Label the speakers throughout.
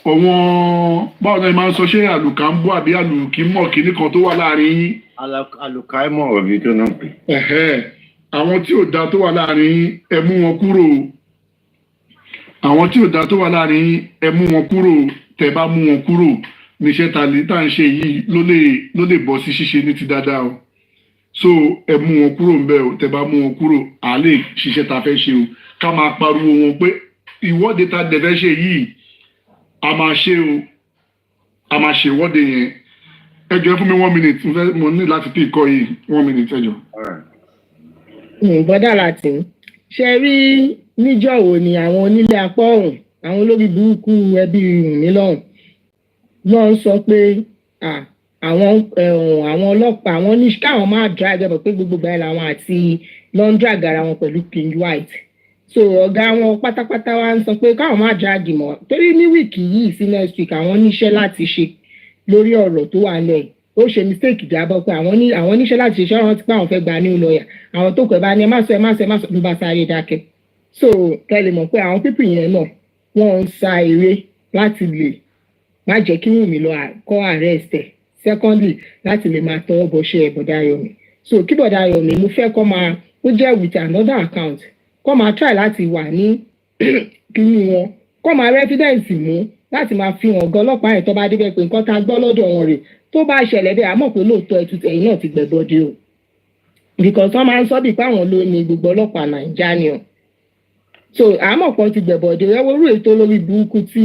Speaker 1: ọ̀wọ́n báwo ni ẹ máa ń sọ ṣé àlùkà ń bọ̀ àbí àlùkì mọ̀ kíní kan tó wà láàrin yín.
Speaker 2: Àlùkà mọ̀ ọ̀bí tó náà pè.
Speaker 1: Àwọn tí ò da tó wà láàrin yín ẹ mú wọn kúrò. Àwọn tí ò da tó wà láàrin yín ẹ mú wọn kúrò. Tẹ́ bá mú wọn kúrò níṣẹ́ tá ń ṣe yìí ló lè bọ́ sí ṣíṣe ní ti dáadáa o. So ẹ mú wọn kúrò ń bẹ̀ o. Tẹ́ bá mú wọn kúrò à lè ṣiṣẹ́ tá fẹ́ ṣe o. Ká máa pariwo wọn pé ìwọ́de tá dẹ̀ fẹ́ ṣe yìí a máa ṣe o. A máa ṣe ìwọ́de yẹn. Ẹ jọ̀ọ́ fún mi 1 minute mo ní láti pè kọ́ yìí 1 minute ẹ jọ̀ọ́.
Speaker 3: Bọ́dà láti ṣe rí níjọ́ wo ni àwọn onílé apá ọ̀hún àwọn olórí burúkú ẹbí mi lọ́hùn wọ́n sọ pé àwọn ọlọ́pàá àwọn ní káwọn máa drag ẹ̀ pé gbogbo báyìí làwọn àti lọ́n drag ara wọn pẹ̀lú King White so ọ̀gá wọn pátápátá wa ń sọ pé káwọn máa drag mọ́ torí ní wíìkì yìí sí next week àwọn níṣẹ́ láti ṣe lórí ọ̀rọ̀ tó wà lẹ́yìn ó ṣe mistake jábọ̀ pé àwọn níṣẹ́ láti ṣe ṣọ́run ti pé àwọn fẹ́ gba new lawyer àwọn tó kọ̀ bá ní ẹ má sọ ló bá sáré dákẹ́ so kẹ́lẹ̀ mọ̀ pé àwọn pípì yẹn náà wọ́n ń sa eré láti lè má jẹ́ kí Wùmí lọ kọ́ arrest ẹ̀ secondly láti lè máa tọwọ́ bọ ṣe Bọ̀dá Yomi so kí Bọ̀dá Yomi mo fẹ́ kọ́ máa ó jẹ́ with another account kọ́ máa try láti wà ní kíní wọn kọ́ máa evidence mú láti máa fi hàn gan ọlọ́pàá yẹn tó bá débẹ̀ pé nǹkan tá a gbọ́ lọ́dọ̀ wọn rè tó bá ṣẹlẹ̀ bẹ́ẹ̀ àmọ́ pé lóòótọ́ ẹ̀yin náà ti gbẹ̀bọ́dé o because wọ́n máa ń sọ bí pé àwọn ló ní gbogbo ọlọ́pàá Nàìjíríà ni o so àmọ́ kan ti gbẹ̀bọ́dé ẹwọ́rú ètò lórí burúkú tí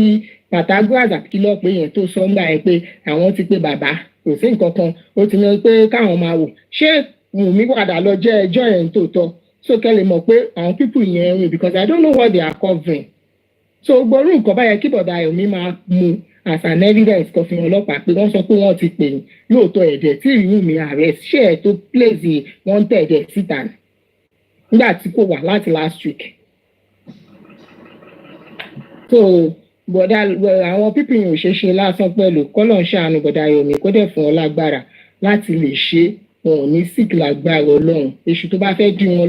Speaker 3: Patagoras àkìlọ̀ pé yẹn tó sọ ńgbà yẹn pé àwọn ti pé bàbá kò sí nǹkan kan ó ti ní pé káwọn máa wò ṣé Wùmí padà lọ jẹ́ ẹjọ́ yẹn tó tọ́ so kẹ́lẹ̀ mọ̀ pé àwọn people yẹn rìn because I don't know what they are covering so gbọ́rú nǹkan báyẹn kí Bọ̀dá Yomi máa mú as an evidence kan fi hàn ọlọ́pàá pé wọ́n sọ pé wọ́n ti pè yín lóòótọ́ ẹ̀dẹ̀ tí Wùmí arrest ṣé ẹ̀ tó place wọ́n tẹ̀ ẹ̀dẹ̀ síta nígbà tí kò wà láti last week so bọ̀dá àwọn pípìn yìí ò ṣe ṣe lásán pẹ̀lú kọ́lọ̀ ń ṣàánú Bọ̀dá Yomi kó dẹ̀ fún ọ lágbára láti lè ṣe wọn ò ní sick lágbára Ọlọ́run èṣù tó bá fẹ́ dí wọn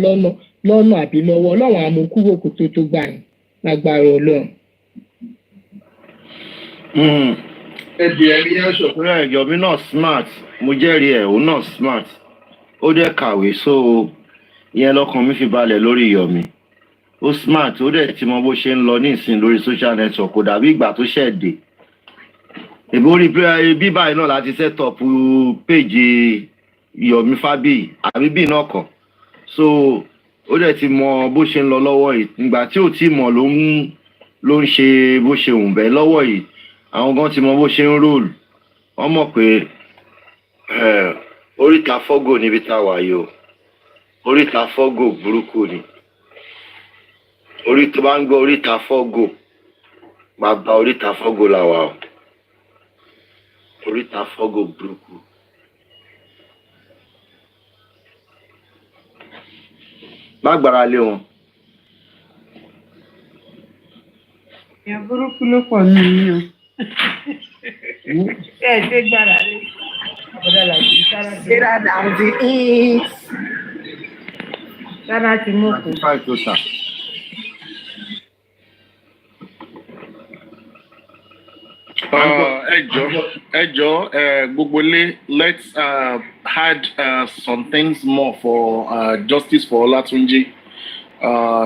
Speaker 3: lọ́nà àbí lọ́wọ́ Ọlọ́run àmúkúrò kò tó gbà yín lágbára Ọlọ́run.
Speaker 2: Ẹbí ẹbí yẹn sọ pé Yomi náà smart mo jẹ́rìí ẹ̀ òun náà smart ó dẹ̀ kàwé so ìyẹn lọ́kàn mi fi balẹ̀ lórí Yomi ó smart ó dẹ̀ ti mọ bó ṣe ń lọ ní ìsìn lórí social network kò dàbí ìgbà tó ṣẹ̀ dé èbó rí bí báyìí náà láti set up page Yomi Fabiyi àbí bí náà kàn so ó dẹ̀ ti mọ bó ṣe ń lọ lọ́wọ́ yìí ìgbà tí ò tí mọ̀ ló ń ṣe bó ṣe wùn bẹ́ẹ̀ lọ́wọ́ yìí àwọn gan ti mọ bó ṣe ń róòlù wọ́n mọ̀ pé oríta fọ́gò níbi tá a wà yìí o oríta fọ́gò burúkú ni orí tó bá ń gbọ́ oríta fọ́gò bàbá oríta fọ́gò là wà o oríta fọ́gò burúkú. má gbára lé wọn.
Speaker 4: ìyá burúkú ló pọ̀ ní yín o ẹ ṣe gbára lé ọ̀dà làbí sára dàbí sára ti mú kù.
Speaker 5: Ẹjọ́ gbogbo lé let's add some things more for justice for Olatunji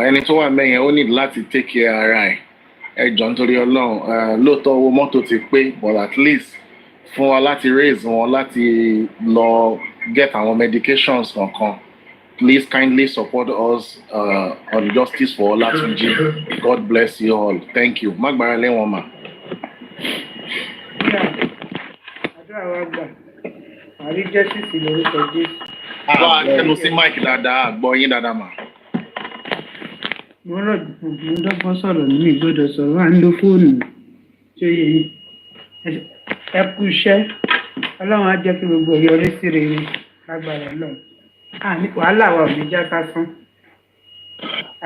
Speaker 5: ẹni tó wà mẹ́yẹn ó need láti take care ara ẹ̀ ẹjọ́ nítorí Ọlọ́run lóòótọ́ owó mọ́tò ti pé but at least fún wa láti raise wọn láti lọ get àwọn medications kankan please kindly support us on justice for Olatunji God bless you all thank you má gbára lé wọn mà.
Speaker 4: àdúrà wa gbà àrí jẹ́sìsì lórúkọ Jésù.
Speaker 5: Bá a tẹnu sí máìkì dáadáa gbọ́ yín dáadáa mà.
Speaker 4: mo dọ́gbọ́n sọ̀rọ̀ nínú ìgbọ́dọ̀ sọ̀rọ̀ wà ń lo fóònù tí ó yẹ yín ẹ kú iṣẹ́ Ọlọ́run á jẹ́ kí gbogbo yọrí sí rere lágbára Ọlọ́run wàhálà wa ò ní já sásán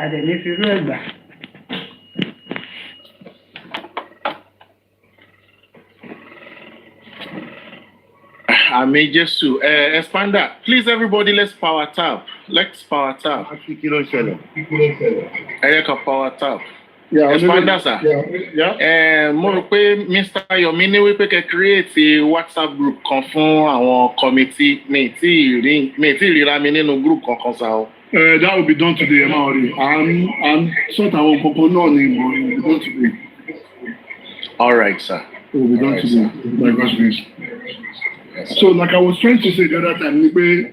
Speaker 4: àdẹ̀ ní fi rú ẹ̀gbà.
Speaker 5: Àmì Jésù. Expander, please everybody let's power tap. Let's power tap. Ẹ yẹ ká power tap. Expander sir. Mo rò pé Mr. Yomi ní wípé kẹ́ create WhatsApp group kan fún àwọn committee mi tí ríra mi nínú group kankan sá o.
Speaker 1: That will be done today, Emma Ori. I'm sort of going to today.
Speaker 5: All right, sir.
Speaker 1: It will be done today, by God's grace. Yes, so, like I was trying to say the other time, ni pé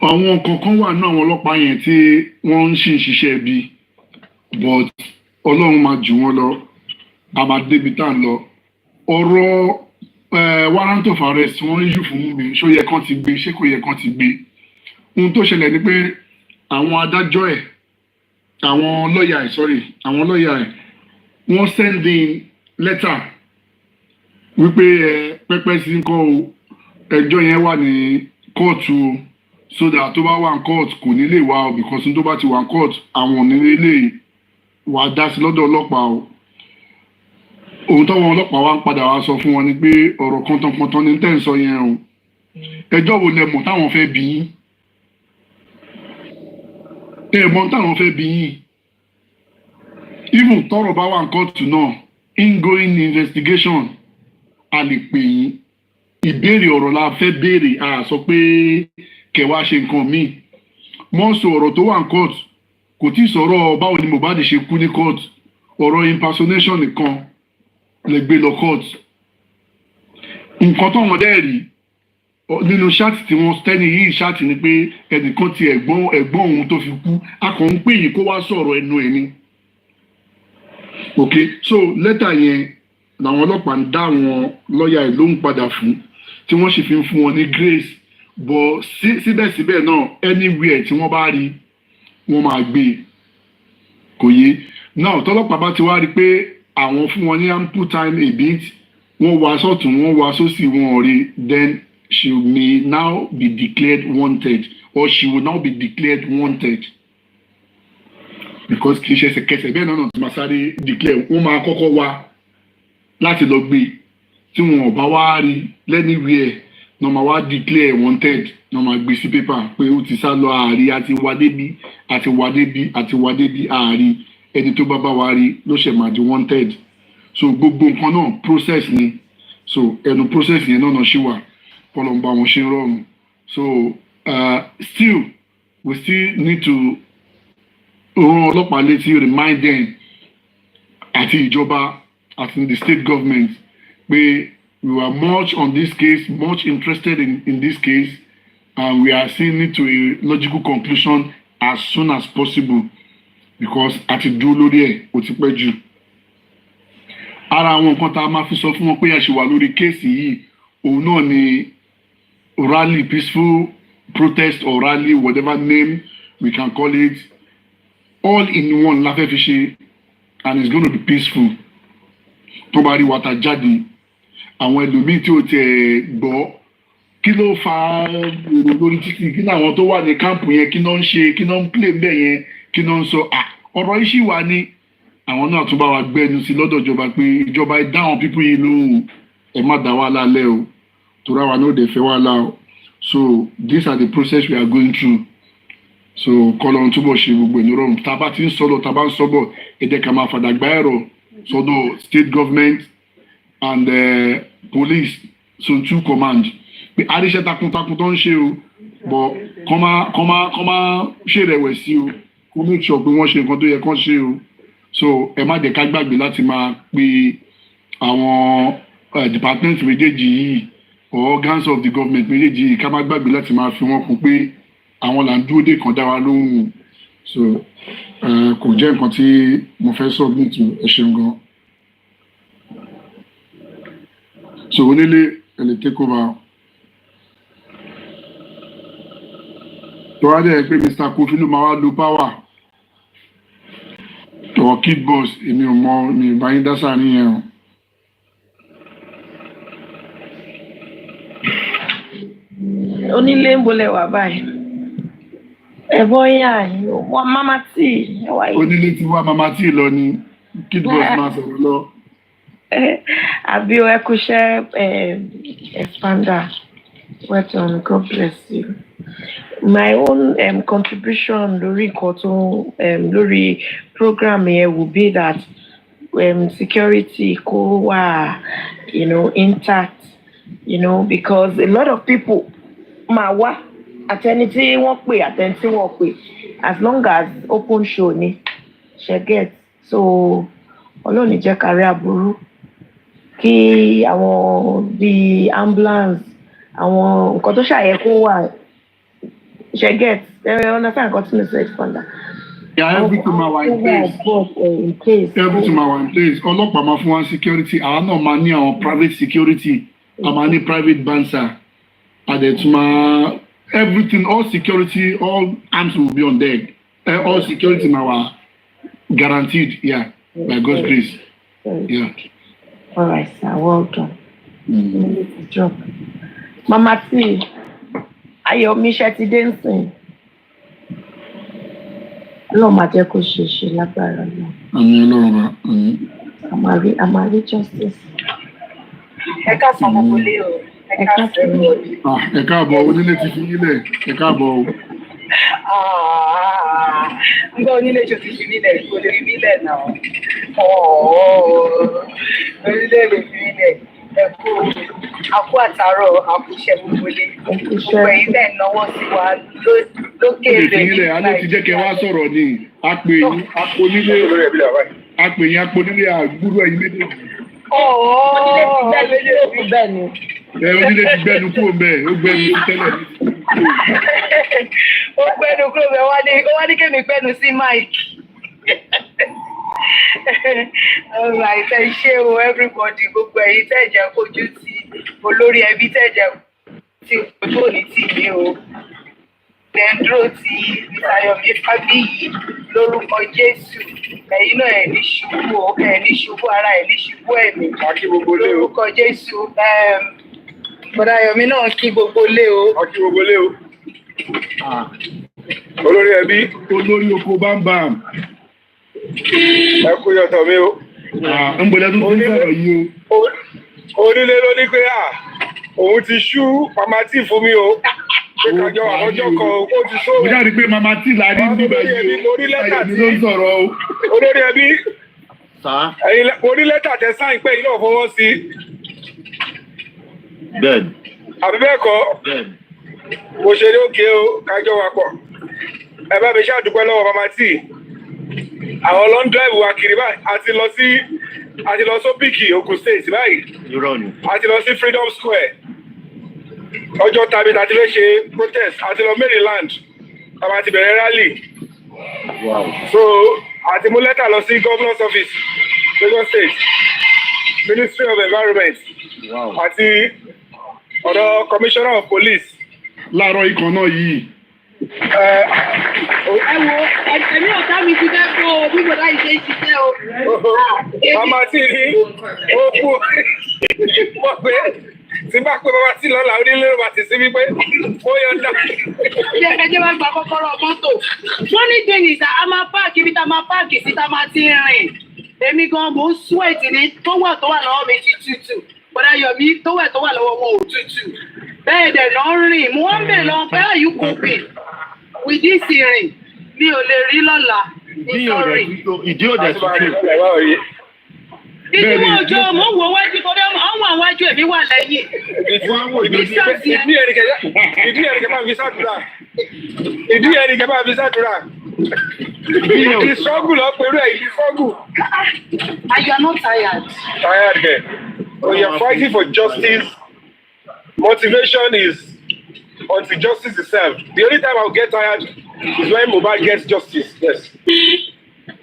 Speaker 1: àwọn kankan wà náà àwọn ọlọ́pàá yẹn tí wọ́n ń ṣiṣẹ́ bí, but Ọlọ́run máa jù wọ́n lọ, a máa débi tá à ń lọ. Ọ̀rọ̀ warrant of arrest wọ́n issue fún mi, ṣó yẹ kán ti gbé, ṣé kò yẹ kán ti gbé. Ohun tó ṣẹlẹ̀ ni pé àwọn adájọ́ ẹ̀, àwọn lọ́ọ̀yà ẹ̀, wọ́n send in letter wípé pẹ́pẹ́ sí nǹkan o ẹjọ́ yẹn wà ní kóòtù o so that tó bá wà ní kóòtù kò ní lè wá o because tó bá ti wà ní kóòtù àwọn ò ní lè wà dá sí lọ́dọ̀ ọlọ́pàá o. Ohun táwọn ọlọ́pàá wa ń padà wá sọ fún wọn ni pé ọ̀rọ̀ kọ́ńtọ́nkọ́ńtọ́ ní tẹ́ ń sọ yẹn o. Ẹjọ́ wo lẹ mọ̀ táwọn fẹ́ bí yín? Mọ̀ táwọn fẹ́ bí yín? Even tọ́rọ̀ bá wà ní kóòtù náà ingoing investigation a lè pè yín. Ìbéèrè ọ̀rọ̀ la fẹ́ béèrè a sọ pé kẹwàá ṣe nǹkan míì. Wọ́n sọ ọ̀rọ̀ tó wà ní kóòtù kò tí ì sọ̀rọ̀ báwo ni Mohbad ṣe kú ní kóòtù. Ọ̀rọ̀ impersonation nìkan lè gbé lọ kóòtù. Nǹkan tó wọn dẹ́ rí nínú ṣáàtì tí wọ́n tẹ́ni yìí ṣáàtì ni pé ẹnìkan ti ẹ̀gbọ́n òun tó fi kú a kàn ń pè yín kó wá sọ̀rọ̀ ẹnu ẹ̀ ni. Okay, so lẹ́tà yẹn làwọn ọlọ́pàá ń dá àwọn lọ́ọ̀yà ẹ̀ lóhùn padà fún tí wọ́n sì fi ń fún wọn ní grace but síbẹ̀síbẹ̀ náà anywhere tí wọ́n bá rí wọ́n máa gbé e kò yé náà tọ́lọ́pàá bá ti wá rí pé àwọn fún wọn ní ample time a bit wọ́n wá sọ́tún wọ́n wá sósì wọn rí then she may now be declared wanted or she will now be declared wanted. Because kì í ṣe ẹsẹ̀kẹsẹ̀ bẹ́ẹ̀ náà tí máa sáré declare wọ́n máa kọ́kọ́ wá láti lọ gbé tí wọn ò bá wá rí lẹ́nìwẹ̀ẹ́ náà máa wá declare wanted náà máa gbé sí pépà pé ó ti sá lọ àárí àti wá débi àárí ẹni tó bá wá rí ló ṣe máa di wanted. So gbogbo nǹkan náà process ni so ẹnu process yẹn náà ṣì wà kọlọ̀ǹba wọn ṣe ń rọrùn. So still we still need to rán ọlọ́pàá létí remind them àti ìjọba àti the state government pé we were much on this case much interested in this case and we are seeing it to a logical conclusion as soon as possible because àti dúró lórí ẹ̀ ó ti pẹ́ jù. Ara àwọn nǹkan tá a máa fi sọ fún wọn pé a ṣì wà lórí kéèsì yìí òun náà ni rally peaceful protest or rally whatever name we can call it all in one la fẹ́ fi ṣe and it's going to be peaceful. Tó bá rí wata jáde àwọn ẹlòmíì tí ó tẹ̀ gbọ́ kí ló fa èrò lórí títì kí làwọn tó wà ní káàmpù yẹn kí náà ń ṣe kí náà ń play bẹ́ẹ̀ yẹn kí náà ń sọ ọ̀rọ̀ yìí ṣì wà ní àwọn náà tún bá wa gbẹ́nu sí lọ́dọ̀ ìjọba pé ìjọba dáhùn pípín yìí lóhùn ẹ má dá wàhálà lẹ́ o torí àwa náà dẹ̀ fẹ́ wàhálà o. So these are the process we are going through. So kọ́lọ́run túbọ̀ ṣe gbogbo ìnirọ̀rùn tá a bá ti ń sọ̀rọ̀ tá a bá ń sọ́bọ̀ ẹ jẹ́ ká máa fàdàgbà ẹ̀rọ sọ́dọ̀ state government and police so two command pé àríṣẹ́ takuntakun tó ń ṣe o but kọ́ máa ṣèrẹ̀wẹ̀sì o kó make sure pé wọ́n ṣe nǹkan tó yẹ kán ṣe o. So ẹ má jẹ́ ká gbàgbé láti máa pe àwọn department méjèèjì yìí or organs of the government méjèèjì yìí ká má gbàgbé láti máa fi wọ́n kún pé àwọn là ń dúró dé kan dá wa lóhùn. So kò jẹ́ nǹkan tí mo fẹ́ submit ẹ ṣeun gan. So onílé ẹ lè take over. tó wá dẹ̀ pé Mr. Kofi ló máa wá lo power or kid boss èmi ò mọ mi ìbáyín dásà nìyẹn o.
Speaker 6: Onílé ń bolẹ̀ wà báyìí. Ẹ̀bọ́n yà yín o, wọ́n Mama T wà yìí.
Speaker 1: Onílé ti wá Mama T lọ ni kid boss máa sọ̀rọ̀ lọ.
Speaker 6: Àbí o ẹ kú iṣẹ́ expander. Well done. God bless you. My own contribution lórí nǹkan tó lórí program here will be that security kó wà, intact, because a lot of people máa wá àtẹni tí wọ́n pè àtẹni tí wọ́n pè as long as open show ni ṣe get so Ọlọ́run ní jẹ́ ká rí aburú kí àwọn bíi ambulance àwọn nǹkan tó ṣàyẹ kó wà ṣe get understand nǹkan tí mo sọ expanda.
Speaker 1: Yeah, everything ma wà in place. Everything ma wà in place. Ọlọ́pàá máa fún wa security. Àwa náà máa ní àwọn private security. A máa ní private banser. Àdẹ̀túmọ̀ everything, all security, all arms will be on deck. All security ma wà guaranteed, yeah, by God's grace. Yeah.
Speaker 6: All right, sir. Well done. Good job. Mama T, Ayọ̀mí ṣe ti dé nsìn. Ọlọ́run máa jẹ́ kó ṣe lágbára náà.
Speaker 1: Àmín Ọlọ́run bá.
Speaker 6: A máa rí justice.
Speaker 4: Ẹ káàsán gbogbo lé o. Ẹ káàsán.
Speaker 1: Ẹ káàbọ̀ onílé ti fi yílẹ̀. Ẹ káàbọ̀ o.
Speaker 4: Nígbà onílé tó ti fi mílẹ̀ kò lè rí mílẹ̀ náà. Onílé lè fi mílẹ̀. Ẹ kú àkú àtàrọ̀ àkúṣẹ́ gbogbo lé. Gbogbo ẹ̀yin tẹ̀ náwó sí wa lókèèrè.
Speaker 1: Ìfìyílẹ̀ alẹ́ ti jẹ́ kẹ́ wá sọ̀rọ̀ ni. A pè yín aponílé àgbúrò ẹ̀yin méjèèjì.
Speaker 6: Onílé ti gbẹ́nu bẹ́ẹ̀ ni.
Speaker 1: Onílé ti gbẹ́nu kúrò bẹ́ẹ̀, ó gbẹ́nu sí tẹ́lẹ̀.
Speaker 4: Ó gbẹ́nu kúrò bẹ́ẹ̀ wá ní kémi gbẹ́nu sí Mike. Alright, ẹ ṣé o everybody gbogbo ẹ̀yin tẹ́ jẹ́ kojú sí olórí ẹbí tẹ́ jẹ́ tí ojú òní tì mí o. Dẹ́ndró ti Ayọ̀mí Fábíyì lórúkọ Jésù. Ẹ̀yin náà ẹ̀ ní ṣubú o, ẹ̀ ní ṣubú ara, ẹ̀ ní ṣubú ẹ̀mí. Lórúkọ Jésù. Bọ̀dá Ayọ̀mí náà kí gbogbo lé o.
Speaker 7: Kí gbogbo lé o. Olórí ẹbí.
Speaker 1: Olórí oko bámbàm.
Speaker 7: Ẹ kú yọ̀tọ̀ mi o.
Speaker 1: Ń bọ̀dá tó ti sọ̀rọ̀ yìí o.
Speaker 7: Onílé ló ní pé òun ti ṣú mama tí fún mi o. Pé kájọ àkọ́jọ́ kan ó ti sọ.
Speaker 1: Mo jáde pé mama tí là ní nígbà yìí o. Ayọ̀mí ló ń sọ̀rọ̀ o.
Speaker 7: Olórí ẹbí. Orí lẹ́tà tẹ sáìn pé iná fọwọ́ sí.
Speaker 2: Bẹ́ẹ̀ni.
Speaker 7: Àbí bẹ́ẹ̀ kọ́?
Speaker 2: Bẹ́ẹ̀ni.
Speaker 7: Mo ṣe ní òkè o kájọ wa pọ̀. Ẹ bá mi ṣàdúpẹ́ lọ́wọ́ mama tí. Àwọn ló ń drive wa kiri báyìí. A ti lọ sópìkì Ogun State báyìí.
Speaker 2: Irọ́ ni.
Speaker 7: A ti lọ sí Freedom Square. Ọjọ́ tàbí tàbí fẹ́ ṣe protest. A ti lọ Maryland. A ti bẹ̀rẹ̀ rally.
Speaker 2: Wow.
Speaker 7: So a ti mú lẹ́tà lọ sí Governor's Office Lagos State Ministry of Environment.
Speaker 2: Wow.
Speaker 7: Àti ọ̀dọ̀ Commissioner of Police.
Speaker 1: Láàárọ̀ ikọ̀ náà yìí.
Speaker 4: Ẹ wo ẹ̀mí ọ̀tá mi ti fẹ́ kó o bí mo láì ṣe ń ṣiṣẹ́ o.
Speaker 7: Mama tí ní ó kú mọ̀ pé tí bá pé bàbá tí lọ́la onílé ló bá ti sí wípé ó yọ̀ǹda.
Speaker 4: Ṣé ẹjẹ́ bá gba kọ́kọ́rọ́ mọ́tò? Wọ́n ní dènìsà a máa páàkì ibi tá a máa páàkì sí tá a máa ti rìn. Èmi gan mo ń sweat ní tó wà lọ́wọ́ mi ti tútù. Bọ́dá Yọ̀mí tó wà lọ́wọ́ wọn ò tútù. Bẹ́ẹ̀ dẹ̀ lọ rìn. Mo wọ́n ń bèèrè lọ pé are you coping with this ìrìn? Mi ò lè rí lọ́la.
Speaker 2: Ìdí òdẹ tuntun.
Speaker 4: Ìdí mo jọ mo wò wájú kọ́dé àwọn àwájú èmi wà lẹ́yìn.
Speaker 7: Ìdí ẹ̀rìkẹ́ máa fi sàdúrà. Ìṣọ́gù lọ pẹ̀lú ẹ̀ ìṣọ́gù.
Speaker 4: And you are not tired.
Speaker 7: Tired here. We are fighting for justice. Motivation is until justice is served. The only time I'll get tired is when Mohbad gets justice. Yes.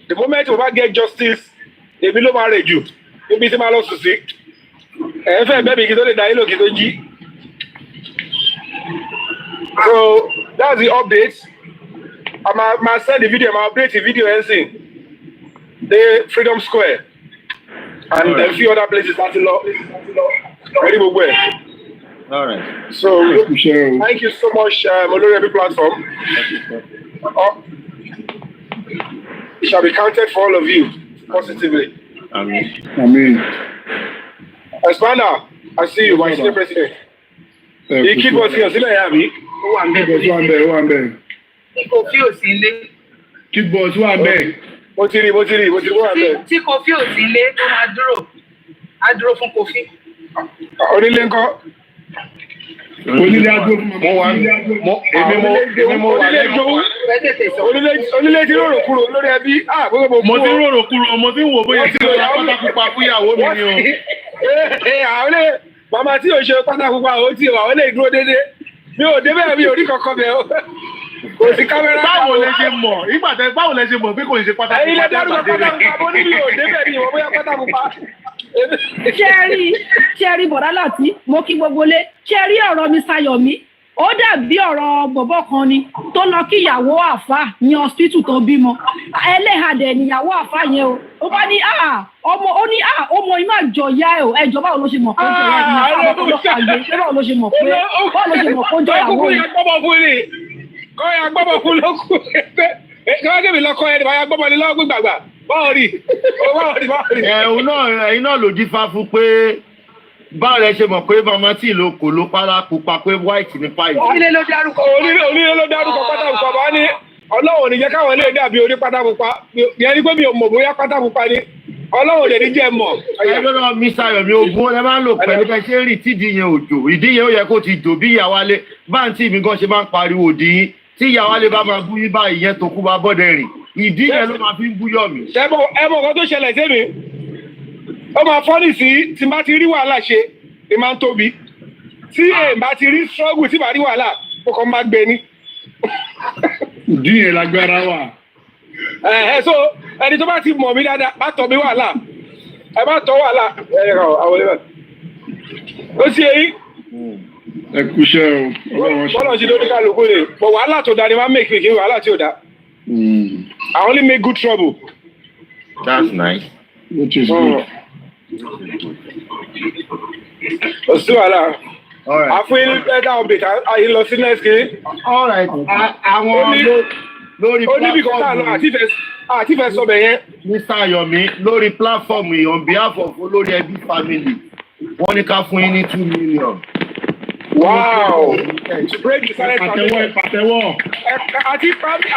Speaker 7: The moment Mohbad gets justice, èmi ló máa rẹ̀ jù. Níbi tí máa lọ sùn sí. Ẹ fẹ́ bẹ́ẹ̀ mi kí tó lè dá yín lò kí tó jí. So that's the update. I send the video, I update the video and see the Freedom Square and a few other places that's very well.
Speaker 2: All right.
Speaker 7: So thank you so much, Olori platform. It shall be counted for all of you positively.
Speaker 2: Amen.
Speaker 1: Amen.
Speaker 7: Expanda, I see you, Vice President. Ìkíbọ̀ sí ọ̀sílẹ̀ yà mí.
Speaker 4: Ó wà ń bẹ̀.
Speaker 1: Kickbox wà ń bẹ̀, ó wà ń bẹ̀.
Speaker 4: Tí Kofi ò sí ilé.
Speaker 1: Kickbox wà ń bẹ̀.
Speaker 7: Mo ti rí wà bẹ́ẹ̀.
Speaker 4: Tí Kofi ò sí ilé tó máa dúró. Á dúró fún Kofi.
Speaker 7: Onílé ńkọ́.
Speaker 1: Onílé adó fún
Speaker 2: èmi mo wà lẹ́yìn.
Speaker 7: Onílé ti rorò kúrò lórí ẹbí.
Speaker 2: Mo ti rorò kúrò, mo ti ń wò bóyá tí ó yà pátá pupa fúyàwó mi ni o.
Speaker 7: Àwọn ilé màmá tí ò ṣe pátá pupa ó ti wà ó lè dúró dédé. Mi ò débẹ̀ mi ò rí kankan bẹ̀ o. Kò sí kámẹ́rà.
Speaker 2: Báwo lẹ ṣe mọ̀? Báwo lẹ ṣe mọ̀ pé kò ń ṣe pátá pupa?
Speaker 7: Ẹ̀yin lẹ dárúkọ pátá pupa, mo ní mi ò débẹ̀ mi ò bóyá pátá pupa.
Speaker 8: ṣé rí bọ̀dá láti mo kí gbogbo lé ṣé rí ọ̀rọ̀ mi Sayọ̀mí ó dàbí ọ̀rọ̀ bọ̀bọ̀ kan ni tó lọ kí ìyàwó àfà ní hospital tó bímọ ẹlẹ́hàdẹ̀ níyàwó àfà yẹn o ó bá ní ọmọ inú àjọyá ẹ o ẹjọ́ báwo ló ṣe mọ̀ pé ó jọyá ẹ ní àfà ló pàgbé báwo ló ṣe mọ̀ pé ó jọyàwó ẹ.
Speaker 7: Kọ́ ya gbọ́bọ̀ fún lókù kọ́ kébì lọ́kọ́ ẹni bá ya gbọ́bọ̀ ní lọ́gbìn gbàgbà báwo rí.
Speaker 2: Ẹ̀yin náà ló dífá fún pé báwo lẹ ṣe mọ̀ pé mama tí ìlò kò ló pálá pupa pé white ní pipe.
Speaker 7: Onílé ló dárúkọ pátá pupa bá ní Ọlọ́run ní jẹ́ káwọn lè dàbí orí pátá pupa yẹn ni pé mi ò mọ̀ bóyá pátá pupa ni Ọlọ́run lè ní jẹ́ mọ̀.
Speaker 2: Ẹgbẹ́ náà mi Sayọ̀mí ogun ẹ máa ń lò pẹ̀lú bẹ́ẹ̀ ṣe ń rìn tídìí yẹn òjò ìdí yẹn ó yẹ kó ti jò bí ìyàwó alẹ́ báńtì mi gan ṣe máa ń pariwo òdì yín tí ìyàwó alẹ́ bá máa bú yín báyìí yẹn tó kú bá bọ́dẹ̀ rìn ìdí yẹn ló máa fi ń búyọ̀ mí.
Speaker 7: Ẹ mọ̀ nǹkan tó ṣẹlẹ̀ sí mi ó máa fọ́nì sí tí bá ti rí wàhálà ṣe ni máa ń tóbi tí èèyàn bá ti rí struggle tí bá rí wàhálà ó kàn máa gbé ni.
Speaker 1: ìdí yẹn lágbára wà.
Speaker 7: So ẹni tó bá ti mọ̀ mí dáadáa má tọ̀ mí wàhálà ẹ má tọ̀ wàhálà àwọn olè ó sì èyí.
Speaker 1: Ẹ kúṣẹ́ o.
Speaker 7: Bọ́lá ṣe lórí kálukú rè pọ̀ wàhálà tó dáa ni máa ń make kí wàhálà tí ò dáa. I only make good trouble.
Speaker 2: That's nice.
Speaker 1: Which is good.
Speaker 7: Kò sí wàhálà. Àfún yín better update àyè lọ sí next kiri.
Speaker 2: All right. Àwọn lórí
Speaker 7: platform àti fẹ́ sọ bẹ̀ yẹn.
Speaker 2: Ní Sayọ̀mí lórí platform yìí on behalf of olórí ẹbí family wọ́n ní ká fún yín ní 2 million.
Speaker 7: Wow! To break the silence.
Speaker 1: Pàtẹ́wọ́.
Speaker 7: Àti family.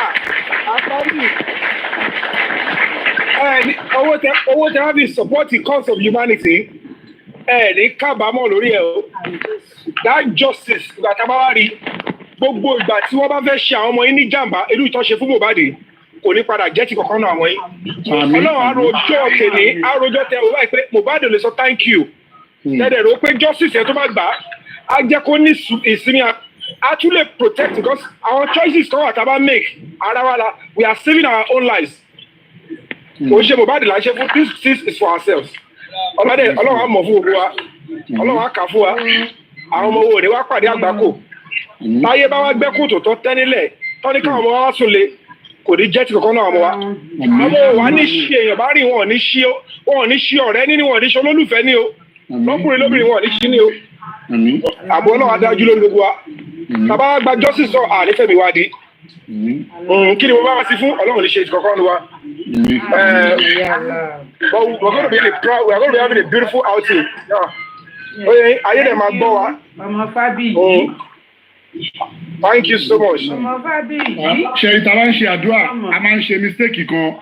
Speaker 7: Owó tẹ́ wá fi support the cause of humanity. Ní kábàámọ̀ lórí ẹ̀ o. That justice ìgbà tá a bá wá rí gbogbo ìgbà tí wọ́n bá fẹ́ ṣe àwọn ọmọ yín ní jàǹbá irú ìtọ́ṣe fún Mohbad kò ní padà jẹ́ ti kankan náà àwọn yín. Ọlọ́run àròjọ́ tèmi àròjọ́ tẹ òun báyìí pé Mohbad ò lè sọ thank you. Tẹ́lẹ̀ rò pé justice ẹ̀ tó bá gbà á jẹ́ kó ní ìsinmi á tún lè protect because our choices kan wà tá a bá make ara wa la we are saving our own lives. Kò ṣe Mohbad là ń ṣe fún this is for ourselves. Ọlọ́run á mọ̀ fún gbogbo wa Ọlọ́run á kà fún wa àwọn ọmọ wo rè wá pàdé àgbákò táyé bá wá gbẹ́ kòtò tó tẹ́ nílẹ̀ tó ní káwọn ọmọ wa sùn lé kò ní jẹ́ ti kankan náà ọmọ wa ọmọ wa ní ṣe èèyàn bá rí wọn ò ní ṣe ọ̀rẹ́ ní wọn ò ní ṣe olólùfẹ́ ní o lọ́kùnrin lóbìnrin wọn ò ní ṣe ní o àbọ̀ Ọlọ́run adájú lórí gbogbo wa bàbá gba justice sọ ànífẹ̀mí wa di kí ni mo bá wá sí fún Ọlọ́run ní ṣe ti kankan wa. But we're going to be having a beautiful outing. Oye, ayé dẹ̀ máa gbọ́ wa.
Speaker 4: Ọmọ Fábíyì.
Speaker 7: Thank you so much.
Speaker 4: Ọmọ Fábíyì.
Speaker 1: Ṣé ìta bá ń ṣe àdúrà, a máa ń ṣe mistake kan,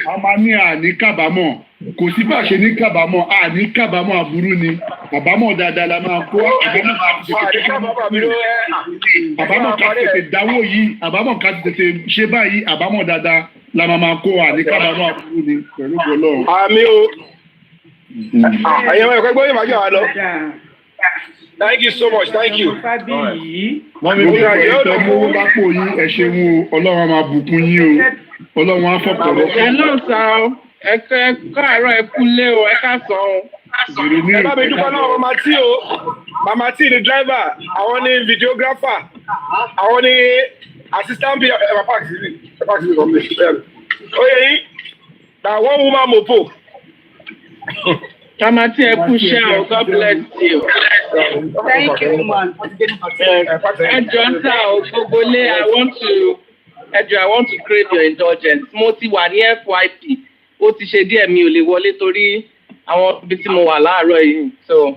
Speaker 1: a máa ní àní kábàámọ̀. Kò sí bá ṣe ní kábàámọ̀, àní kábàámọ̀ aburú ni. Àbámọ̀ dáadáa la máa kó. Àbámọ̀ ká tètè dáwó yìí, àbámọ̀ ká tètè ṣe báyìí, àbámọ̀ dáadáa la máa kó àní kábàámọ̀ aburú ni pẹ̀lú gbọ́lọ́.
Speaker 7: Àmì o. Àyẹ̀wò ẹ̀kọ́ gbọ́dọ̀ máa jẹ́ wa lọ. Thank you so much. Thank you.
Speaker 1: Mọ́mí bí ìtọ́ mú bá pò yín ẹ ṣeun o, Ọlọ́run á máa bùkún yín o, Ọlọ́run á fọ̀pọ̀ lọ.
Speaker 9: Ẹ náà sá o, ẹ káàárọ̀ ẹ kúlé o, ẹ káàsán o.
Speaker 7: Ẹ bá mi dúpẹ́ náà Mama T o, Mama T ni driver, àwọn ni videographer, àwọn ni assistant bíi ẹ park sí kọ́mílẹ̀. Oye yín, na one woman mopo.
Speaker 9: Mama T ẹ kú iṣẹ́ o, God bless you.
Speaker 4: Thank you, man.
Speaker 9: Ẹ jọ̀ọ́ ń sá o, gbogbo lé I want to crave your indulgence. Mo ti wà ní FYP, ó ti ṣe díẹ̀ mi ò lè wọlé torí àwọn ibi tí mo wà láàárọ̀ yìí. So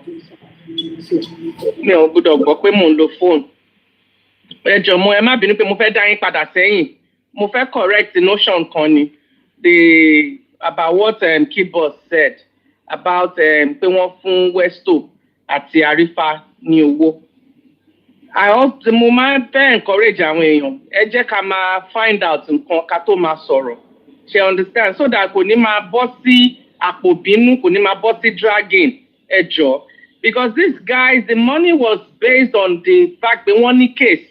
Speaker 9: mi ò gbọ́dọ̀ gbọ́ pé mò ń lo fóònù. Ẹ jọ̀ọ́ ẹ má bínú pé mo fẹ́ dá yín padà sẹ́yìn. Mo fẹ́ correct the notion kan ni about what Keyboard said about pé wọ́n fún Westo àti Arifa ní owó. Mo máa ń fẹ́ encourage àwọn èèyàn. Ẹ jẹ́ ká máa find out nǹkan ká tó máa sọ̀rọ̀. Ṣé understand? So that kò ní máa bọ́ sí àpò bínú, kò ní máa bọ́ sí dragging. Ẹ jọ̀ọ́. Because these guys, the money was based on the fact pé wọ́n ní case.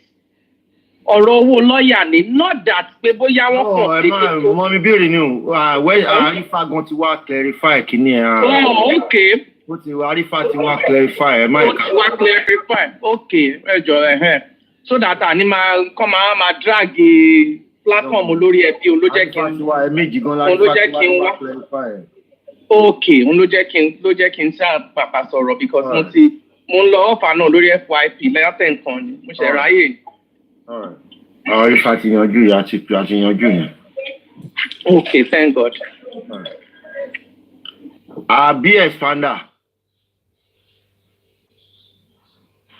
Speaker 9: Ọ̀rọ̀ owó lọ́ọ̀yà ni, not that pé bóyá wọ́n kàn sí
Speaker 2: ètò. Ọmọ mi béèrè ni o, Arifa gan ti wá clarify kíní ẹ̀.
Speaker 9: Oh, okay.
Speaker 2: Ó ti wá Arifa ti wá clarify ẹ̀ máa
Speaker 9: ìka. Ó ti wá clarify, okay, ẹ jọ̀ọ́ so that àní máa drag platform olórí ẹbí òun ló jẹ́ kí n wá. Okay, òun ló jẹ́ kí n ṣáà pàpà sọ̀rọ̀ because mo ń lọ ọ̀fà náà lórí FYP lẹ́yìn nǹkan ni mo ṣe ráyè.
Speaker 2: Àwọn Ifá ti yanjú yẹn àti yanjú yẹn.
Speaker 9: Okay, thank God.
Speaker 2: Àbí expander.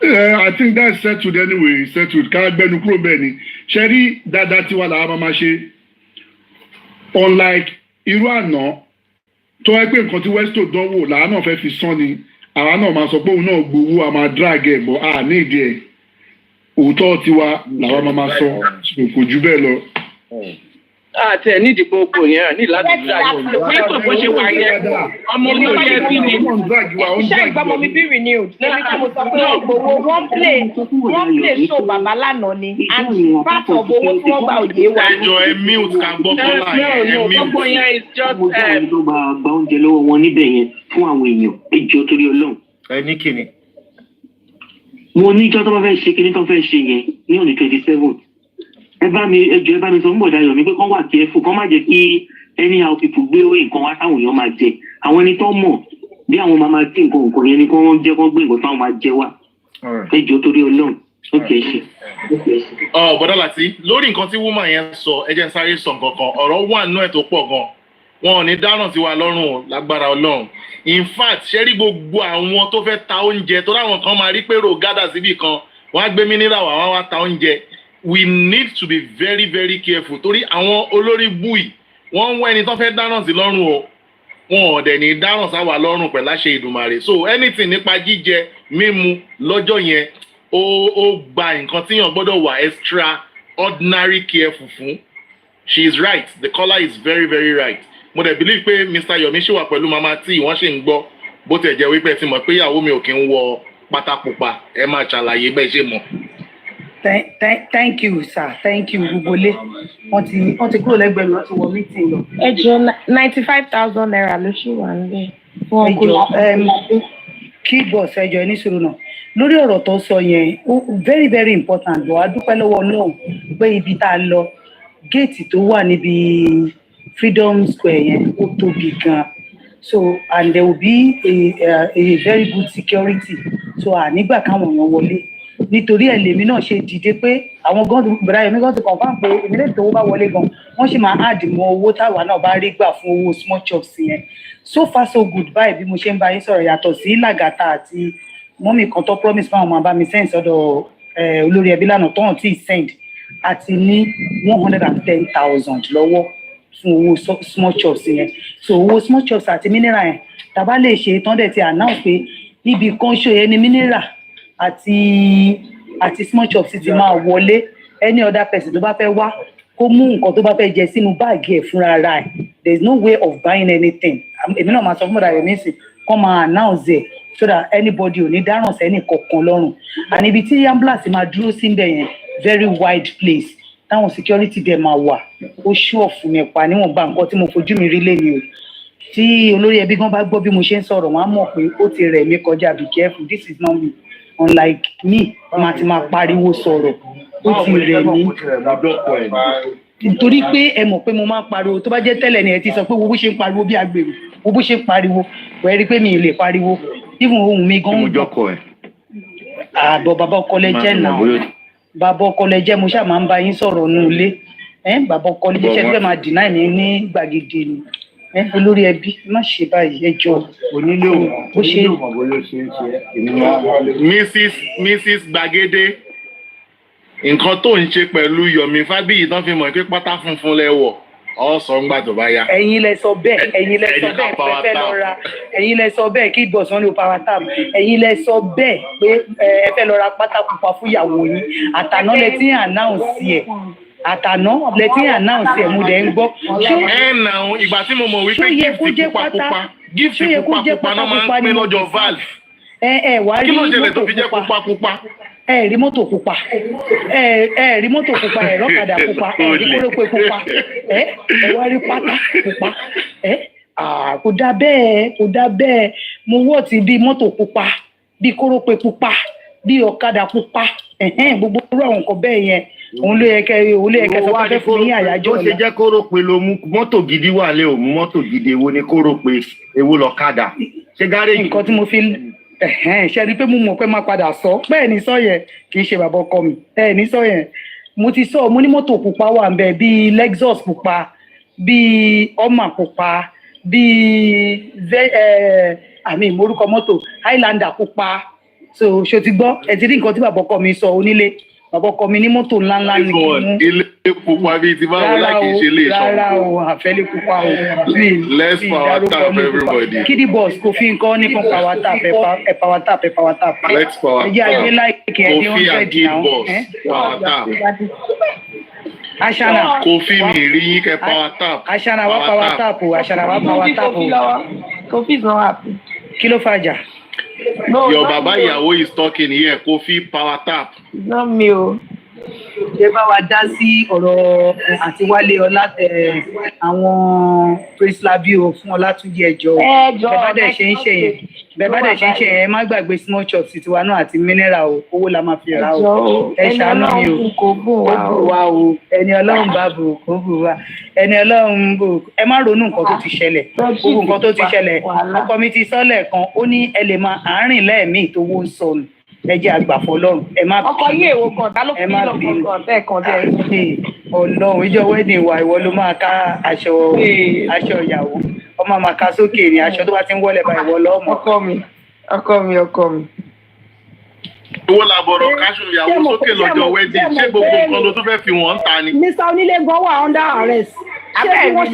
Speaker 1: I think that's settled anyway, settled. Ká gbẹnu kúrò bẹ́ẹ̀ ni. Ṣé rí dáadáa tí wà lára máa ṣe? Unlike irú àná tó ẹ pé nǹkan tí Westo dánwò làá náà fẹ́ fi sán ni àwa náà máa sọ pé òun náà gbowó a máa drag ẹ̀ bọ̀ a ní ìdí ẹ̀ òótọ́ tiwa làwa máa sọ kò jù bẹ́ẹ̀ lọ.
Speaker 9: Àti ẹ̀ nídìí gbogbo yẹn ní láti drag Westo bó ṣe wà yẹn ọmọ olórí ẹbí ni.
Speaker 6: Iṣẹ́ ìgbọ́mọ mi bí renewed lẹ́ni tí mo sọ pé gbowó wọ́n play show bàbá lánàá ni and part of owó tí wọ́n gbà òye wa.
Speaker 5: Ẹjọ́ ẹ mute ká gbọ́ kọ́lá yẹn ẹ mute.
Speaker 9: Gbogbo yẹn is just.
Speaker 10: Tó máa gba oúnjẹ lọ́wọ́ wọn níbẹ̀ yẹn fún àwọn èèyàn ẹjọ́ torí Ọlọ́run.
Speaker 2: Ẹ ní kíni.
Speaker 10: Mo ní ìjọ tó bá fẹ́ ṣe kíní tó fẹ́ ṣe yẹn ní on the 27th. Ẹ bá mi sọ fún bọ̀dá Yọ̀mí pé kán wà careful kán má jẹ́ kí anyhow people gbé nǹkan wá táwọn èèyàn máa jẹ. Àwọn ẹni tó mọ̀ bí àwọn máa dín nǹkan yẹn ni kán jẹ́ kán gbé nǹkan táwọn máa jẹ wá. Ẹjọ́ torí Ọlọ́run. Okay, ṣe.
Speaker 5: Bọ̀dá Láti, lórí nǹkan tí woman yẹn sọ, ẹ jẹ́ n sáré sọ nǹkan kan. Ọ̀rọ̀ wà nínú ẹ̀ tó pọ̀ gan. Wọn ò ní dáná sí wa lọ́rùn o, lágbára Ọlọ́run. In fact, ṣé rí gbogbo àwọn tó fẹ́ ta oúnjẹ tó láwọn kan máa rí pé rò gádà síbì kan, wọ́n á gbé mineral wá ta oúnjẹ. We need to be very very careful torí àwọn olórí bùi wọ́n ń wá ẹni tó fẹ́ dáná sí lọ́rùn o. Wọn ò dẹ̀ ní dáná sáwà lọ́rùn pẹ̀lú àṣẹ Ìdùmarè. So anything nípa jíjẹ mímu lọ́jọ́ yẹn ó gba nǹkan tíyàn gbọ́dọ̀ wà extraordinary careful fún. She is right. The caller is very very right. Mo dẹ̀ believe pé Mr. Yomi ṣì wà pẹ̀lú mama tí wọ́n ṣì ń gbọ́ bó tẹ̀ jẹ́ wípé ti mọ̀ pé ìyàwó mi ò kí ń wọ pátá pupa ẹ máa ṣàlàyé bẹ́ẹ̀ ṣe mọ̀.
Speaker 4: Thank you sir, thank you gbogbo ilé wọ́n ti kúrò lẹ́gbẹ̀ẹ́ mi wọ́n ti wọ meeting lọ.
Speaker 6: Ẹ jọ̀ọ́ 95,000 naira ló ṣì wà níbẹ̀.
Speaker 4: Keyboard ẹjọ́ ní sùúrù náà lórí ọ̀rọ̀ tó sọ yẹn very very important bọ̀ a dúpẹ́ lọ́wọ́ Ọlọ́run pé ibi tá a lọ géètì tó wà níbi Freedom Square yẹn ó tóbi gan so and there will be a very good security so nígbà káwọn èèyàn wọlé nítorí ẹ̀ lèmi náà ṣe dìde pé àwọn gan bẹ̀rẹ̀ èmi gan ti confam pé èmi lè tó owó bá wọlé gan wọ́n sì máa add mọ́ owó táwa náà bá rí gbà fún owó small chops yẹn so far so good báyìí bí mo ṣe ń bá yín sọ̀rọ̀ yàtọ̀ sí Làgàtà àti mọ́mì kan tó promise fáwọn máa bá mi send sọ́dọ̀ olórí ẹbí lánàá tó hàn tí ì send àti ní 110,000 lọ́wọ́ fún owó small chops yẹn so owó small chops àti mineral yẹn tàbá lè ṣe tán dẹ̀ ti announce pé ibì kan ṣe yẹn ni mineral àti small chops ti máa wọlé any other person tó bá fẹ́ wá kó mú nǹkan tó bá fẹ́ jẹ sínú báàgì ẹ̀ fúnra ara ẹ̀ there is no way of buying anything èmi náà máa sọ fún mọ̀dà rẹ̀ mísìn kó máa announce ẹ̀ so that anybody ò ní dáràn sẹ́ni kankan lọ́rùn and ibi tí ambulance máa dúró sí ibẹ̀ yẹn very wide place táwọn security dẹ̀ máa wà ó ṣú ọ̀fun mi pa níwọ̀nba nǹkan tí mo fojú mi rí lẹ́nu o tí olórí ẹbí gan bá gbọ́ bí mo ṣe ń sọ̀rọ̀ wọ́n á mọ̀ pé ó ti rẹ̀ mí kọjá be careful this is not me unlike me máa ti máa pariwo sọ̀rọ̀ ó ti rẹ̀ mí nítorí pé ẹ mọ̀ pé mo máa ń pariwo tó bá jẹ́ tẹ́lẹ̀ ni ẹ ti sọ pé wo bó ṣe ń pariwo bí agbèrò wo bó ṣe ń pariwo wẹ́ẹ́ rí pé mi ì lè pariwo even ohun mi gan ń gbọ́ àbọ̀ bàbá ọkọ lẹ jẹ́ náà bàbá ọkọ lẹ jẹ́ mo ṣáà máa ń bá yín sọ̀rọ̀ nù ilé bàbá ọkọ lẹ jẹ́ ṣẹ́ fẹ́ máa deny mi ní gbàgede ni olórí ẹbí má ṣe báyìí ẹ jọ
Speaker 2: onílé òmò
Speaker 4: bó ṣe
Speaker 2: bóyá ó ṣe ń ṣe èmi
Speaker 5: Mrs. Gbàgede nǹkan tó ń ṣe pẹ̀lú Yomi Fábíyì tán fi mọ̀ pé pátá funfun lẹ́wọ̀ ọ̀sán ńgbà tó bá yá.
Speaker 4: ẹ̀yin lẹ sọ bẹ́ẹ̀ ẹ̀yin lẹ sọ bẹ́ẹ̀ pé fẹ́ lọ ra ẹ̀yin lẹ sọ bẹ́ẹ̀ kí bọ̀sán ló power tap ẹ̀yin lẹ sọ bẹ́ẹ̀ pé ẹ fẹ́ lọ ra pátá pupa fún ìyàwó yín àtàná lẹ ti ń announce ẹ̀ àtàná lẹ ti ń announce ẹ̀ mo dẹ̀ ń gbọ́.
Speaker 5: nà ìgbà tí mo mọ̀ wípé gift pupa náà máa ń pín lọ́jọ́ val.
Speaker 4: wà á rí
Speaker 5: kí ló ṣẹlẹ̀ tó fi jẹ́ pupa.
Speaker 4: ẹ rí mọ́tò pupa ẹ rí mọ́tò pupa ẹ rọ́kadà pupa ẹ rí kórópè pupa ẹ wá rí pátá pupa kò dá bẹ́ẹ̀ mo wọ́ ti bí mọ́tò pupa bí kórópè pupa bí ọ̀kadà pupa gbogbo irú àwọn nǹkan bẹ́ẹ̀ yẹn òun ló yẹ kẹ́ sọ pé fún ní àyájọ́
Speaker 2: ọ̀la. ó ṣe jẹ́ kórópè ló mú mọ́tò gidi wà lé òun mọ́tò gidi èwo ni kórópè èwo lọ́kadà ṣé gáréèjì.
Speaker 4: nǹkan tí mo fi ṣe rí pé mo mọ̀ pé máa padà sọ bẹ́ẹ̀ ni sọ yẹn kì í ṣe bàbá ọkọ mi ní sọ yẹn mo ti sọ mo ní mọ́tò pupa wà ń bẹ bíi Lexus pupa bíi Hummer pupa bíi àmì ìmórúkọ mọ́tò Highlander pupa so ṣo ti gbọ́ ẹ ti rí nǹkan tí bàbá ọkọ mi sọ onílé bàbá ọkọ mi ní mọ́tò ńláńlá ni kí n mú.
Speaker 5: ilé pupa bíi ti báwo láti ṣe lè sọ.
Speaker 4: rárá o àfẹ́lẹ́ pupa o.
Speaker 5: let's power tap everybody.
Speaker 4: Kiddy boss kò fi nǹkan ní fún power tap ẹ power tap.
Speaker 5: let's power tap.
Speaker 4: ẹ jẹ́ àgbẹ̀ láìkè ẹ̀ ní
Speaker 5: Kofi and
Speaker 4: 100
Speaker 5: Kid
Speaker 4: náà.
Speaker 5: boss power tap.
Speaker 4: Aṣana.
Speaker 5: Kofi mi rí yín kẹ́ power tap.
Speaker 4: Aṣana wa power tap o Aṣana wa power tap o.
Speaker 6: Kofi is not happy.
Speaker 4: Kí ló fàjà?
Speaker 5: Your baba ìyàwó is talking here. Kofi power tap.
Speaker 6: Not me o.
Speaker 4: Ṣé bá wa dá sí ọ̀rọ̀ àti Wálé Ọlá àwọn Prince Labio fún Ọlátúnjí ẹjọ́ bẹ́ẹ̀ bá dẹ̀ ṣe ń ṣe yẹn ẹ má gbàgbé small chops tiwa náà àti mineral o owó la máa fi ra o ẹ ṣàánú mi o kò bù wá o ẹni Ọlọ́run bá bù kò bù wá ẹni Ọlọ́run bù ẹ má ronú nǹkan tó ti ṣẹlẹ̀ gbogbo nǹkan tó ti ṣẹlẹ̀ ọkọ mi ti sọ lẹ́ẹ̀kan ó ní ẹ lè máa àárín lẹ́ẹ̀mí ìtòwó sọnù ẹ jẹ́ àgbàfọ́ lọ́run ẹ má bínú
Speaker 6: ọkọ yìí èwo kan tá ló fi lọ kan tẹ kan tẹ.
Speaker 4: Ọlọ́run ìjọ wedding wa ìwọ ló máa ká aṣọ ìyàwó ọmọ máa ká sókè ní aṣọ tó bá ti ń wọlé bá ìwọ lọ́mọ.
Speaker 6: ọkọ mi.
Speaker 5: owó làbọ̀rọ̀ káṣọ ìyàwó sókè lọ́jọ́ wedding ṣé gbogbo nǹkan ló tún fẹ́ fi wọ́n ta ni.
Speaker 8: Mr. Onílé gan wà under arrest. ṣé bí wọ́n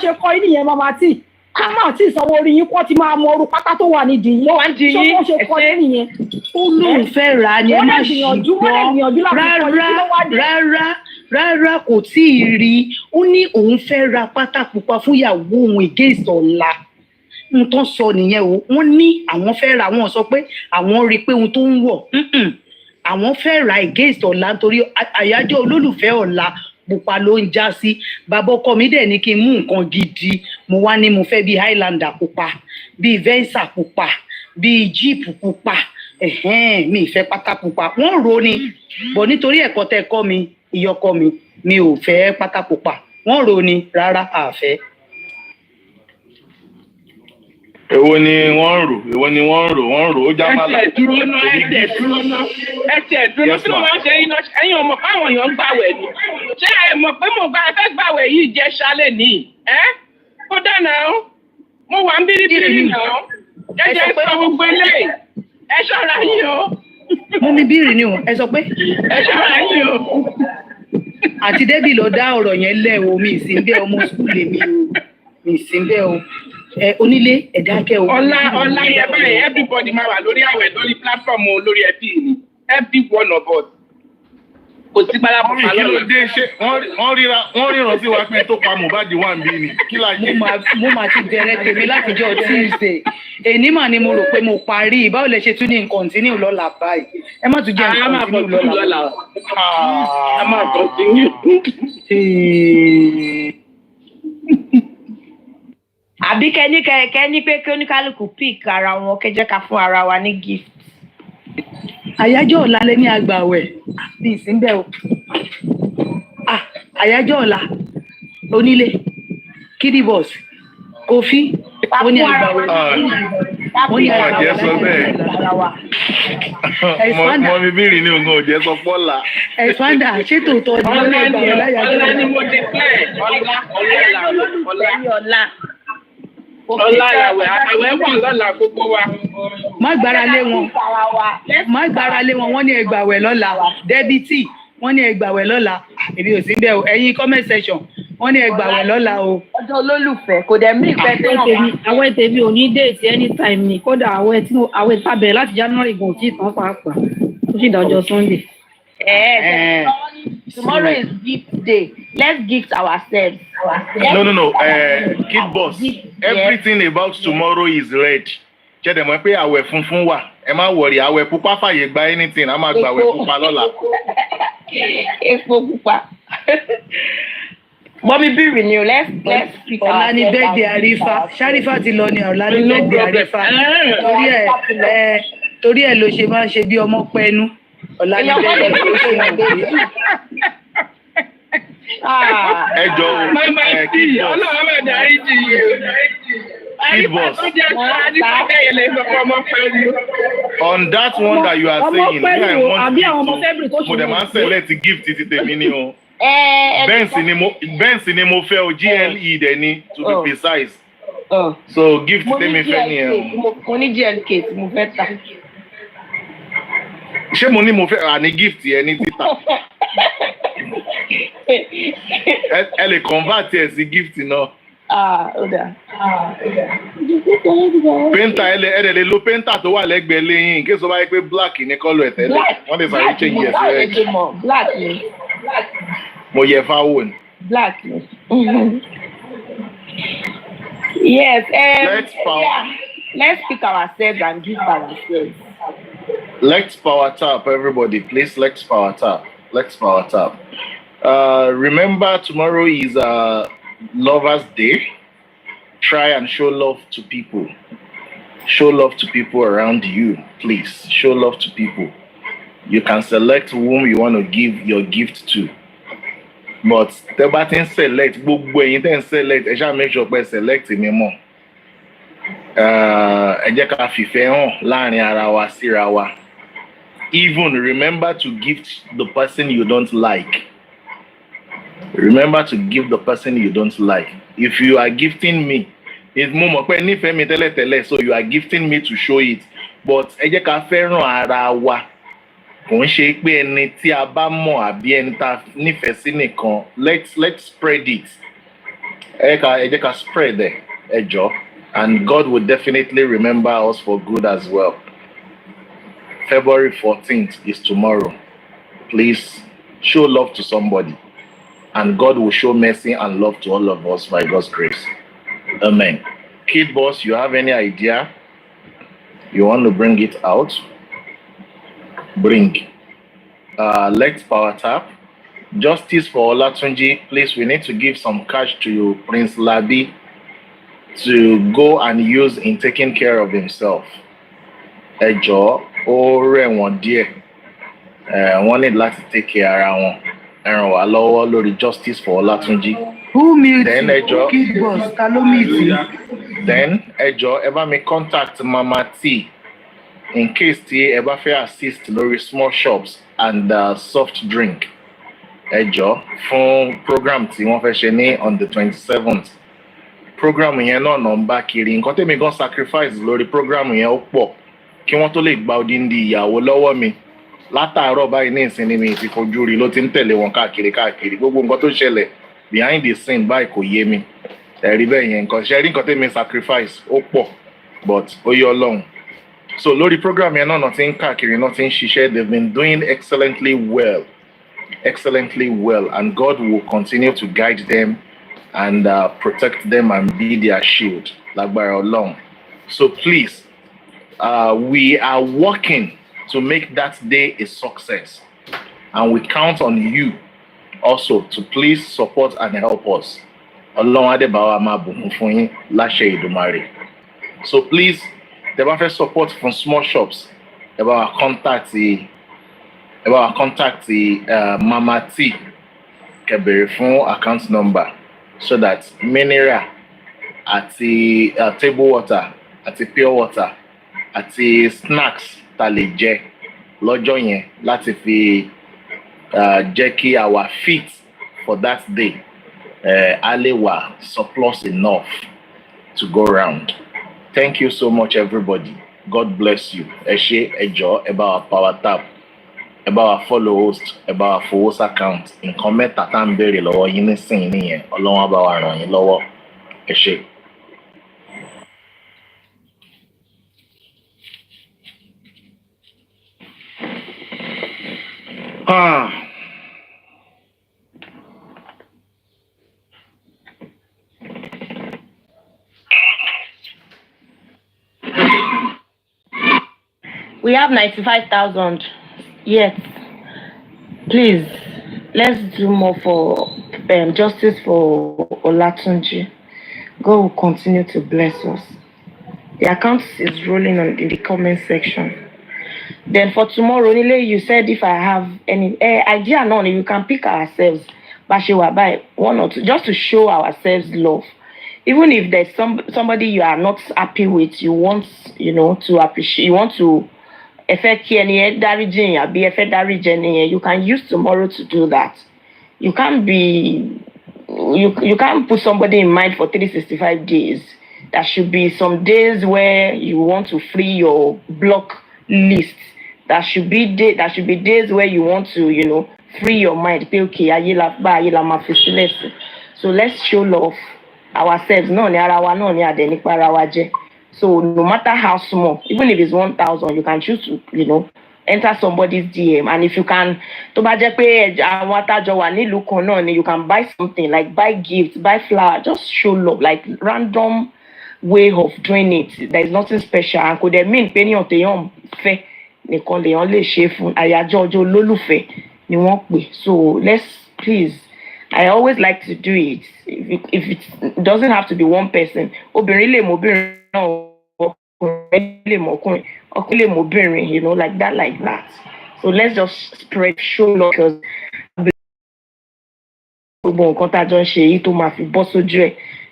Speaker 8: ṣe kọ yín nìyẹn mama tí ká máa tí ìsanwó orí yín kọ́ ti máa mọ orú pátá tó wà nídìí yín. ṣé wọ́n ṣe kọ yín nìyẹn.
Speaker 4: ó lóun fẹ́ rà á ni ẹ má ṣùgbọ́n rárá kò tí ì rí ó ní òun fẹ́ ra pátá pupa fún ìyàwó òun against ọ̀la ohun tó sọ nìyẹn o wọ́n ní àwọn fẹ́ ra wọ́n sọ pé àwọn rí i pé ohun tó ń wọ̀ àwọn fẹ́ ra against ọ̀la nítorí àyájọ́ olólùfẹ́ ọ̀la pupa ló ń já sí bàbá ọkọ mi dẹ̀ ní kí n mú nǹkan gidi mo wá ní mo fẹ́ bíi Highlander pupa bíi Venza pupa bíi Jeep pupa mi ìfẹ́ pátá pupa wọ́n rò ní bọ̀ nítorí ẹ̀kọ́ tẹ́ kọ́ mi ìyọkọ mi ò fẹ́ pátá pupa wọ́n rò ní rárá àfẹ́.
Speaker 5: èwo ni wọ́n rò ó já má la.
Speaker 9: ẹ tiẹ̀ dúró tí mo máa ń ṣe iná ẹ̀yin ọmọ fáwọn èèyàn ń gbàwẹ̀ ni ṣé ẹ mọ̀ pé mo fẹ́ gbàwẹ̀ yìí jẹ́ ṣálẹ̀ ní ó dáná mo wà ń bíríbírí náà jẹ́jẹ́ sọ gbogbo eléyìí ẹ ṣọ́ra yín o.
Speaker 4: mo mi bírì ni o ẹ sọ pé.
Speaker 9: ẹ ṣọ́ra yín o.
Speaker 4: àti débì ló dá ọ̀rọ̀ yẹn lẹ̀ o mi ìsìn bẹ́ẹ̀ ọmọ skul èmi o mi ìsìn bẹ́ẹ̀ o onílé ẹ̀dákẹ́ o.
Speaker 9: ọlá yẹ báyìí everybody máa wà lórí àwẹ̀ lórí platform lórí ẹbí ni every one of us kò sí gbálábọ̀ pa lọ́la.
Speaker 5: wọ́n ríran sí wa pé tó pa Mohbad wà ń bí ni kí la yé.
Speaker 4: mo máa ti bẹ̀rẹ̀ tèmi látijọ́ Tuesday èní mà ni mo rò pé mo parí báwo lẹ ṣe tún ní continue lọ́la báyìí ẹ má tún jẹ́ continue lọ́la.
Speaker 9: a máa continue.
Speaker 6: àbí kẹ́ni pé kí oníkálukú pick ara wọn kẹjẹ́ ká fún ara wa ní gift.
Speaker 4: àyájọ́ ọ̀la lẹ ní àgbàwẹ̀ bí ìsínbẹ́ o àyájọ́ ọ̀la onílé Kiddy boss Kofi
Speaker 8: ó ní ẹgbàwẹ̀
Speaker 5: ó ní ẹgbàwẹ̀
Speaker 11: sọ bẹ́ẹ̀. Mọ mi bírì ní ògùn òjẹ́ sọ pọ́là.
Speaker 8: ẹ̀fándà ṣé tòótọ́ ni wọ́n ní ẹgbàwẹ̀ láyà
Speaker 9: ọ̀la ni mo ti pẹ́ ọ̀la àwẹ̀ wà lọ́la gbogbo wa.
Speaker 8: má gbára lé wọn wọ́n ní ẹgbàwẹ̀ lọ́la dẹ́bítì wọ́n ní ẹgbàwẹ̀ lọ́la èmi ò sí bẹ́ẹ̀ o ẹ̀yin comment section wọ́n ní ẹgbàwẹ̀ lọ́la o.
Speaker 6: ọjọ́ olólùfẹ́ kò dẹ̀ mí ìfẹ́ tó hàn wá.
Speaker 8: àwẹ̀ tèmi ò ní déètì anytime ni kódà àwẹ̀ tábẹ̀ láti January gan tí tán pàápàá ó sì dájọ́ Sunday.
Speaker 6: Tomorrow is gift day. Let's gift ourselves.
Speaker 11: No. Kid boss, everything about tomorrow is red. Jẹ́ dẹ̀ mọ̀ pé àwẹ̀ funfun wà. Ẹ má wọ̀rì àwẹ̀ pupa fàyè gba anything. A máa gba àwẹ̀ pupa lọ́la.
Speaker 6: Epo pupa. Mọ́mí bírì ni o, let's pick our
Speaker 8: ọ̀la ni birthday Àrífà. Ṣárífà ti lọ ni ọ̀la ni birthday Àrífà. Torí ẹ̀ ló ṣe máa ń ṣe bí ọmọ pẹ́nu. Ọ̀la ni birthday Àrífà.
Speaker 11: Ẹ jọ
Speaker 9: Kid boss.
Speaker 11: On that one that you are saying,
Speaker 8: mo
Speaker 11: dẹ̀ máa ń select gift ti tèmi ni o. Benz ni mo fẹ́ o, GLE dẹ̀ ni to be precise. So gift tèmi fẹ́ ni ẹ o.
Speaker 6: Mo ní GLK tí mo fẹ́ tà.
Speaker 11: Ṣé mo ní mo fẹ́ àní gift yẹn ní títà? Ẹ lè convert ẹ sí gift náà.
Speaker 6: Ó dà.
Speaker 11: Painter ẹ lè lo painter tó wà lẹ́gbẹ̀ẹ́ lẹ́yìn in case ó bá yẹ pé black ní colour ẹ̀ tẹ́lẹ̀. Wọ́n lè sáré change ẹ̀ sí red.
Speaker 6: Black ni.
Speaker 11: Mo yẹ fáwọn.
Speaker 6: Black ni. Yes. Let's pick ourselves and give ourselves.
Speaker 11: Let's power tap, everybody. Please, let's power tap. Let's power tap. Remember, tomorrow is Lovers' Day. Try and show love to people. Show love to people around you. Please, show love to people. You can select whom you want to give your gift to. But the button select, you can select. I shall make sure I select me more. Ẹ jẹ́ ká fìfẹ́ hàn láàrin ara wa síra wa. Even remember to gift the person you don't like. Remember to give the person you don't like. If you are gifting me, it's mo mọ̀ pé nífẹ̀ẹ́ mi tẹ́lẹ̀tẹ́lẹ̀, so you are gifting me to show it. But ẹ jẹ́ ká fẹ́ràn ara wa. Kò ń ṣe pé ẹni tí a bá mọ̀ àbí ẹni tá nífẹ̀ẹ́ sí nìkan. Let's spread it. Ẹ jẹ́ ká spread ẹ jọ̀ọ́. And God will definitely remember us for good as well. February 14th is tomorrow. Please show love to somebody. And God will show mercy and love to all of us by God's grace. Amen. Kid boss, you have any idea? You want to bring it out? Bring. Let's power tap. Justice for Olatunji. Please, we need to give some cash to Prince Labi to go and use in taking care of himself. Ẹ jọ̀ọ́, ó rẹ̀ wọ́n díẹ̀. Wọ́n ní láti take care ara wọn. Ẹ ràn wá lọ́wọ́ lórí Justice for Olatunji.
Speaker 8: Who mute
Speaker 11: Then ẹ jọ̀ọ́,
Speaker 8: Kid boss? Ta ló mute?
Speaker 11: Then ẹ jọ̀ọ́, ẹ bá mi contact Mama T in case tí ẹ bá fẹ́ assist lórí small shops and soft drink. Ẹ jọ̀ọ́, fún program tí wọ́n fẹ́ ṣe ní on the 27th. Program yẹn náà nọ́mbà kiri nǹkan tẹ́mi gan sacrifice lórí program yẹn ó pọ̀ kí wọ́n tó lè gba odindi ìyàwó lọ́wọ́ mi látàárọ̀ báyìí ní ìsinmi mi ti fojú rí ló ti ń tẹ̀lé wọn káàkiri gbogbo nǹkan tó ṣẹlẹ̀ behind the scene báyìí kò yé mi ẹ̀rí bẹ́ẹ̀ yẹn nǹkan ṣe rí nǹkan tẹ́mi sacrifice ó pọ̀ but ó yọ Ọlọ́run so lórí program yẹn náà ti ń káàkiri náà ti ń ṣiṣẹ́ they've been doing excellently well and God will continue to guide them and protect them and be their shield. Lágbára Ọlọ́run. So please, we are working to make that day a success. And we count on you also to please support and help us. Ọlọ́run á dẹ̀ bá wa máa bùkún fún yín láṣẹ Èdùmàrè. So please, tẹ́ bá fẹ́ support from small shops, ẹ bá wa contact Mama T kẹ́ bèrè fún account number. So that mineral àti table water àti pure water àti snacks tá lè jẹ lọ́jọ́ yẹn láti fi jẹ́ kí our fit for that day a lè wà surplus enough to go round. Thank you so much, everybody. God bless you. Ẹ ṣé, ẹ jọ̀ọ́, ẹ bá wa power tap, ẹ bá wa follow host, ẹ bá wa fowós account. Nǹkan mẹ́ta tá ń béèrè lọ́wọ́ yín nísìnyí nìyẹn. Ọlọ́run á bá wa ràn yín lọ́wọ́. Ẹ ṣé.
Speaker 6: We have 95,000 yet. Please, let's do more for justice for Olatunji. God will continue to bless us. The account is rolling on in the comment section. Then for tomorrow, Nile, you said if I have any idea, no, you can pick ourselves. Bashewa by one or two, just to show ourselves love. Even if there's somebody you are not happy with, you want, to appreciate, you want to affect any darijin, you can use tomorrow to do that. You can't you can't put somebody in mind for 365 days. There should be some days where you want to free your block list. There should be days where you want to, free your mind. Okay, so let's show love ourselves. So no matter how small, even if it's 1,000, you can choose to, enter somebody's DM. And if you can, you can buy something, like buy gifts, buy flower, just show love, like random way of doing it. There is nothing special. And could they mean penny on the fair? They call the only chef Ayajojo Lolufe. So let's please. I always like to do it. If it doesn't have to be one person, like that. So let's just spread, show love, because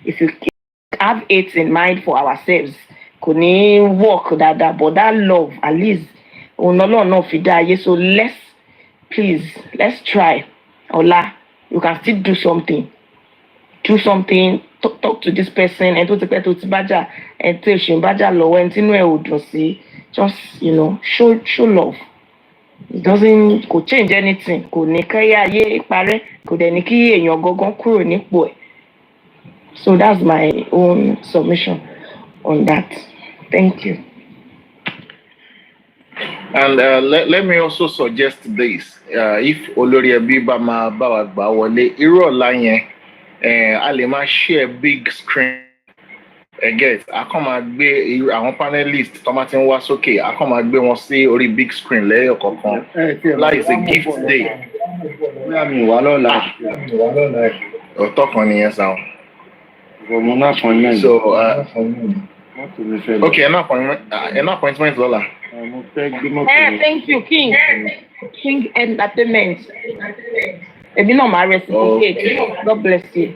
Speaker 6: if you have it in mind for ourselves, could work that, but that love, at least, so let's try. Ola, you can still do something. Talk to this person and just, show love. It doesn't could change anything. So that's my own submission on that. Thank you.
Speaker 11: And let me also suggest this. If Olori Abiba ma bawa gba wọlé, irú ọ̀la yẹn, a lè máa share big screen. Get, a kàn máa gbé àwọn panelists tó máa ti ń wá sókè, a kàn máa gbé wọn sí orí big screen lẹ́yọ̀ kọ̀ọ̀kan. Like it's a gift day. Ọ̀tọ̀ kan nìyẹn sáwọn. So, okay, an appointment, Lola.
Speaker 6: Thank you, King Entertainment. Maybe not my reciprocate. God bless you.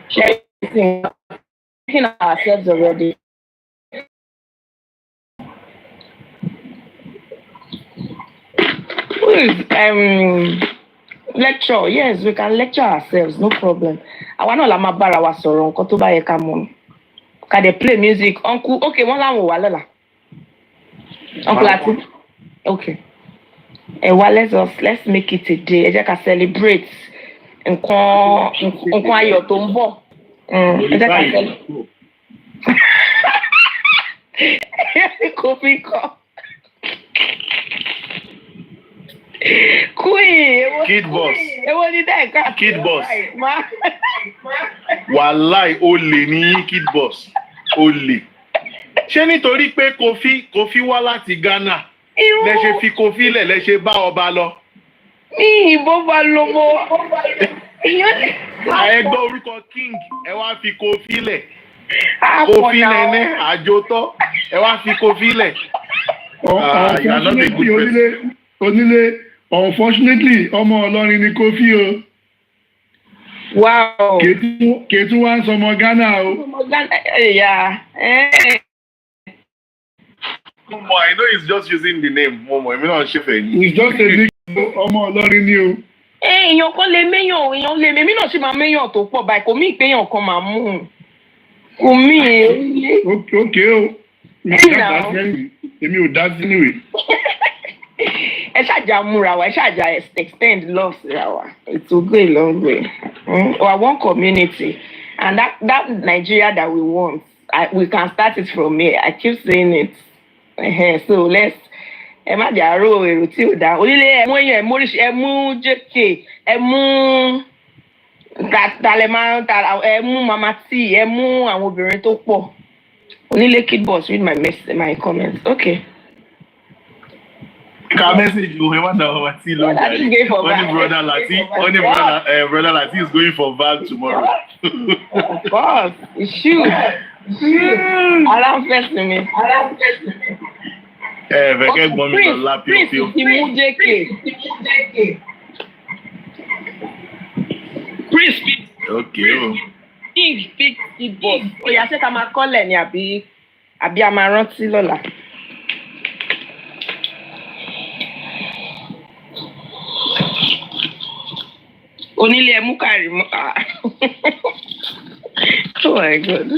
Speaker 6: Sharing ourselves already. Lecture, yes, we can lecture ourselves, no problem. I want to lama bara wa sọ̀rọ̀ nǹkan tó bá yẹ ká mọ̀. Can they play music? Uncle, okay, one láwọn wà lọ́la. Uncle Ati, okay. Well, let's make it a day. Ẹ jẹ́ ká celebrate nǹkan ayọ̀ tó ń bọ̀. Ẹ jẹ́ ká celebrate. Coffee cup. Queen.
Speaker 11: Kid boss. Kid boss.
Speaker 6: Ma.
Speaker 11: Wàláì olè ní Kid boss. Olè. Ṣé nítorí pé Kofi wá láti Ghana? Lẹ ṣe fi Kofi lẹ̀, lẹ ṣe bá ọba lọ.
Speaker 6: Ìbò bá lọ mọ́.
Speaker 11: Ẹ gbọ́ orúkọ King, ẹ wá fi Kofi lẹ̀. Kofi nẹ́nẹ́ àjòtọ́, ẹ wá fi Kofi lẹ̀.
Speaker 1: Onílé, unfortunately, ọmọ Ọlọ́rin ni Kofi o.
Speaker 6: Wow.
Speaker 1: Ketu wá ń sọmọ Ghana o.
Speaker 6: Ọmọ Ghana, yeah.
Speaker 11: Momo, I know he's just using the name Momo. Èmi náà ṣe fẹ́ ni.
Speaker 1: It's just a big ọmọ Ọlọ́rin ni o.
Speaker 6: Èèyàn kan lè méyàn, èèyàn lè mèmí náà sì máa méyàn tó pọ̀ báyìí, kò mí ìpéyàn kan máa mú un. Kò mí
Speaker 1: Ókè o. Èmi ò dá sí níwèé.
Speaker 6: Ẹ ṣàjà múra wa, ẹ ṣàjà extend love síra wa. It will go a long way. Or one community. And that Nigeria that we want, we can start it from here. I keep saying it. So let's ẹ má jà ró èrò tí ò dá onílé ẹmú èèyàn ẹmú oríṣi ẹmú jk ẹmú tàlẹ máa ń ta ẹmú mama t ẹmú àwọn obìnrin tó pọ̀ onílé kid boss read my comments. Okay.
Speaker 11: Ka message you when na Lati lo jare. Only brother Lati is going for VAG tomorrow.
Speaker 6: Of course, it should. Around first me.
Speaker 11: Veke gbọ́n mi lọ lápí
Speaker 6: Prince ti mú JK. Prince pick.
Speaker 11: Okay o.
Speaker 6: King pick kid boss. Oya ṣé ká máa kọ́lẹ̀ ni àbí a máa rántí lọ́la. Onílé ẹmú kàrí mọ́. Oh my God.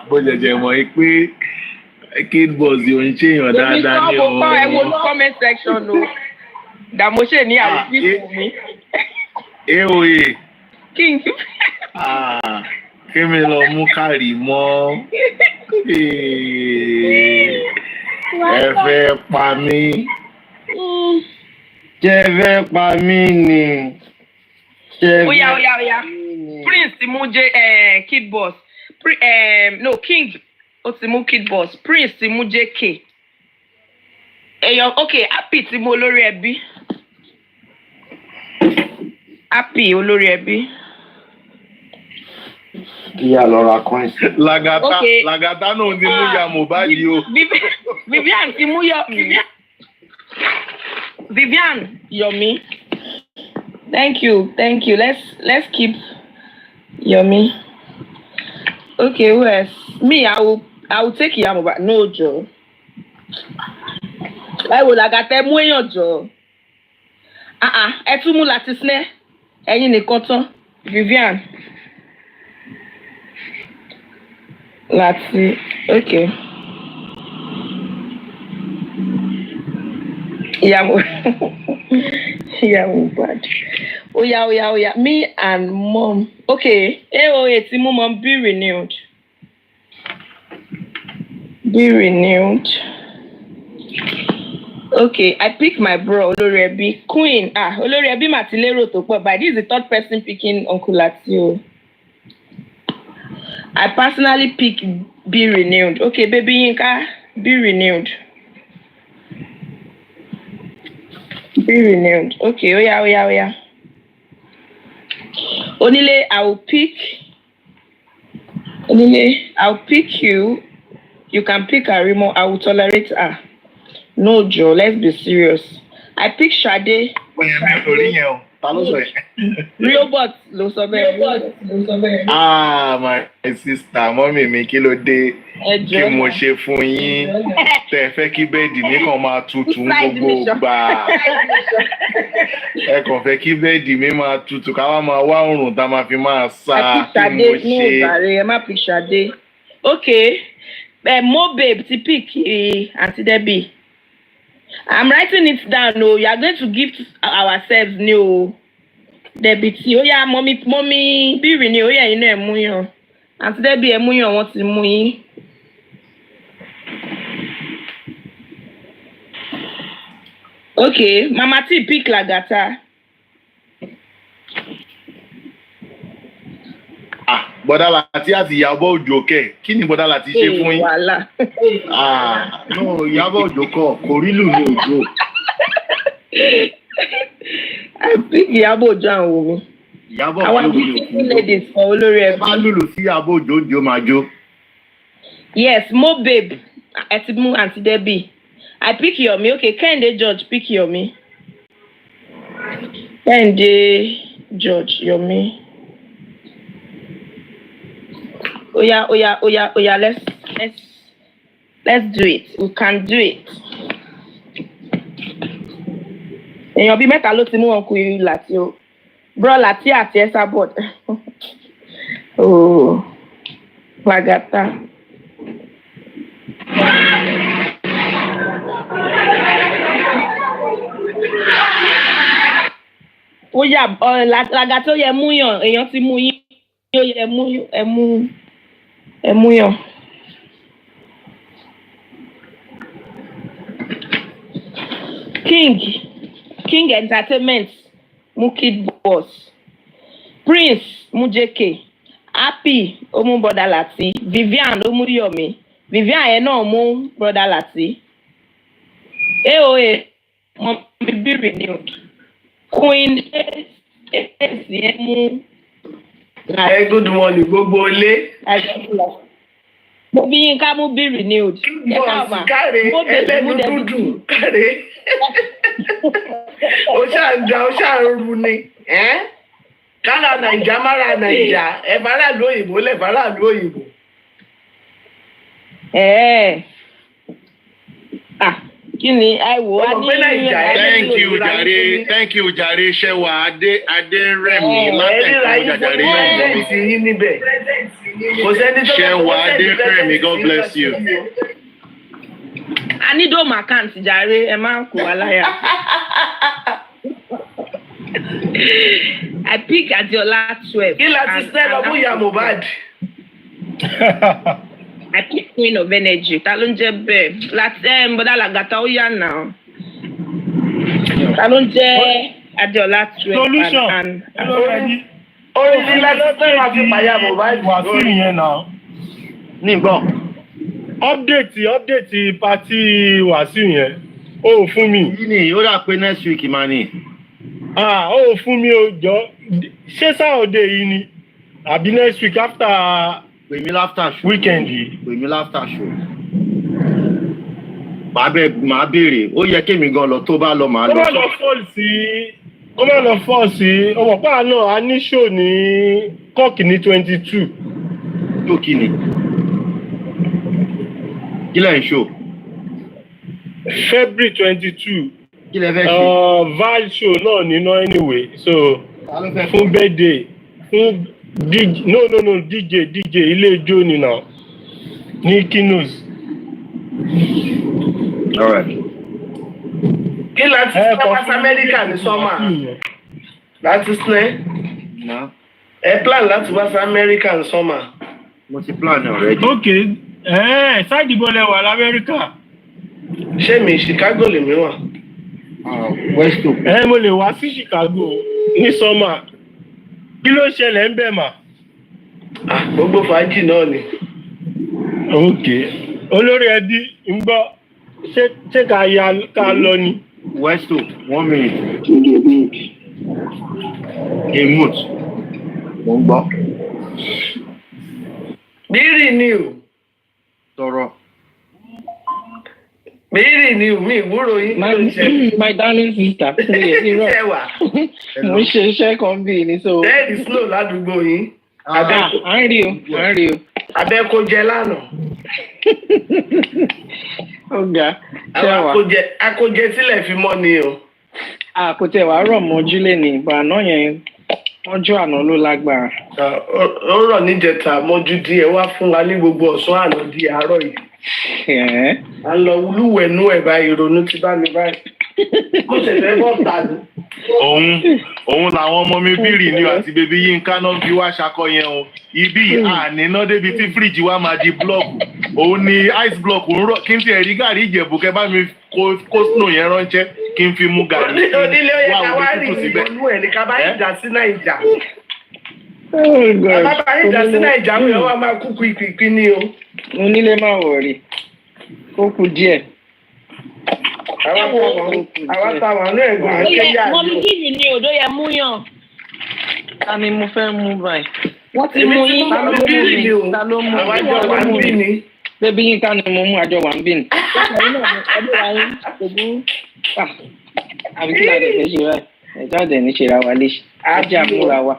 Speaker 11: Bó jẹjẹ mọ̀ pé kid boss yóò ń ṣèyàn dáadáa ní o.
Speaker 6: Ẹ wo ní comment section o. Dàmọ́ṣe ní àwùjọ fún mi.
Speaker 11: Eoye.
Speaker 6: King.
Speaker 11: Kémi lọ mú kàrí mọ́. Ẹ fẹ́ pa mí.
Speaker 2: Ṣé fẹ́ pa mí ni?
Speaker 6: Oya. Prince ti mú kid boss. No, King ó ti mú kid boss. Prince ti mú JK. Okay, Happy ti mú olórí ẹbí. Happy olórí ẹbí.
Speaker 2: Ìyá lọ ra coins.
Speaker 11: Lagata náà ti mú ya Mohbad o.
Speaker 6: Vivian ti mú Vivian Yomi. Thank you. Let's keep Yomi. Okay, who else? Me, I will take Yamoba. No, Joe. I will Lagata mú èèyàn jọ. Ẹ tún mú láti snare. Ẹ̀yin nìkan tán. Vivian. Láti. Okay. Mohbad. Oya. Me and mom. Okay. AOA ti mú mom be renewed. Okay, I pick my bro Olorebi. Queen. Olorebi mà ti lérò tó pọ̀, but this is the third person picking Uncle Latio. I personally pick be renewed. Okay, baby Yinka, be renewed. Okay, oya. Onile, I'll pick you. You can pick Arimo. I will tolerate her. No, Joe, let's be serious. I pick Sade. Robot, lo sọ bẹ́ẹ̀.
Speaker 11: My sister, mommy mi kí ló dé kí mo ṣe fún yín tẹ́ fẹ́ kí bẹ́ẹ̀dì mi kàn máa tutù gbogbo gbà. Ẹ kàn fẹ́ kí bẹ́ẹ̀dì mi máa tutù ká wá máa wá oòrùn tá máa fi máa sá kí mo ṣe.
Speaker 6: Ẹ má pick Sade. Okay, Mo babe ti pick Auntie Debbie. I'm writing it down. No, you are going to give ourselves new Debbie. Oh yeah, mommy, be renew. Oh yeah, you know emuyan. Auntie Debbie emuyan wọ́n ti mú yín. Okay, Mama T pick Lagata.
Speaker 11: Bọ́dá Láti àti Ìyábọ̀ Òjó kẹ̀ kí ni Bọ́dá Láti ṣe fún yín? No, Ìyábọ̀ Òjó kò rí lù ní Òjó.
Speaker 6: I pick Ìyábọ̀ Òjó àwọn omi.
Speaker 11: Ìyábọ̀ Òjó
Speaker 6: àwọn beautiful ladies for olórí ẹbí.
Speaker 11: Bá lùlù sí Ìyábọ̀ Òjó Òjó máa jó.
Speaker 6: Yes, Mo babe ẹ ti mú Auntie Debbie. I pick Yomi. Okay, Kẹ́hìndé George pick Yomi. Kẹ́hìndé George Yomi. Oya, let's do it. We can do it. Èèyàn bíi mẹ́ta ló ti mú wọn kú láti o. Bro Láti àti Esabod. Oh, Lagata. Ó yà Lagata ó yẹ mú yàn, èèyàn ti mú yín, ó yẹ mú yàn. King Entertainment, Mukid Boss, Prince Mujeke, Happy Omu Brother Láti, Vivian Omu Yomi, Vivian yẹn náà mú Brother Láti. AOA Mommy be renewed. Queen S yẹn mú.
Speaker 12: Good morning, gbogbo ilé.
Speaker 6: Mo bí yín ká mú be renewed.
Speaker 12: Bọ́ọ̀sì káre ẹlẹ́nu dúdú káre. Ó ṣáà ń da ó ṣáà ń ru ni. Kára Nàìjà mára Nàìjà ẹ bára lu òyìnbó lẹ̀ bára lu òyìnbó.
Speaker 6: Kí ni àìwò á ní
Speaker 5: thank you jàre Ṣẹ́wà Adérẹ̀mí látẹ̀kọ́ jàre
Speaker 12: yín níbẹ̀.
Speaker 5: Ṣẹ́wà Adérẹ̀mí, God bless you.
Speaker 6: I need all my accounts jàre ẹ máa kú aláyà. I pick Adiola 12.
Speaker 12: Kí láti sẹ́lọ̀ mú ìyá Mohbad?
Speaker 6: I pick Queen of Energy. Ta ló ń jẹ́ bẹ́ẹ̀? Láti Bọ́dá Lagata ó yà náà. Ta ló ń jẹ́ Adiola 12?
Speaker 13: Solution.
Speaker 12: Orí ní lẹ́sẹ̀ máa fi pàyà Mohbad.
Speaker 13: Wàásù yẹn náà.
Speaker 2: Nígbọ́.
Speaker 13: Update party Wàásù yẹn. Ó fún mi.
Speaker 2: Yìí ni ó dà pé next week máa ní.
Speaker 13: Ó fún mi ó jọ. Ṣé Saturday yìí ni? Àbí next week after.
Speaker 2: Pèmí láfter show.
Speaker 13: Weekend yìí.
Speaker 2: Pèmí láfter show. Màá béèrè, ó yẹ kémi gan lọ tó bá lọ màá lọ.
Speaker 13: Ó má lọ fọ́ sí ọmọ pàà náà a ní show ní Kọ́ọ̀kì ní 22.
Speaker 2: Show kí ni? Kí lẹ̀ ń show?
Speaker 13: February 22.
Speaker 2: Kí lẹ fẹ́ ṣe?
Speaker 13: Val show náà nínú anyway so fún birthday fún DJ ilé ijó ni náà ní Kinos.
Speaker 12: Kí láti South America ní sọ́mà? Láti sinẹ́? Ẹ plan láti wá sí America ní sọ́mà?
Speaker 2: Mo ti plan already.
Speaker 13: Okay, sáàdì bọ́lẹ̀ wà l'Amẹ́ríkà.
Speaker 12: Ṣé mi Chicago lè mí wà?
Speaker 2: West Coast.
Speaker 13: Mo lè wá sí Chicago ní sọ́mà. Kí ló ṣẹlẹ̀ ń bẹ̀ mà?
Speaker 12: Gbogbo fàájì náà ni.
Speaker 13: Okay. Olórí ẹbí ń gbọ́ ṣé ká lọ ni?
Speaker 2: West Coast, 1 minute. Emot. Mo ń gbọ́.
Speaker 12: Bírì ni o.
Speaker 2: Sọ̀rọ̀.
Speaker 12: Bírì ni o, mi ìwúrò yín ló ń ṣe.
Speaker 9: My darling sister.
Speaker 12: Ṣẹ́wà.
Speaker 9: Mo ń ṣe iṣẹ́ kan bí ní so.
Speaker 12: Bẹ́ẹ̀ni slow ládùúgbò yín.
Speaker 9: À ń rí o.
Speaker 12: Abẹ́ kó jẹ lánàá.
Speaker 9: Ọ̀gá Ṣẹ́wà.
Speaker 12: Akójẹ sílẹ̀ fi mọ́ ni o.
Speaker 9: Àkótẹ́ wàá rọ̀ mọ́jú lé ní ìgbà àná yẹn. Ọjọ́ àná ló lágbára.
Speaker 12: Ó rọ̀ níjẹta mọ́jú díẹ̀ wá fún wa ní gbogbo ọ̀sán àná di àárọ̀ yìí. A lọ lúwẹ̀nú ẹ̀ báyìí ìrònú ti bá mi báyìí. Mo ṣẹ̀fẹ̀ bọ́ ta ni.
Speaker 5: Òun làwọn ọmọ mi bírì ni àti bèbí Yínká náà fi wá ṣakọ yẹn o. Ibi àníná débi tí fíríjì wa máa di blọọkù. Òun ni ice block ń rọ kí n tiẹ̀ rí gàrí Ìjẹ̀bú kẹ́ bá mi kó snow yẹn ránṣẹ́ kí n fi mú gàrí.
Speaker 12: Onílé ó yẹ ká wá rí ìwọ̀nú ẹ̀ ní ká bá yín jà sí Nàìjà. Bàbá bá yín jà sí Nàìjà wọ́n yẹn wá máa kúkú ìpínpín ní o.
Speaker 9: Onílé máa wọ̀rì. Ó kù díẹ̀.
Speaker 12: Àwọn táwọn náà ẹ̀gbọ́n àkẹ́yà ni.
Speaker 6: Mo ní kí ni odò yẹ mú yàn.
Speaker 9: Ta ni mo fẹ́ mú báyìí?
Speaker 6: Wọ́n ti mú yín.
Speaker 9: Ta ló mú
Speaker 12: Àwọn àjọ wà ń bí ni.
Speaker 9: Bébí Yínká ni mo mú àjọ wà ń bí ni.
Speaker 6: Ọdún wa yín kò burú.
Speaker 9: Àbí kí ládé fẹ́ ṣe báyìí? ẹjọ́ dẹ̀ ní ṣe ra wa léṣe ajá múra wa.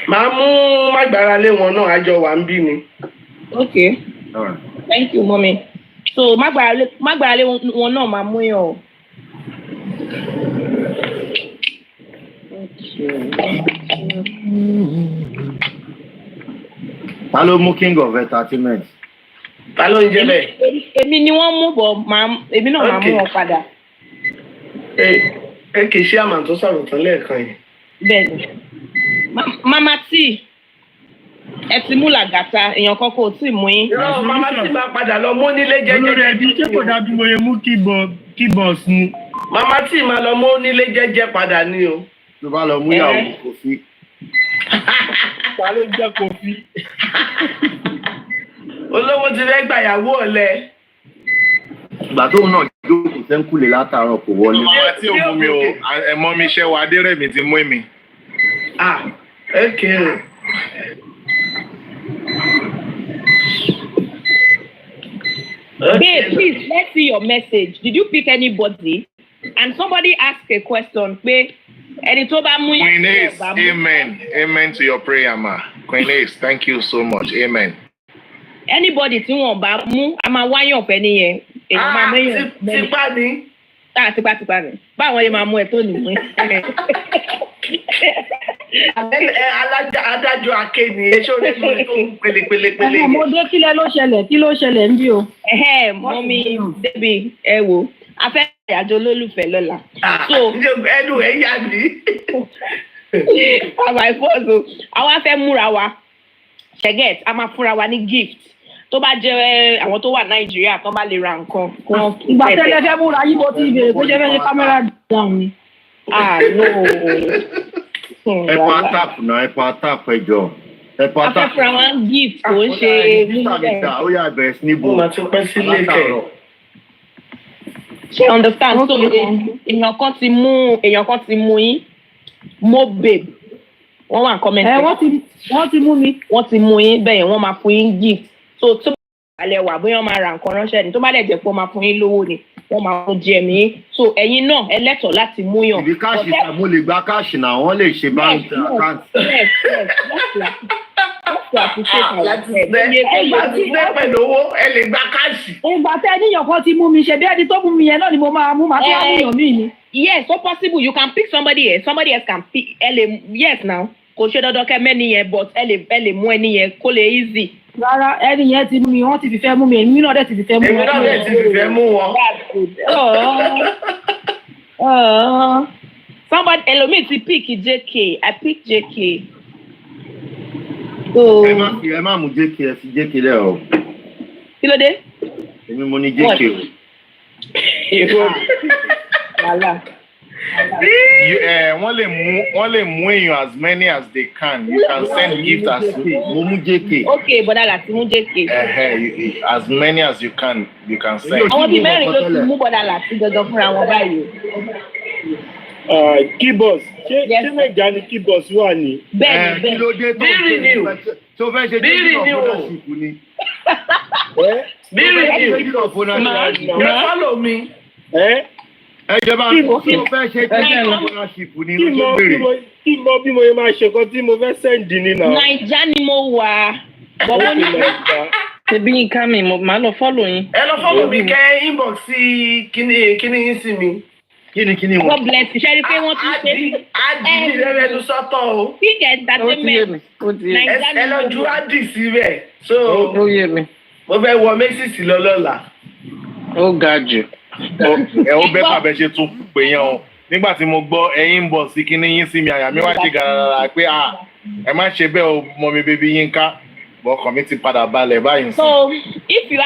Speaker 12: Màá mú mágbára-lé wọn náà àjọ wà ń bí ni.
Speaker 6: Okay. Thank you, mommy. So mágbára-lé wọn náà máa mú yàn o.
Speaker 2: Ta ló mú king of entertainment?
Speaker 12: Ta ló ń jẹ́ bẹ́ẹ̀?
Speaker 6: Èmi ni wọ́n mú bọ̀, èmi náà máa mú wọn padà.
Speaker 12: Ẹ kì í ṣe àmà tó sọ̀rọ̀ tán lẹ́ẹ̀kan yìí.
Speaker 6: Bẹ́ẹ̀ni. Mama T, ẹ ti mú làgàtà, èèyàn kan kò tí ì mú yín.
Speaker 12: Irọ́ Mama T máa padà lọ mú nílé jẹ́jẹ́.
Speaker 13: Olórí ẹbí ṣé kò dájú mo yẹ mú keyboard ni.
Speaker 12: Mama T máa lọ mú nílé jẹ́jẹ́ padà ni o.
Speaker 2: Tó bá lọ mú ìyàwó Kofi.
Speaker 13: Ta ló jẹ́ Kofi?
Speaker 12: Olówó ti fẹ́ gbàyàwó ọ̀lẹ.
Speaker 2: Ìgbà tóun náà jókòó sẹ́ńkùlé látàárọ̀ kò wọlé.
Speaker 5: Mama tí ò mú mi o, ẹ̀mọ́ mi ṣẹ́ wa Adérẹ̀mí ti mú mi.
Speaker 12: Okay.
Speaker 6: Babe, please, let's see your message. Did you pick anybody? And somebody asked a question, pé ẹni tó bá mú yín.
Speaker 5: Queen Ace, amen. Amen to your prayer, ma. Queen Ace, thank you so much. Amen.
Speaker 6: Anybody tí wọ́n bá mú, a máa wáyàn ọ̀fẹ́ nìyẹn. Èèyàn máa mẹ́yàn.
Speaker 12: Tipa ni.
Speaker 6: Tipátipá ni. Báwọn yẹn máa mú ẹ tó nìmú.
Speaker 12: Adájọ́ akéènì ẹ ṣó lè mú tó pẹ̀lẹ́pẹ̀lẹ́pẹ̀lẹ́.
Speaker 8: Ọmọdé kí ló ṣẹlẹ̀ ń bí o.
Speaker 6: Mọ́mí Débi ẹ wò, a fẹ́ àyájọ́ olólùfẹ́ lọ́la.
Speaker 12: Ẹnu ẹ̀ yá mi.
Speaker 6: Àwa ìfọ́sọ, àwa fẹ́ múra wa. Ṣẹ̀gẹ̀t, a máa fúnra wa ní gift. Tó bá jẹ́ àwọn tó wà Nàìjíríà tó bá lè ra nǹkan.
Speaker 8: Ìgbà tẹ́lẹ̀ fẹ́ múra yín bó ti bèrè tó jẹ́ fẹ́ ṣe kámẹ́rà dáhùn ni.
Speaker 2: Ẹ̀pọ̀ àtàpù náà, ẹ̀pọ̀ àtàpù ẹjọ́. Ẹ̀pọ̀ àtàpù.
Speaker 6: Afẹ́fúnra wọn gift kò ń ṣe
Speaker 2: múlẹ̀. Ó yà bẹ̀rẹ̀ sí níbo.
Speaker 12: Ó máa tún pẹ́ sílé kẹ̀.
Speaker 6: Ṣé understand? So èèyàn kan ti mú yín. Mo babe. Wọ́n wà comment.
Speaker 8: Wọ́n ti mú mi.
Speaker 6: Wọ́n ti mú yín bẹ́ẹ̀ wọ́n máa fún yín gift. So tó bá alẹ́ wà bóyá wọ́n máa ra nǹkan ránṣẹ́ ni tó bá dẹ̀ jẹ́ pé wọ́n máa fún yín lówó ni wọ́n máa fún jẹ mí. So ẹ̀yin náà ẹ lẹ́tọ̀ọ́ láti mú yàn.
Speaker 2: Ìbí káàṣì náà mo lè gba káàṣì náà wọ́n lè ṣe báńkì àkáǹtì.
Speaker 12: Pẹ̀lú owó ẹ lè gba káàṣì.
Speaker 8: Ìgbà tẹ́ níyàn kan ti mú mi ṣe bí ẹni tó mú mi yẹn náà ni mo máa mú màá tó wá mú yàn mí ni.
Speaker 6: Yes, so possible you can pick somebody else can pick yes now. Kò ṣe dandan kẹ́ mẹ́ni yẹn but ẹ lè mú ẹni yẹn kó lè easy.
Speaker 8: Rárá ẹni yẹn ti mú mi wọ́n ti fi fẹ́ mú mi èmi náà dẹ̀ ti fi fẹ́ mú wọn.
Speaker 12: Èmi náà dẹ̀ ti fi fẹ́ mú wọn.
Speaker 6: Somebody ẹlòmíì ti pick JK, I pick JK.
Speaker 2: Ẹ má mú JK ẹ fi JK lẹ́ o.
Speaker 6: Kí ló dé?
Speaker 2: Èmi mo ní JK o.
Speaker 5: wọ́n lè mú èèyàn as many as they can. You can send gift as
Speaker 2: mo mú JK.
Speaker 6: Okay, bọ́dà láti mú JK.
Speaker 5: As many as you can send.
Speaker 6: Àwọn bíi mẹ́rin ló ti mú bọ́dà láti gangan fúnra wọn báyìí.
Speaker 13: Keyboard ṣé Nàìjíríà ni keyboard wà ní.
Speaker 6: Bẹ́ẹ̀ni
Speaker 2: kí ló dé tó fẹ́ ṣe
Speaker 12: bírí ni o. Bírí ni o. Follow me.
Speaker 2: Ẹjọba tó fẹ́ ṣe ownership ni ó béèrè.
Speaker 13: Kí mo bí mo yẹ máa ṣe kan tí mo fẹ́ sẹ́ǹdì ni náà.
Speaker 6: Naija ni mo wà. Bọ́wọ́ ní Naija.
Speaker 9: Ṣebí yín ká mi, màá lọ follow yín.
Speaker 12: Ẹ lọ follow mi kẹ́ inbox sí kíní yín sí mi.
Speaker 2: Kíni wọn.
Speaker 6: God bless you. Ṣé rí pé wọ́n ti ṣe.
Speaker 12: Adi rẹ̀ ló sọ́tọ̀ o.
Speaker 6: Big entertainment.
Speaker 12: Ẹ lọ ju Adi síbẹ̀. So
Speaker 9: ó yé mi.
Speaker 12: Mo fẹ́ wọ Mẹ́sìsì lọ́lọ́la.
Speaker 9: Ó ga jù.
Speaker 5: Ẹ ó bẹ́ pàbẹ́ ṣe tún pè yẹn o. Nígbà tí mo gbọ́ ẹyin bọ̀ sí kíní yín sí mi àyà mi wá ṣe gàràrà pé ẹ má ṣe bẹ́ẹ̀ o mọ mi bébí yín ká. Ọkàn mi ti padà balẹ̀ báyìí.
Speaker 6: So if you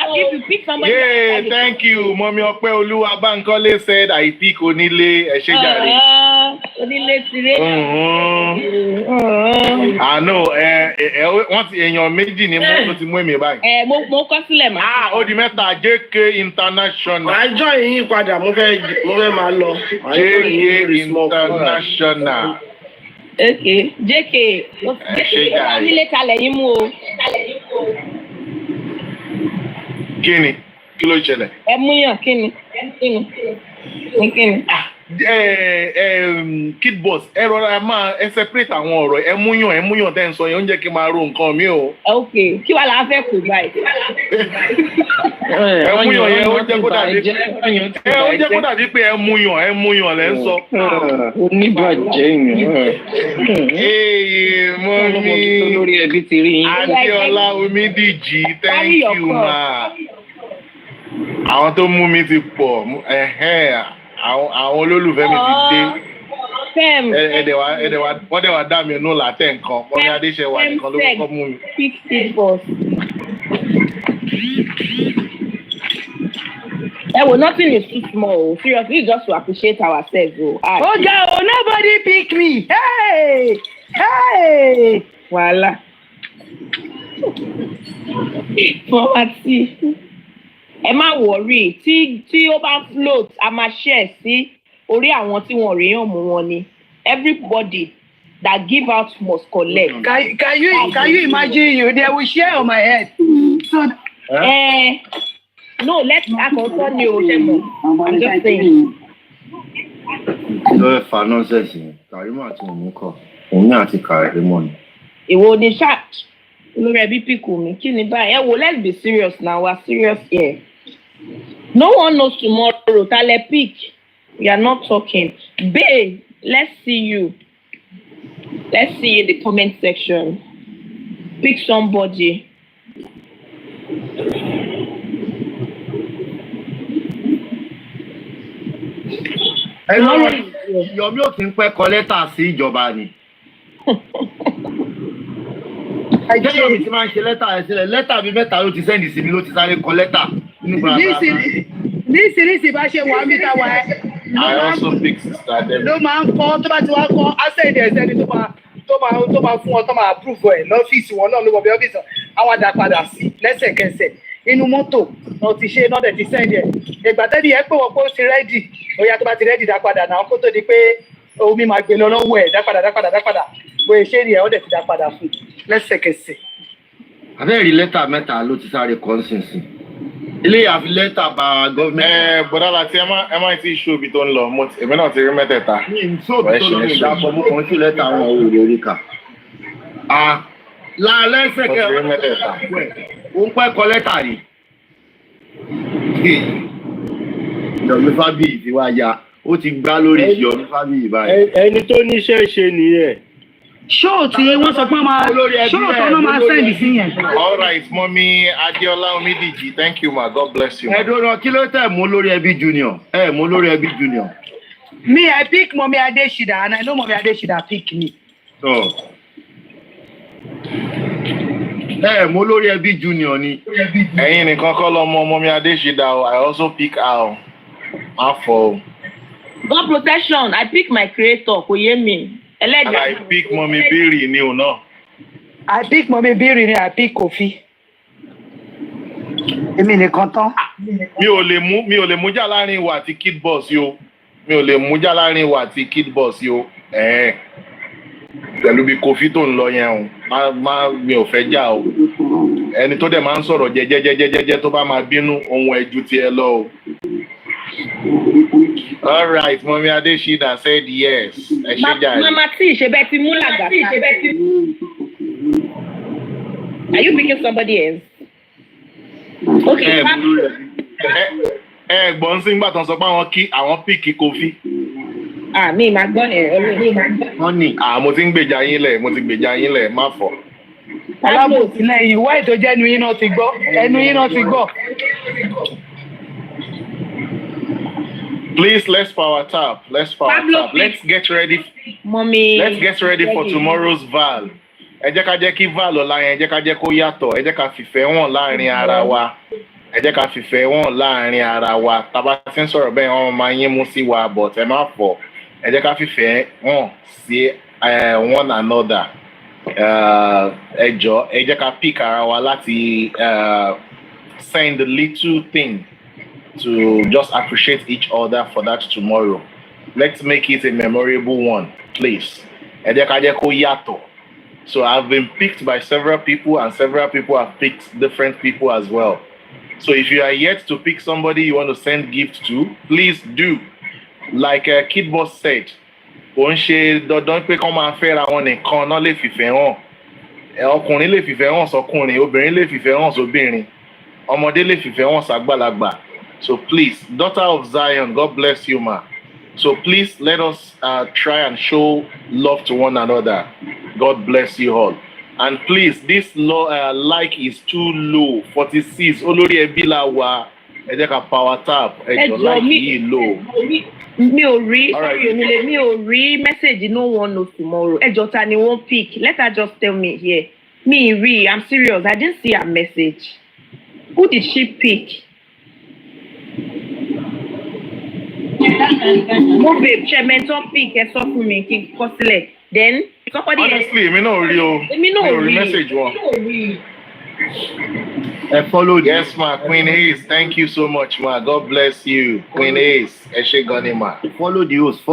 Speaker 6: pick somebody.
Speaker 5: Yeah, thank you. Mọ́mí Ọpẹ́ Olúwa Bánkọ́lé said I pick Onílé ẹ ṣé jàre.
Speaker 6: Onílé tiré.
Speaker 5: Àná wọ́n ti èèyàn méjì ní mọ́tò ti mú èmi báyìí.
Speaker 6: Mo kọ́ sílẹ̀ mà.
Speaker 5: Ó di mẹ́ta JK International.
Speaker 12: Màá jọ yín padà mo fẹ́ máa lọ.
Speaker 5: JK International.
Speaker 6: Okay, JK. JK wà nílé kalẹ̀ yín mú o.
Speaker 11: Kíni? Kí ló ṣẹlẹ̀?
Speaker 6: Ẹ mú yàn kíni? Kíni?
Speaker 11: Kid boss, ẹ rọra máa separate àwọn ọ̀rọ̀ ẹ múyàn tẹ́ ń sọ yẹn ó ń jẹ́ kí n máa ro nǹkan mi o.
Speaker 6: Ok, kí wàá la fẹ́ kù báyìí?
Speaker 11: Ẹ múyàn yẹn ó jẹ́ kó dàbí pé ẹ múyàn lẹ́ ń sọ.
Speaker 14: Oníbàjẹ́
Speaker 11: Ee, mọ́mí Adéọlá Omídìjì, thank you ma. Àwọn tó mú mi ti pọ̀, àwọn olólùfẹ́ mi ti dé. Wọ́n dẹ̀ wá dá mi nù látẹ̀ nǹkan. Wọ́n ní Adéṣẹ́wà nìkan ló kọ́kọ́ mú mi.
Speaker 6: Nothing is too small. Seriously, just to appreciate ourselves.
Speaker 8: Nobody pick me. Hey.
Speaker 6: Voila. Ẹ má worry tí ó bá float a máa share sí orí àwọn tí wọ́n rí yàn mú wọn ni. Everybody that give out must collect.
Speaker 8: Can you imagine they will share on my head? So
Speaker 6: no, let's continue. I'm just saying.
Speaker 2: Lọ́ọ̀rẹ́ fa nọ́ọ̀sẹ̀sì yẹn, Kàrímọ̀ àti Òmùkọ̀, òun ní àti Kàrímọ̀ ni.
Speaker 6: Ìwọ ni ṣáàt lórí ẹbí píkù mi, kí ni báyìí? Let's be serious now, we're serious here. No one knows tomorrow, Tale pick. We are not talking. Babe, let's see you. Let's see you in the comment section. Pick somebody.
Speaker 2: Yọ̀mí ò kí ń pẹ́ kọ lẹ́tà sí ìjọba ni. Ẹjẹ́ yọ̀mí ti máa ń ṣe lẹ́tà ẹ̀ sílẹ̀. Lẹ́tà bíi mẹ́ta ló ti sẹ́ndì sí mi ló ti sáré kọ lẹ́tà.
Speaker 8: Nísìnyí bá ṣe wà mí ta wà ẹ́.
Speaker 11: I also pick Sister Debbie.
Speaker 8: Ló máa ń kọ́ tó bá ti wá kọ́ ásẹ̀dì ẹ̀sẹ̀ni tó máa fún ọ tó máa approve ẹ̀ lọ́fíìsì wọn náà ló mọ̀ bí ọ́fíìsì àwọn àdàpadà sí lẹ́sẹ̀kẹsẹ̀ inú mọ́tò náà ti ṣe náà dẹ̀ ti sẹ́ndì ẹ̀. Ìgbà tẹ́lẹ̀ yẹn pé wọ́n pé ó ti rẹ́dì bóyá tó bá ti rẹ́dì dápadà náà kó tó di pé omi máa gbé lọ lọ́wọ́ ẹ̀ dápadà bóyá ṣé rí ẹ̀ ọ́ dẹ̀ ti dápadà fún lẹ́sẹ̀kẹsẹ̀.
Speaker 2: Abẹ́rẹ́ lẹ́tà mẹ́ta ló ti sáré kọ́ńsìnsì. Ilé àfi lẹ́tà bá gọ́ọ̀mẹ̀ntì.
Speaker 11: Bọ̀dá láti ẹ má ti ṣó ibi tó ń lọ, èmi náà ti rí mẹ́tẹ̀ẹ̀ta.
Speaker 2: Mi ì tó ibi tó lọ mi ìdápọ̀ mú kan sí lẹ́tà àwọn òwò lórí kà. Lẹ́sẹ̀kẹ̀ ó ń pẹ́ kọ lẹ́tà rí. Yọ̀mí Fábíyì ti wá ya, ó ti gbá lórí Yọ̀mí Fábíyì báyìí.
Speaker 13: Ẹni tó níṣẹ́ ṣe nìyẹn.
Speaker 8: Ṣóò tí wọ́n sọ pé ṣóò tó náà máa sẹ́ndì sí yẹn.
Speaker 11: All right, Mommy Adéọlá Omídìjì, thank you ma, God bless you.
Speaker 2: Ẹ̀dọ́nà kí ló tẹ̀ mú lórí ẹbí junior? Mú lórí ẹbí junior.
Speaker 8: Me, I pick Mommy Adeshida and I know Mommy Adeshida pick me.
Speaker 2: Mú lórí ẹbí junior ni.
Speaker 11: Ẹ̀yin nìkan kọ́ lọ́mọ Mommy Adéṣídà o, I also pick her. Má fọ o.
Speaker 6: God protection, I pick my creator, kò yé mi.
Speaker 11: And I pick Mommy Biri ni o náà.
Speaker 8: I pick Mommy Biri ni I pick Kofi. Èmi nìkan tán.
Speaker 11: Mi ò lè mú jà láàrin ìwà àti Kid Boss yo. Mi ò lè mú jà láàrin ìwà àti Kid Boss yo. Pẹ̀lú bí Kofi tó ń lọ yẹn o. Mi ò fẹ́ jà o. Ẹni tó dẹ̀ máa ń sọ̀rọ̀ jẹ́jẹ́jẹ́jẹ́jẹ́ tó bá máa bínú ohun ẹ̀jú ti ẹ lọ o. All right, Mommy Adeshida said yes.
Speaker 6: Mama T, Shebeti Mulaga. Are you picking somebody else? Okay.
Speaker 11: Gbọ́n sí gbà tán sọ pé àwọn píkì Kofi.
Speaker 6: Mi máa gbọ́ ẹ̀
Speaker 2: wọ́n ní.
Speaker 11: Mo ti ń gbèjà yín lẹ̀, má fọ̀.
Speaker 8: Alábòsí lẹ́yìn ìwá ètò jẹ́ ẹnu yín náà ti gbọ́.
Speaker 11: Please, let's power tap. Let's get ready.
Speaker 6: Mommy.
Speaker 11: Let's get ready for tomorrow's Val. Ẹ jẹ́ ká jẹ́ kí Val ọ̀la yẹn, ẹ jẹ́ ká jẹ́ kó yàtọ̀, ẹ jẹ́ ká fìfẹ́ wọn láàrin ara wa. Tá bá ti ń sọ̀rọ̀ bẹ́ẹ̀ wọ́n máa yín mú sí wa, but ẹ má fọ̀. Ẹ jẹ́ ká fìfẹ́ wọn sí one another. Ẹ jẹ́ ká pick ara wa láti send a little thing to just appreciate each other for that tomorrow. Let's make it a memorable one, please. ẹ jẹ́ ká jẹ́ kó yàtọ̀. So I've been picked by several people and several people have picked different people as well. So if you are yet to pick somebody you want to send gift to, please do. Like Kid Boss said, kò ń ṣe dandan pé kán máa fẹ́ra wọn nìkan náà lè fìfẹ́ hàn. Ọkùnrin lè fìfẹ́ hàn sọkùnrin, obìnrin lè fìfẹ́ hàn sóbìnrin, ọmọdé lè fìfẹ́ hàn sàgbàlagbà. So please, daughter of Zion, God bless you, ma. So please let us try and show love to one another. God bless you all. And please, this like is too low. 46. Olórí ẹbí la wà. Ẹ jẹ́ ká power tap. Ẹ jọ like yìí low.
Speaker 6: Mi ò rí message no one knows tomorrow. Ẹ jọ ta ni wọ́n pick. Let her just tell me here. Me rí, I'm serious. I didn't see her message. Who did she pick? Mo babe, ṣe mentor pick ẹ sọ fún mi kí n kọ sílẹ̀. Then somebody
Speaker 11: honestly, èmi náà rí o.
Speaker 6: Èmi náà rí
Speaker 11: message wọn.
Speaker 2: Follow
Speaker 11: yes, ma. Queen Ace, thank you so much, ma. God bless you. Queen Ace, ẹ ṣé gan ni, ma.
Speaker 2: Follow the host.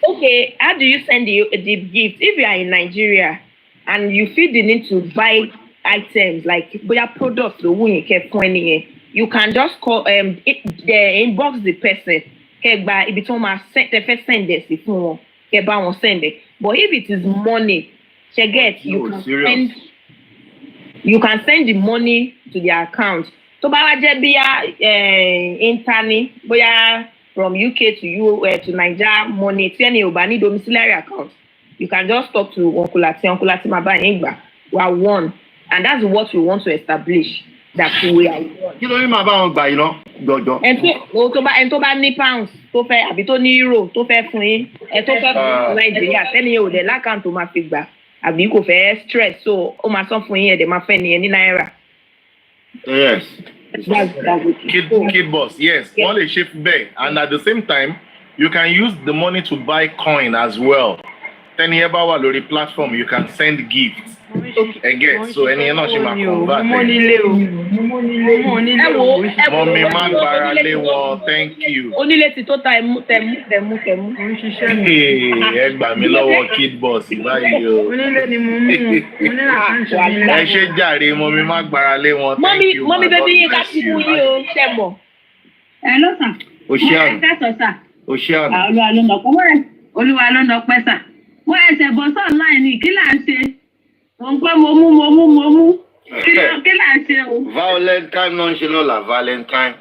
Speaker 6: Okay, how do you send the gift? If you are in Nigeria and you feel the need to buy items like bóyá products lówó yẹn kẹ́ fún ẹni yẹn, you can just call inbox the person. Kẹ́ gba ibi tí wọ́n máa tẹ́ fẹ́ send ẹ̀ sí fún wọn. Kẹ́ bá wọn send ẹ̀. But if it is money, you can send the money to their account. Tó bá wá jẹ́ bíyá interni bóyá from UK to Nigeria money tí ẹni ò bá ní domiciliary account, you can just talk to Uncle Lati máa bá yín gbà. We are one, and that's what we want to establish, that we are one.
Speaker 2: Kí ló ní máa bá wọn gbà yìí ná jọjọ.
Speaker 6: Ẹni tó bá ní pounds tó fẹ́ àbí tó ní euro tó fẹ́ fún yín ẹ tó fẹ́ fún Nàìjíríà sẹ́ni yóò dẹ̀ lákàntó tó máa fi gbà àbí kò fẹ́ stress so ó máa sọ fún yín ẹ̀dẹ̀ máa fẹ́ nìyẹn ní náírà.
Speaker 2: Yes.
Speaker 11: Kid Boss, yes. Wọ́n lè ṣe bẹ́ẹ̀, and at the same time you can use the money to buy coin as well. Tẹ́ni ẹ bá wà lórí platform you can send gifts. Again, so ẹni yẹn náà ṣe máa convert. Mọ̀mí má gbára lé wọn, thank you.
Speaker 6: Onílé ti tó ta ẹmú.
Speaker 11: Ẹ gbà mí lọ́wọ́ Kid Boss báyìí o.
Speaker 4: Onílé ni mo mú.
Speaker 11: Ẹ ṣe jàre, mọ̀mí má gbára lé wọn, thank you.
Speaker 6: Mọ́mí bẹ́bí yín ká sí fún yín o, ṣẹ́ mọ̀.
Speaker 15: Ẹ ló sàn. Olúwa ló nà pẹ́ sà. Wọ́n ẹsẹ̀ bọ́ online ni kí là ń ṣe? Mo ń pẹ́ mo mú. Kí là ń ṣe o?
Speaker 2: Valentine náà ń ṣe lọ́la Valentine.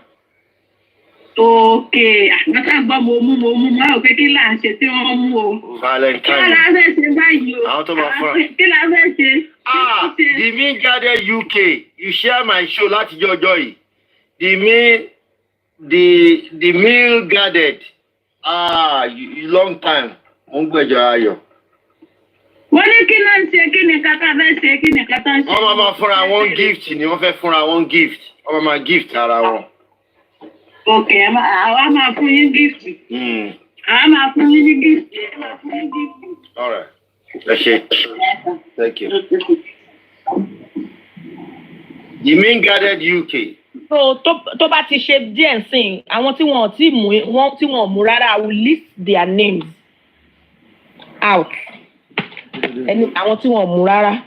Speaker 15: Okay, àgbàkà gbọ́ mo mú máa ò pé kí là ń ṣe tí wọ́n mú o.
Speaker 2: Valentine.
Speaker 15: Kí la fẹ́ ṣe báyìí o?
Speaker 2: Àwọn tó máa fún wa.
Speaker 15: Kí la fẹ́ ṣe?
Speaker 2: The Mean Guarded UK, you share my show láti jọjọ́ yìí. The Mean Guarded, long time, mo ń gbẹ̀jọ ayọ̀.
Speaker 15: Wọ́n ní kí ló ń ṣe kí ni kátà fẹ́ ṣe kí ni kátà ń ṣe.
Speaker 2: Wọ́n máa fúnra wọn gift ni wọ́n fẹ́ fúnra wọn gift. Wọ́n máa gift ara wọn.
Speaker 15: Ok, àwa máa fún yín gift. Àwa máa fún yín ní gift.
Speaker 2: All right. Ẹ ṣé. Thank you. The Mean Guarded UK.
Speaker 6: So tó bá ti ṣe díẹ̀ sìn àwọn tí wọ́n ti mú tí wọ́n mú rárá I will list their names out. Àwọn tí wọ́n mú rárá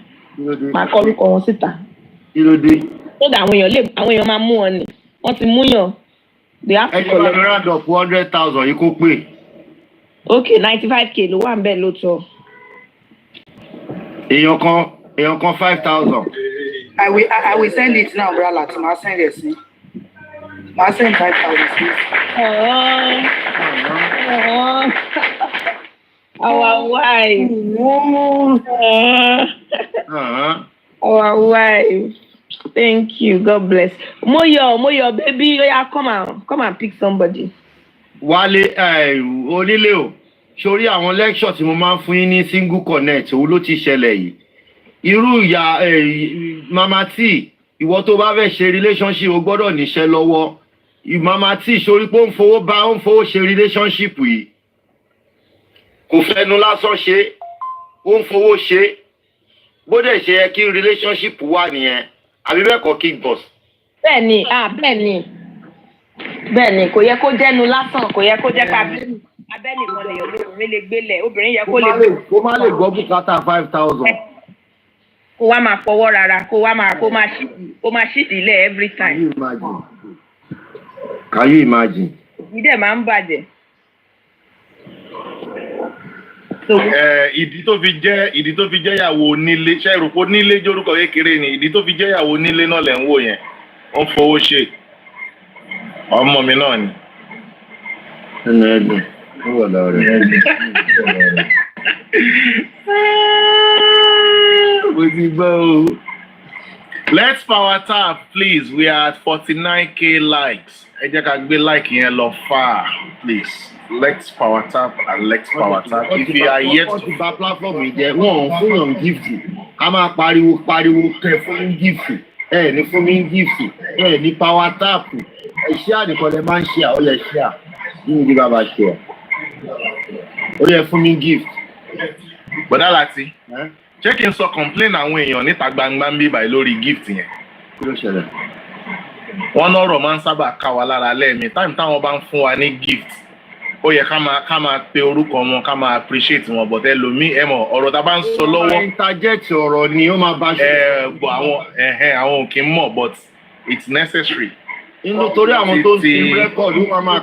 Speaker 6: máa kọ orúkọ wọn síta.
Speaker 2: Kí ló dé?
Speaker 6: Tó dà àwọn èèyàn máa mú wọn ni wọ́n ti mú yàn.
Speaker 2: Ẹni bá mi round up 100,000 yìí kó pè.
Speaker 6: Okay, 95k ló wà ń bẹ̀ lóòótọ́.
Speaker 2: Èèyàn kan 5,000.
Speaker 16: I will send it now, brother. I'll send it. I'll send 5,000.
Speaker 6: Our wife. Our wife. Thank you. God bless. Moyo, baby, come and pick somebody.
Speaker 2: Wálé, onílé o. Sórí àwọn lecture tí mo máa ń fún yín ní single connect, òun ló ti ṣẹlẹ̀ yìí. Irú ìyá Mama T, ìwọ tó bá fẹ́ ṣe relationship o gbọ́dọ̀ níṣẹ́ lọ́wọ́. Mama T sórí pé ó ń fowó ṣe relationship yìí. Kò fẹnu lásán ṣe, ó ń fowó ṣe. Bó dẹ̀ ṣe yẹ kí relationship wà nìyẹn. Àbí bẹ́ẹ̀ kọ́ Kid Boss.
Speaker 6: Bẹ́ẹ̀ni, kò yẹ kó jẹ́nu lásán, kò yẹ kó jẹ́ ká abẹ́nìkan lèèyàn lóbìnrin lè gbélẹ̀ obìnrin yẹ kó lè
Speaker 2: kó má lè gbọ́ bùkátà 5,000.
Speaker 6: kó wá máa fọwọ́ rárá kó máa ṣídìí ilẹ̀ every time.
Speaker 2: Can you imagine?
Speaker 6: ìdẹ̀ máa ń bàjẹ́.
Speaker 11: ìdí tó fi jẹ́ ìyàwó onílé ṣe ìrùpọ̀ onílé jórúkọ kékeré ni ìdí tó fi jẹ́ ìyàwó onílé náà lẹ̀ ń wò yẹn wọ́n fowó ṣe ọmọ mi náà ni.
Speaker 2: ẹnu ẹdùn ó wà lọ́rọ̀ rẹ̀. mo ti gbọ́ o.
Speaker 11: Let's power tap please, we are at 49k likes. Ẹ jẹ́ ká gbé like yẹn lọ far please. Let's power tap and let's power tap. If you are yet to
Speaker 2: wọ́n ti bà platform yìí jẹ́ wọ́n ò fún yàn gift ká máa pariwo kẹ́ fún mi gift ẹ ní fún mi gift ẹ ní power tap ẹ ṣé àdìkọ́ lẹ máa ń ṣe àwọn yẹn ṣe à nínú bí bàbá ṣe à ó yẹ fún mi gift.
Speaker 11: Bọ̀dá láti ṣé kí n sọ complain àwọn èèyàn níta gbangba ń bí báyìí lórí gift yẹn.
Speaker 2: Kí ló ṣẹlẹ̀?
Speaker 11: Wọ́n lọ́rọ̀ máa ń sábà ká wa lára lẹ́ẹ̀mí táìmù táwọn bá ń fún wa ní gift ó yẹ ká máa pe orúkọ wọn ká máa appreciate wọn but ẹlòmíì ẹ mọ̀ ọ̀rọ̀ tá a bá ń sọ lọ́wọ́.
Speaker 2: interject ọ̀rọ̀ ni ó máa bá ṣe.
Speaker 11: àwọn ò kí ń mọ̀ but it's necessary.
Speaker 2: inú torí àwọn tó ń fi record wọ́n máa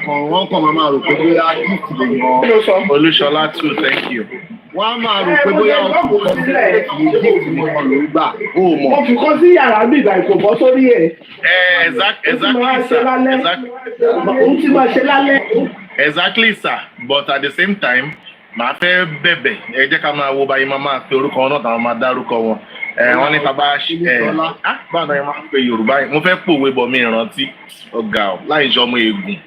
Speaker 2: rò pé bóyá gift lè yan.
Speaker 11: Olúṣọlá too, thank you.
Speaker 2: Wọ́n á máa rò pé bóyá ọkùnrin gift nìkan ló gbà ó mọ̀.
Speaker 12: Mo fi kọ́ sí yàrá mi ìgbà ìkò bọ́ sórí ẹ̀.
Speaker 11: Exactly sir, but at the same time màá fẹ́ bẹ̀bẹ̀ ẹ jẹ́ ká máa wo báyìí máa pe orúkọ wọn náà táwọn máa dárúkọ wọn. Wọ́n ní tàbá báwọn ẹ máa ń pe Yorùbá yìí mo fẹ́ pòwe bọ̀ mí ìrántí ọ̀gá ọ̀ láì ṣe ọmọ ègùn.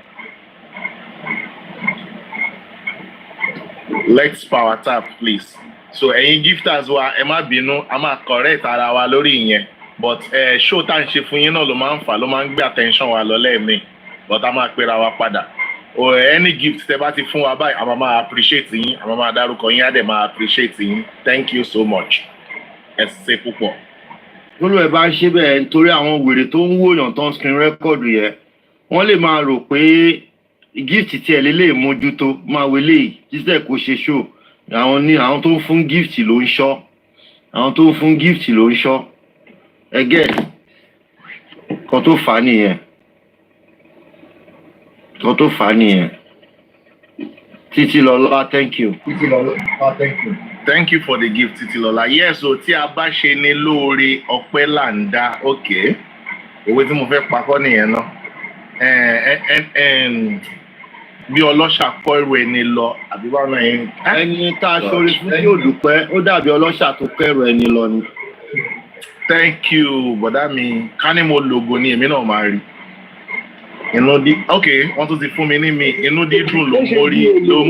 Speaker 11: Let's power tap please. So ẹ̀yin gifters wa ẹ má bínú a máa correct ara wa lórí ìyẹn but show tá à ń ṣe fún yín náà ló máa ń fà ló máa ń gbé attention wa lọ lẹ́ẹ̀mí but a máa pera wa padà. Any gift tẹ́ bá ti fún wa báyìí a máa appreciate yín a máa dárúkọ yín á dẹ̀ máa appreciate yín. Thank you so much. Ẹ ṣé púpọ̀.
Speaker 2: Lórí ẹ̀ bá ń ṣe bẹ́ẹ̀ nítorí àwọn wèrè tó ń wòyàn tó ń screen record yẹn wọ́n lè máa rò pé gift tí ẹ lè mójútó máa wọlé jíṣẹ́ kó ṣe show àwọn tó ń fún gift ló ń ṣọ́ ẹgẹ́ kan tó fà á nìyẹn Títílọlá thank you.
Speaker 11: Thank you for the gift Títílọlá. Yes o tí a bá ṣe ní lóore ọpẹ́ là ń dá okay òwe tí mo fẹ́ pakọ́ nìyẹn náà. Bí ọlọ́ṣà kọ́ ẹrù ẹni lọ àbí báwọn náà yẹn.
Speaker 2: Ẹni tá a ṣorí fún yóò dúpẹ́ ó dàbí ọlọ́ṣà tó kẹ́rù ẹni lọ ni.
Speaker 11: Thank you bọ̀dá mi ká ní mo lògò ni èmi náà máa rí. Wọ́n tún ti fún mi ní mi inú dídùn ló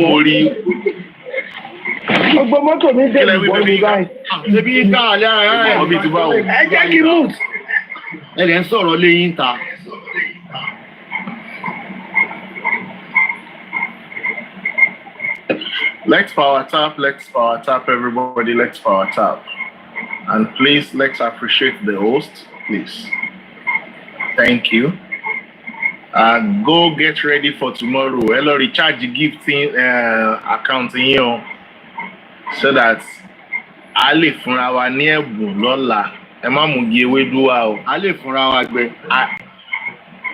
Speaker 11: mórí.
Speaker 12: Gbogbo mọ́tò mi dé ìbọn mi báyìí.
Speaker 2: Ṣébí ká àlẹ́ ara ẹ̀.
Speaker 11: Ọbí ti bá wò.
Speaker 12: Ẹ jẹ́ kí mood.
Speaker 2: Ẹ lẹ́ ń sọ̀rọ̀ léyìn ta.
Speaker 11: Let's power tap, everybody, let's power tap. And please, let's appreciate the host, please. Thank you. Go get ready for tomorrow. Hello, recharge the gifting account in you so that a lè fúnra wa ní ẹ̀bùn lọ́la. Ẹ má mú gi ewédú wa o.
Speaker 2: A lè fúnra wa gbé.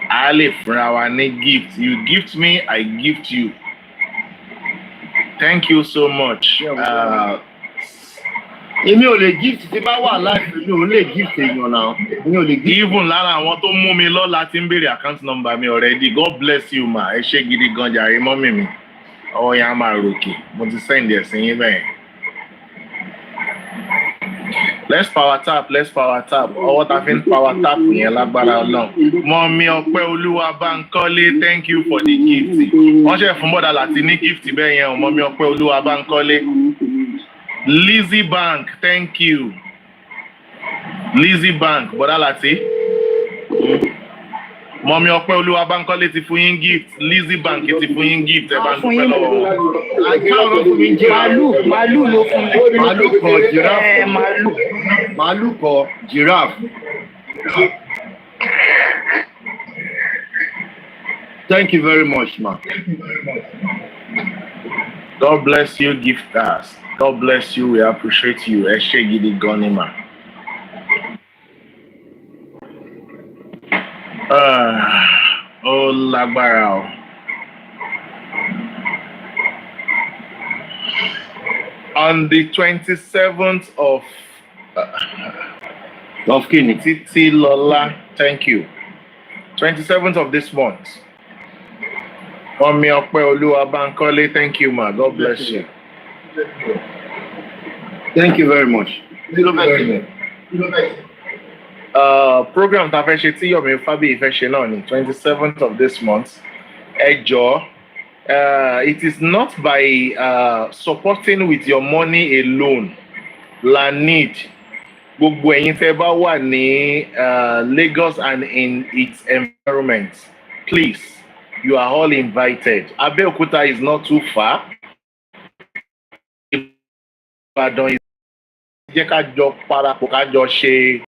Speaker 11: A lè fúnra wa ní gift. You gift me, I gift you. Thank you so much.
Speaker 2: Èmi ò lè gift tí bá wà láti mi ò lè gift èèyàn náà. Èmi ò lè gift.
Speaker 11: Even lára àwọn tó mú mi lọ́la tí ń béèrè account number mi already. God bless you ma. Ẹ ṣé gidi gan jàre mọ́mì mi. Ọwọ́ yẹn á máa ròkè. Mo ti send ẹ̀ sí yín bẹ́ẹ̀. Let's power tap. Ọwọ́ ta fi ń power tap yẹn lágbára Ọlọ́run. Mọ́mí Ọpẹ́ Olúwa Bánkọ́lé, thank you for the gift. Wọ́n ṣe fún bọ́dà láti ní gift bẹ́ẹ̀ yẹn o, Mọ́mí Ọpẹ́ Olúwa Bánkọ́lé. Lizzy Bank, thank you. Lizzy Bank, bọ́dà láti. Mọ́mí Ọpẹ́ Olúwa Bánkọ́lé ti fún yín gift. Lizzy Bank ti fún yín gift. Ẹ bá ń dúpẹ́ lọ́wọ́ wọn.
Speaker 16: Màálù ló fún mi.
Speaker 2: Màálù kọ giraffe. Màálù kọ giraffe. Thank you very much, ma.
Speaker 11: God bless you, gifters. God bless you. We appreciate you. Ẹ ṣé gidi gan ni mà. Ó lágbára o. On the 27th of Titi Lola, thank you. 27th of this month. Omi Ope Oluwa Bankole, thank you, ma. God bless you.
Speaker 2: Thank you very much.
Speaker 11: Program ta fẹ́ ṣe tí Yomi Fabi fẹ́ ṣe náà ni 27th of this month. Ẹ jọ̀ọ́, it is not by supporting with your money alone la need. Gbogbo ẹ̀yin tẹ́ bá wà ní Lagos and in its environment, please, you are all invited. Abeokuta is not too far. Ìbàdàn is jẹ́ ká jọ parapọ̀ ká jọ ṣe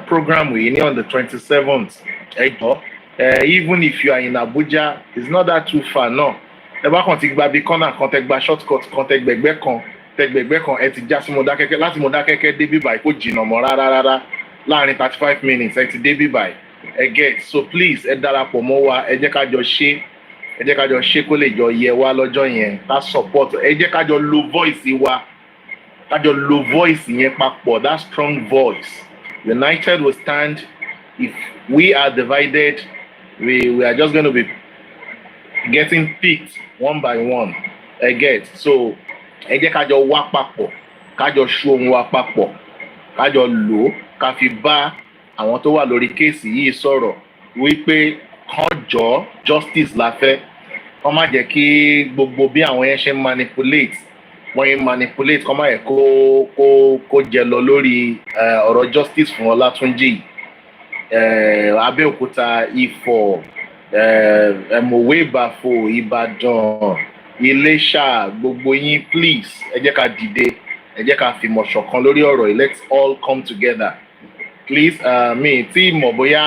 Speaker 11: program yìí ní on the 27th. Ẹ jọ̀ọ́, even if you are in Abuja, it's not that too far náà. Ẹ bá kàn ti gba bí kọ́nà kan tẹ gba shortcut kan tẹ gbẹ̀gbẹ́ kan ẹ ti já sí Mọdákẹ́kẹ́ láti Mọdákẹ́kẹ́ dé bíbáyìí kò jìnnà mọ́ rárá láàrin 35 minutes ẹ ti dé bíbáyìí ẹ get. So please ẹ darapọ̀ mọ́ wa, ẹ jẹ́ ká jọ ṣe kó lè jọ yẹ wá lọ́jọ́ yẹn ká support, ẹ jẹ́ ká jọ lo voice wa, ká jọ lo voice yẹn papọ̀, that strong voice. United will stand. If we are divided, we are just going to be getting picked one by one. I get. So ẹ jẹ́ ká jọ wá papọ̀, ká jọ ṣu ohun wa papọ̀, ká jọ lò ó, ká fi bá àwọn tó wà lórí kéèsì yìí sọ̀rọ̀ wípé kán jọ justice la fẹ́. Kán má jẹ́ kí gbogbo bí àwọn yẹn ṣe manipulate kán má yẹ kó jẹ lọ lórí ọ̀rọ̀ justice fún Ọlátúnjí. Abẹ́òkúta, Ifọ̀, Mòwe Ìbàfò, Ìbàdàn, Iléṣà, gbogbo yín, please ẹ jẹ́ ká dìde, ẹ jẹ́ ká fìmọ̀ ṣọ̀kan lórí ọ̀rọ̀ yìí. Let's all come together, please. Mi tí mọ̀ bóyá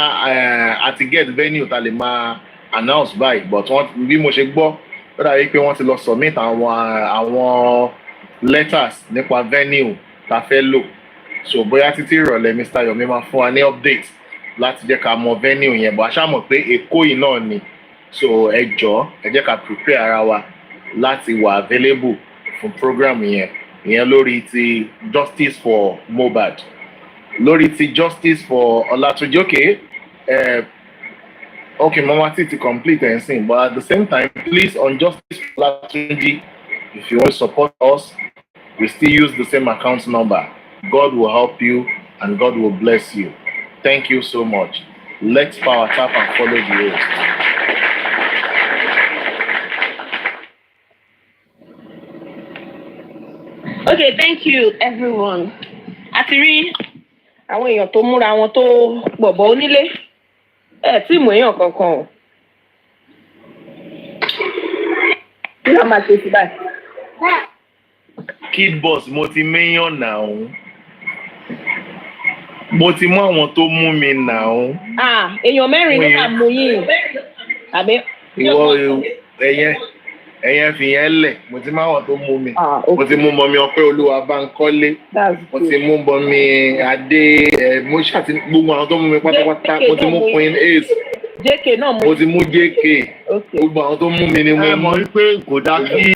Speaker 11: a ti get venue ta lè máa announce by, but bí mo ṣe gbọ́ ó dàbí pé wọ́n ti lọ submit àwọn letters nípa venue ta fẹ́ lò. So bóyá títí ìrọ̀lẹ́ Mr. Yomi máa fún wa ní update láti jẹ́ ká mọ venue yẹn, bọ̀ a ṣá mọ̀ pé Èkó yìí náà ni. So ẹ jọ̀ọ́ ẹ jẹ́ ká prepare ara wa láti wà available fún program yẹn lórí ti justice for Mohbad, lórí ti justice for Ọlátúnjí. Okay, Mama Titi complete and sing, but at the same time, please, on justice for Ọlátúnjí, if you want to support us, we still use the same account number. God will help you and God will bless you. Thank you so much. Let's power tap and follow the host.
Speaker 6: Okay, thank you everyone. Àti rí àwọn èèyàn tó múra wọn tó gbọ̀bọ̀ onílé. Tí mò èèyàn kankan o. Kí ló máa ṣe sí báyìí?
Speaker 11: Kid boss, mo ti méyàn náà. Mo ti mú àwọn tó mú mi náà.
Speaker 6: Èèyàn mẹ́rin ló máa mú yín. Àbí?
Speaker 11: Ìwọ ẹ̀yẹn fi yẹn lẹ̀, mo ti mú àwọn tó mú mi. Mo ti mú Mọ́mí Ọpẹ́ Olúwa Bánkọ́lé. Mo ti mú Mọ́mí Adé, mo ṣàti gbogbo àwọn tó mú mi pátápátá. Mo ti mú Queen Ace.
Speaker 6: JK náà
Speaker 11: mo ti mú JK. Gbogbo àwọn tó mú mi ni mo
Speaker 2: mọ̀ wípé kò dá kí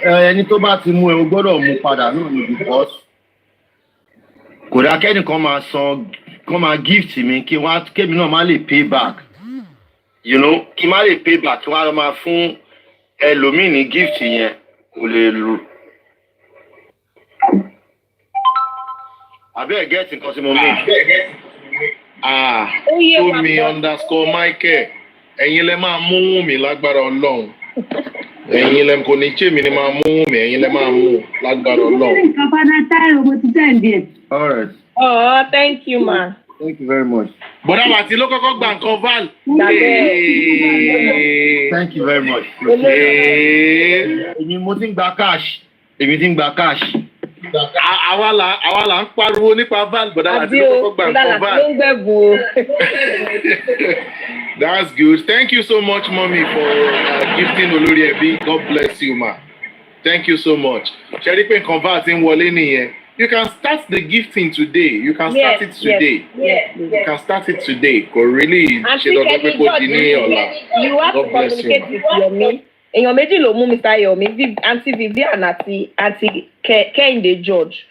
Speaker 2: ẹni tó bá ti mú ẹ o gbọ́dọ̀ mú padà náà ní because kò dá kẹ́nìkan máa san kán máa gift mi kémi náà má lè pay back, you know, kí má lè pay back kí wọ́n á máa fún ẹlòmíì ní gift yẹn kò lè lò. àbí ẹ̀ gẹ́ẹ̀tì nǹkan tí mo mú.
Speaker 11: Tómi _ Michael, ẹ̀yin lẹ máa mú Wùnmí lágbára Ọlọ́run. Ẹ̀yin lẹ kò ní ṣèmi ni máa mú Wùnmí, ẹ̀yin lẹ máa mú lágbára Ọlọ́run.
Speaker 2: All right.
Speaker 6: Oh, thank you, ma.
Speaker 2: Thank you very much.
Speaker 11: Bọ̀dá Bàtí ló kọ́kọ́ gba nǹkan Val.
Speaker 2: Thank you very much. Èmi mo ti ń gba cash.
Speaker 11: Àwa là ń pariwo nípa Val, bọ̀dá Bàtí ló kọ́kọ́ gba nǹkan Val.
Speaker 5: That's good. Thank you so much, mommy, for gifting Olori Ebi. God bless you, ma. Thank you so much. Sheripe converting wọlé nìyẹn. You can start the gifting today. You can start it today. You can start it today. Kò really ṣe dandan pé kò di ní ọ̀la.
Speaker 6: You have to communicate with Yomi. Èèyàn méjì ló mú Mr. Yomi, Aunty Vivian àti Aunty Kehinde George.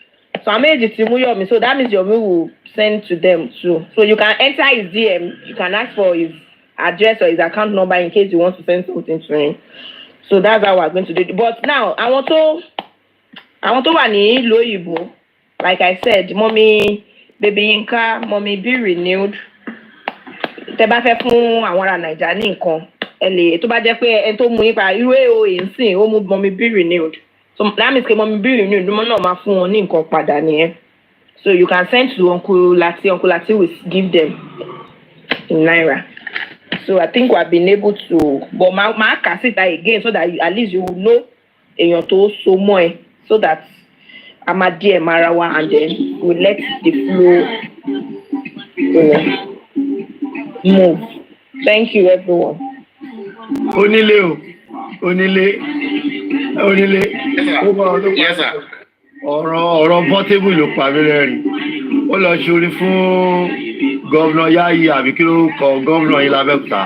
Speaker 6: So I'm méjì ti mú Yomi. So that means Yomi will send to them too. So you can enter his DM. You can ask for his address or his account number in case you want to send something to him. So that's how we're going to do it. But now I want to wà ní ìlú òyìnbó. Like I said, mommy, baby Yinka, mommy be renewed. Tẹ́ bá fẹ́ fún àwọn ará Naija ní nǹkan, ẹ lè tó bá jẹ́ pé ẹni tó mú yín pa irú èèyàn yìí sìn ó mú mommy be renewed. So that means pé mommy be renewed ló náà máa fún wọn ní nǹkan padà nìyẹn. So you can send to Uncle Lati will give them in Naira. So I think we have been able to, but my can sit that again so that at least you will know èèyàn tó so mọ́ ẹ, so that Amadi Marawa and then we let the flow move. Thank you, everyone.
Speaker 2: Onílé.
Speaker 5: Yes, sir.
Speaker 2: ọ̀rọ̀ Portable ló pa mí lẹ́rìn. Ó lọ ṣorí fún gọ́vnà Yayi àbí kí ló kọ gọ́vnà yìí lábẹ́òkúta.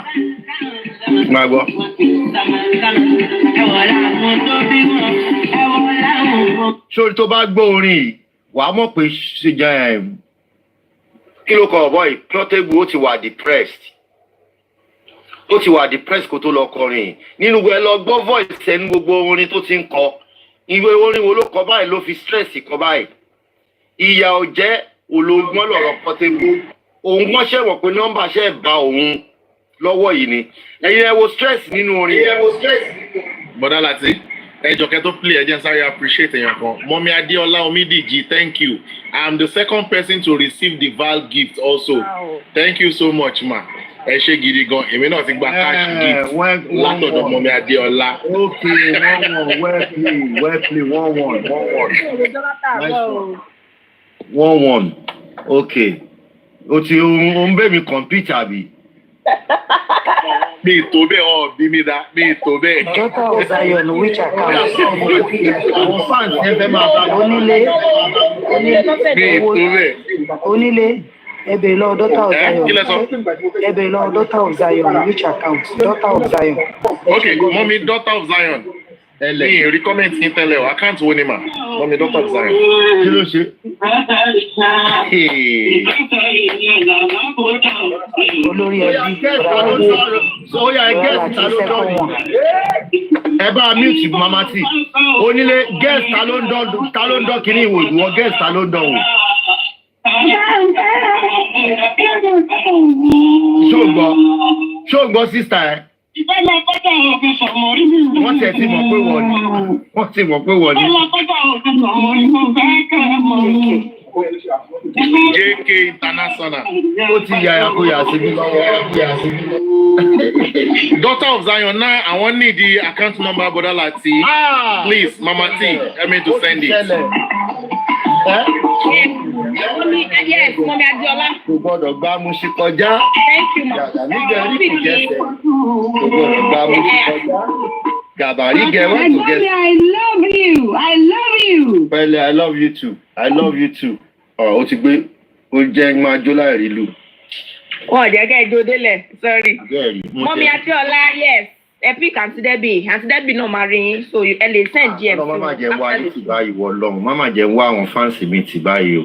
Speaker 2: Máa gbọ́. Ṣórí tó bá gbọ́ orin yìí, wàá mọ̀ pé ṣe jẹ́ kí ló kọ ọ̀bọ̀ yìí, Portable ó ti wà depressed. Ó ti wà depressed kó tó lọ kọrin. Nínú ẹ lọ gbọ́ voice ẹni gbogbo orin tó ti ń kọ. Ìwé orin wo ló kọ báyìí ló fi stress kọ báyìí. Ìyà ò jẹ́ olóògbọ́n lọ̀rọ̀ Portable. Òun wọ́n ṣe wọ̀ pé nọ́mbà ṣe bá òun lọ́wọ́ yìí ni. Ẹ̀yin ẹ wo stress nínú orin.
Speaker 5: Bọ̀dá Láti, ẹ jọ̀kẹ́ tó play ẹ jẹ́ sáré appreciate èèyàn kan. Mọ́mí Adéọlá Omídìjì, thank you. I'm the second person to receive the Val gift also. Wow. Thank you so much, ma. Ẹ ṣé gidi gan, èmi náà ti gba cash gift látọ̀dọ̀ Mọ́mí Adéọlá.
Speaker 2: Okay, well play, 1-1. Nice one. Okay. O ti ń bẹ́ mi compete àbí?
Speaker 5: Mi tó bẹ́ẹ̀ ọ̀ bí mi dá, mi tó bẹ́ẹ̀.
Speaker 16: Daughter of Zion, which account?
Speaker 2: Àwọn fans yẹn fẹ́ máa bá
Speaker 16: Onílé.
Speaker 5: Mi tó bẹ́ẹ̀.
Speaker 16: Onílé. Ebe lọ Daughter of Zion.
Speaker 5: Kí lẹ sọ?
Speaker 16: Ebe lọ Daughter of Zion, which account? Daughter of Zion.
Speaker 5: Okay, Mọ́mí Daughter of Zion. Mi rí comment yín tẹ́lẹ̀ o, account wo ni mà? Mọ́mí Daughter of Zion.
Speaker 2: Kí ló ṣe?
Speaker 16: Olórí ẹbí.
Speaker 2: Sọ́yà guest ta ló dán. Ẹ bá mute Mama T. Onílé guest ta ló ń dán kiri ìwò ìwọ guest ta ló ń dán o. Ṣó gbọ́ sísá ẹ? Wọ́n tẹ̀ ti mọ̀ pé wọ́n ni.
Speaker 5: JK International.
Speaker 2: Ó ti yàyà kó yà sí bí.
Speaker 5: Daughter of Zion, now I want need the account number, Bọ̀dá Láti. Please, Mama T, help me to send it.
Speaker 6: Yes, Mọ́mí Adéọlá.
Speaker 2: Kò gbọ́dọ̀ gbá mú sí kọjá.
Speaker 6: Thank you, ma.
Speaker 2: Gàbàrí gẹ̀ rí kò jẹ́sẹ̀. Kò gbọ́dọ̀ gbá mú sí kọjá. Gàbàrí gẹ̀ wá kò jẹ́sẹ̀.
Speaker 15: I love you.
Speaker 2: Pẹ̀lẹ́, I love you too. Ó ti gbé ó jẹ́ máa jó láìrí lù.
Speaker 6: Wọ́n jẹ́ kẹ́ ẹ jó délẹ̀, sorry. Mọ́mí Adéọlá, yes. Ẹ pick Aunty Debbie náà máa rí yín, so ẹ lè send DM.
Speaker 2: Má jẹ́ wá ní ti báyìí wọ lọ́hùn, má jẹ́ wá àwọn fáǹsì mi ti báyìí o.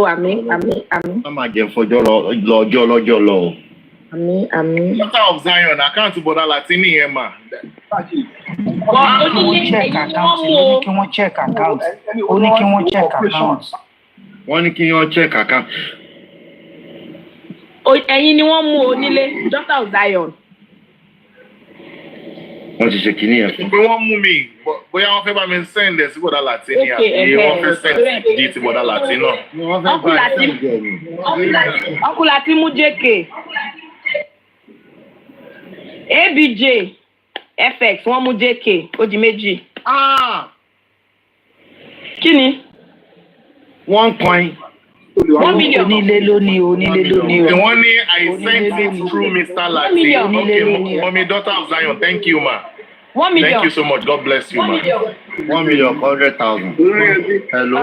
Speaker 6: Àmín.
Speaker 2: Má jẹ́ fọjọ́ lọ́jọ́ lọ.
Speaker 6: Àmín.
Speaker 5: Daughter of Zion, account Bọ̀dá Láti nìyẹn mà.
Speaker 16: Ó ní kí wọ́n check account.
Speaker 2: Wọ́n ní kí wọ́n check account.
Speaker 6: Ẹ̀yin ni wọ́n mú Onílé, Daughter of Zion.
Speaker 2: Wọ́n ti ṣe kìíní yẹn.
Speaker 5: Pé wọ́n mú mi, bóyá wọ́n fẹ́ bá mi send ẹ̀ sí Bọ̀dá Láti ni àbí wọ́n fẹ́ send di ti Bọ̀dá Láti náà.
Speaker 6: Uncle Láti mú JK. ABJ FX wọ́n mú JK ó di méjì. Kí ni?
Speaker 2: One coin
Speaker 16: Onílé lónìí, onílé lónìí.
Speaker 11: The one I sent it through Mr. Lati. Okay, mommy, daughter of Zion. Thank you, ma.
Speaker 6: 1 million.
Speaker 11: Thank you so much. God bless you,
Speaker 6: 1
Speaker 11: ma.
Speaker 6: million.
Speaker 2: 1,100,000. Hello.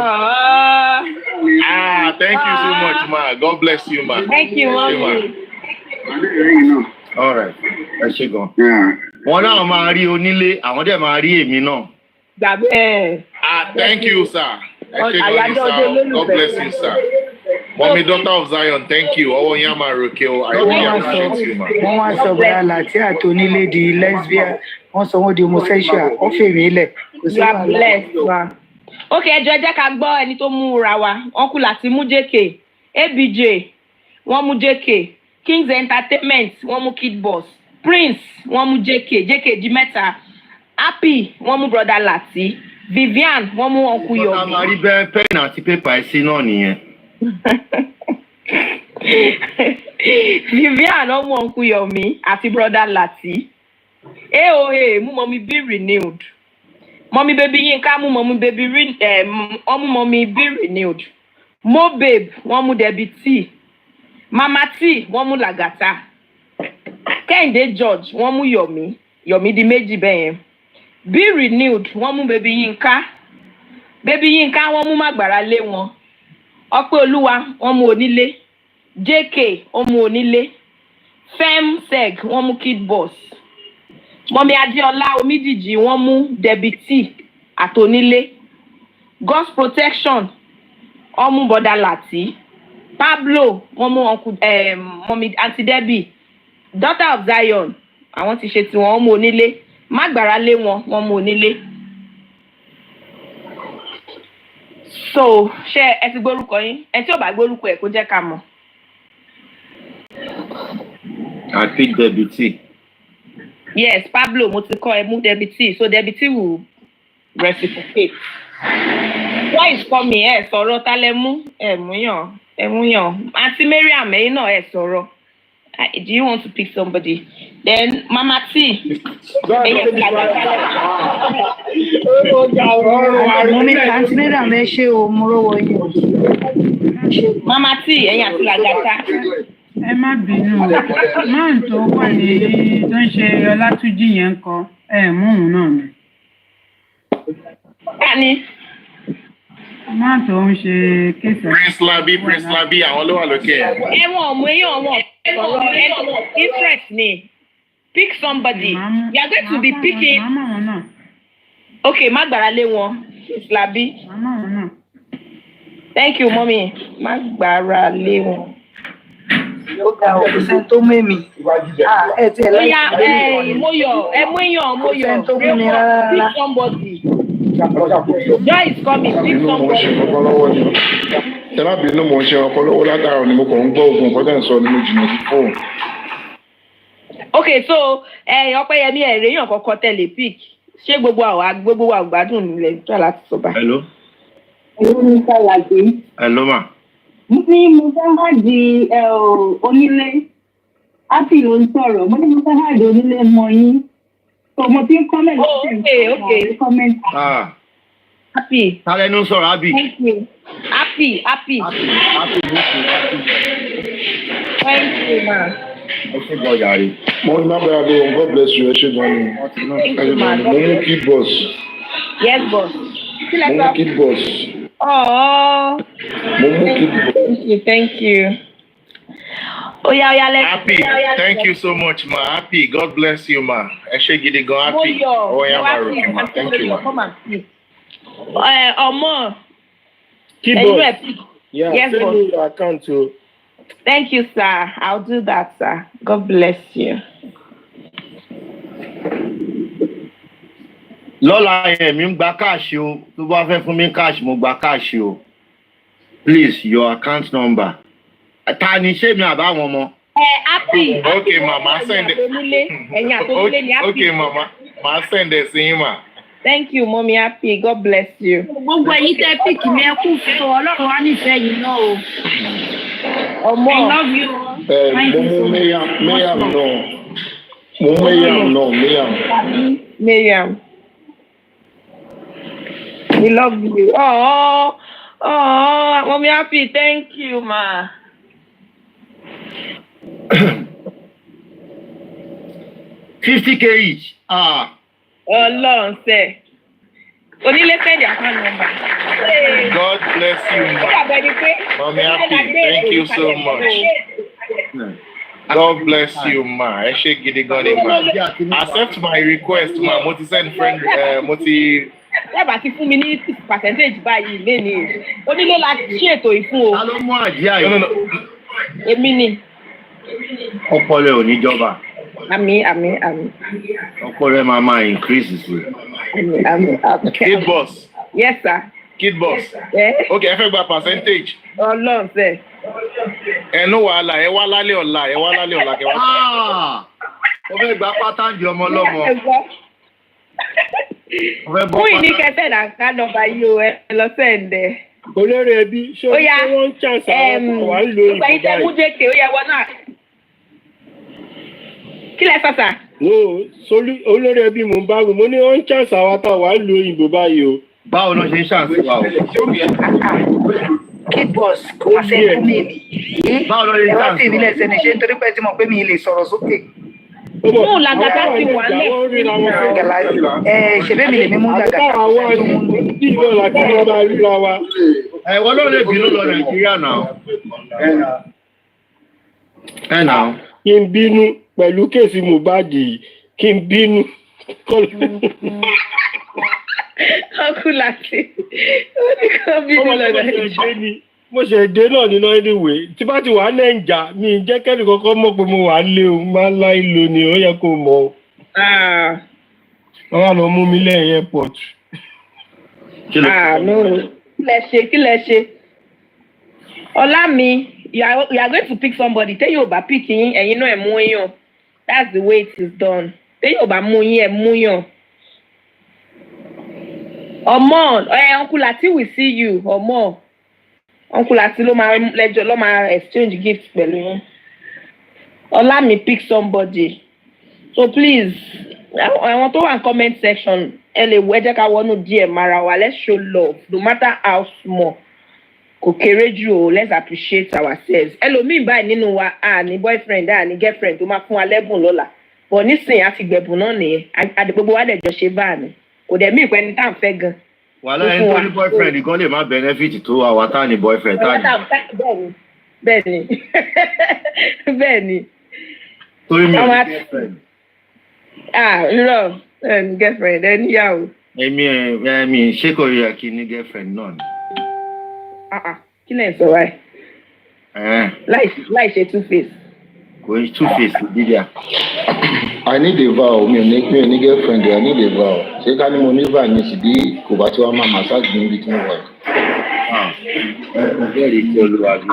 Speaker 11: Thank you so much, ma. God bless you, ma.
Speaker 6: Thank you, mommy.
Speaker 2: All right. Ẹ ṣé gan. Wọ́n náà máa rí onílé, àwọn dẹ̀ máa rí èmi náà.
Speaker 11: Thank you, sir. Ẹ ṣé gan, sir. God bless you, sir. Mommy, daughter of Zion, thank you. Ọwọ́ yín á máa ròkè o. I really appreciate you, ma.
Speaker 16: Wọ́n wá sọ bọ́lá láti àtònílé di lesbian, wọ́n sọ wọ́n di homosexual, wọ́n fèmí lẹ̀.
Speaker 6: You are blessed, wa. Okay, ẹ jẹ́ ká gbọ́ ẹni tó mú ra wa. Uncle láti mú JK, ABJ, wọ́n mú JK, Kings Entertainment, wọ́n mú Kid Boss, Prince, wọ́n mú JK di mẹ́ta, Happy, wọ́n mú Brother Lati, Vivian, wọ́n mú Uncle Yomi.
Speaker 2: Wọ́n máa rí bẹ́ẹ̀ pẹ́ẹ̀nì àti pépà ẹ̀sìn náà nìyẹn.
Speaker 6: Vivian, wọ́n mú Uncle Yomi àti Brother Lati. AOA, mú Mommy Be Renewed. Mommy Baby Yinka, mú Mommy Baby mú Mommy Be Renewed. Mo Babe, wọ́n mú Debbie T. Mama T, wọ́n mú Lagata. Kẹ́hìndé George, wọ́n mú Yomi di méjì bẹ́yẹn. Be Renewed, wọ́n mú Baby Yinka. Baby Yinka, wọ́n mú Mágbára lé wọn. Ọpẹ́ Olúwa, wọ́n mú Onílé. JK, wọ́n mú Onílé. Femseg, wọ́n mú Kid Boss. Mọ́mí Adéọlá Omídìjì, wọ́n mú Debbie T àtònílé. God's Protection, wọ́n mú Brother Lati. Pablo, wọ́n mú Mọ́mí Aunty Debbie. Daughter of Zion, àwọn ti ṣe tiwọn, wọ́n mú Onílé. Mágbára lé wọn, wọ́n mú Onílé. So, ṣé ẹ ti gbórúkọ yín? Ẹ tí ò bá gbórúkọ ẹ̀ kó jẹ́ ká mọ̀.
Speaker 2: Àti Debbie T.
Speaker 6: Yes, Pablo, mo ti kọ́ ẹ mú Debbie T. So Debbie T will reciprocate. Why is coming? Ẹ sọ̀rọ̀ ta lẹ mú? Ẹ mú yàn. Aunty Mariam, ẹ̀yin náà ẹ sọ̀rọ̀. Do you want to pick somebody? Then Mama T.
Speaker 16: Aunty Mariam ẹ ṣe o, mo rówó yín.
Speaker 6: Mama T, ẹ̀yin àti Lagata.
Speaker 4: Ẹ má bínú máa ń tó wà ní tó ń ṣe Ọlátúnjí yẹn ń kọ mú òun náà ni.
Speaker 6: Tani.
Speaker 4: Máa tó ń ṣe kéṣà.
Speaker 11: Prince Labi, àwọn ló wà lókè.
Speaker 6: Ẹ̀wọ̀n ọmọ èèyàn wọn ọ̀rọ̀ interest ni. Pick somebody. You are going to be picking. Okay, Mágbára lé wọn. Prince Labi. Thank you, mommy. Mágbára lé wọn.
Speaker 16: Ó ga òkúsẹ́ tó mẹ́mí. Ẹ ti ẹ̀
Speaker 6: lẹ́yìn. Mo yọ̀.
Speaker 16: Òkúsẹ́ tó mú mi rárá.
Speaker 6: Pick somebody. Joy is coming. Pick somebody.
Speaker 1: Ẹ má bínú mo ń ṣe ọkọ lọ́wọ́ látàrọ̀ ni mo kàn ń gbọ́ ogun nǹkan tẹ̀ ń sọ nínú jìnnà sí fóònù.
Speaker 6: Okay, so Ọpẹ́yẹmí ẹ̀rẹ́yàn kọ́kọ́ tẹ̀lé pick. Ṣé gbogbo wa gbádùn nílẹ̀ tó láti sọ báyìí?
Speaker 2: Hello.
Speaker 15: Hello, Mr. Lati.
Speaker 2: Hello, ma.
Speaker 15: Mo fẹ́ wá di onílé. Happy ló ń sọ̀rọ̀. Mo fẹ́ wá di onílé mọ yín. So mo ti ń comment.
Speaker 6: Okay.
Speaker 15: Comment.
Speaker 6: Happy.
Speaker 2: Tálẹ́ ló ń sọ̀rọ̀, Happy.
Speaker 6: Thank you. Happy. Thank you, ma.
Speaker 2: Ẹ ṣé gan yàrá.
Speaker 1: Mo ní Mágbára lé wọn, God bless you, ẹ ṣé gan ni. Mo mú Kid Boss.
Speaker 6: Yes, boss.
Speaker 1: Mo mú Kid Boss.
Speaker 6: Oh. Thank you. Let's
Speaker 11: Happy. Thank you so much, ma. Happy. God bless you, ma. Ẹ ṣé gidi gan, Happy. Ma. Thank you, ma.
Speaker 6: Come and see. Ọmọ.
Speaker 13: Kid Boss. Yeah,
Speaker 6: yes,
Speaker 13: send me your account too.
Speaker 6: Thank you, sir. I'll do that, sir. God bless you.
Speaker 2: Lọ́la yẹn mi ń gba káàṣì o. Tó bá fẹ́ fún mi káàṣì, mo gba káàṣì o. Please, your account number. Ta ni ṣé mi àbáwọn ọmọ?
Speaker 6: Happy.
Speaker 11: Okay, mama, send it. Okay, mama. Ma send it sí yín, ma.
Speaker 6: Thank you, mommy. Happy. God bless you.
Speaker 8: Gbogbo ẹ̀yin tẹ́ píkì ní ẹkún fún Ọlọ́run wá nífẹ̀ẹ́ yìí náà o.
Speaker 6: Ọmọ.
Speaker 8: I love you.
Speaker 1: Mo mú Miriam.
Speaker 6: We love you. Oh, Mommy Happy, thank you, ma.
Speaker 2: 50K each.
Speaker 6: Ọlọ́run sẹ́. Onílé sẹ́ndì account number.
Speaker 11: God bless you, ma. Mommy Happy, thank you so much. God bless you, ma. Ẹ ṣé gidi gan ni, ma. Accept my request, ma. Mo ti send friend, mo ti.
Speaker 6: Yàbá ti fún mi ní 6% báyìí lénìí. Onílé la ṣí ètò ìfún o.
Speaker 2: Ta ló mú àjíà yìí?
Speaker 6: Èmi ni.
Speaker 2: Ọpọlọ ò ní jọba.
Speaker 6: Àmín.
Speaker 2: Ọpọlọ máa máa increase sí.
Speaker 6: Àmín.
Speaker 11: Kid boss.
Speaker 6: Yes, sir.
Speaker 11: Kid boss. Okay, ẹ fẹ́ gba percentage.
Speaker 6: Ọlọ́run sẹ́.
Speaker 11: No wàhálà, ẹ wá lálẹ́ ọ̀la kẹ wá.
Speaker 2: Ó fẹ́ gba pátánjì ọmọ ọlọ́mọ.
Speaker 6: Fún ìní kẹsẹ̀ là ń ká nọ́mbà yìí o, ẹ lọ sẹ́ǹdẹ̀.
Speaker 13: Olórí ẹbí ṣé wọ́n ń chance àwọn wà ń lo ìbò
Speaker 6: báyìí. Ó yẹ wọ́n náà. Kí lẹ sọ̀sà?
Speaker 13: Olórí ẹbí mò ń bá wò mo ní wọ́n ń chance àwọn tá wà ń lo ìbò báyìí o.
Speaker 2: Báwo ló ṣe ń ṣàǹsí wa o?
Speaker 16: Kid boss kò wá sẹ́yìn fún mi èmi.
Speaker 2: Báwo ló ṣe ń
Speaker 16: Ẹ wá
Speaker 2: ṣàǹsí
Speaker 16: fi ìbílẹ̀ sẹ́ni ṣe nítorí pé tí mo pé mi lè sọ̀rọ̀ sókè.
Speaker 6: Mú làgàtà ti wà lẹ̀.
Speaker 16: Ṣèbí mi lè mímú làgàtà.
Speaker 2: Ẹ̀wọ́n ló lè bínú lọ Nàìjíríà náà. Ẹ náà.
Speaker 13: Kí n bínú pẹ̀lú kéèsì Mohbad yìí, kí n bínú.
Speaker 6: Ọkùnrin àti oníkan bínú lọ Nàìjíríà.
Speaker 13: Mo ṣe dé náà nínú anyway tí bá ti wà Nàìjà mi jẹ́ kẹ́ni kankan mọ̀ pé mo wà lé o máa láì lò ní ó yẹ kó mọ̀ o. Wọ́n wá lọ mú mi lẹ́yìn airport.
Speaker 6: Kí lẹ ṣe? Ọlá mi, you are going to pick somebody. Tẹ́yìn ò bá pick yín, ẹ̀yin náà ẹ̀ mú yàn. That's the way it is done. Tẹ́yìn ò bá mú yín, ẹ̀ mú yàn. Ọmọ, Uncle Lati will see you, ọmọ. Uncle Lati ló máa exchange gifts pẹ̀lú yín. Ọlá mi pick somebody. So please, àwọn tó wà ní comment section, ẹ lè wọ ẹ jẹ́ ká wọnú DM ara wa. Let's show love, no matter how small. Kò kéré jù o, let's appreciate ourselves. Ẹlòmíì báyìí nínú wa, ní boyfriend, ní girlfriend tó máa fún wa lẹ́bùn lọ́la. But nísìnyí a ti gbẹ̀bùn náà nìyẹn. Gbogbo wa dẹ̀ jọ ṣe báà ni. Kò dẹ̀ mí ìpẹ́ ní tá à ń fẹ́ gan.
Speaker 2: Wàhálà ẹni tó ní boyfriend gan lè má benefit tó àwa tá ní boyfriend tá ní.
Speaker 6: Bẹ́ẹ̀ni.
Speaker 2: Torí mi ò ní girlfriend.
Speaker 6: Irọ́ girlfriend ẹ níyàwó.
Speaker 2: Èmi ṣé kò yẹ kí ní girlfriend náà ni.
Speaker 6: Kí lẹ̀ ń sọ wáyé? Láì ṣe two face.
Speaker 2: Kò ní two face dídíà.
Speaker 17: I need a vow. Mi ò ní girlfriend. I need a vow. Ṣé ká ní mo ní vow ní síbí kò bá tí wọ́n máa massage ní ibi tí mo wà?
Speaker 2: Bẹ́ẹ̀ ni kí olúwa bí.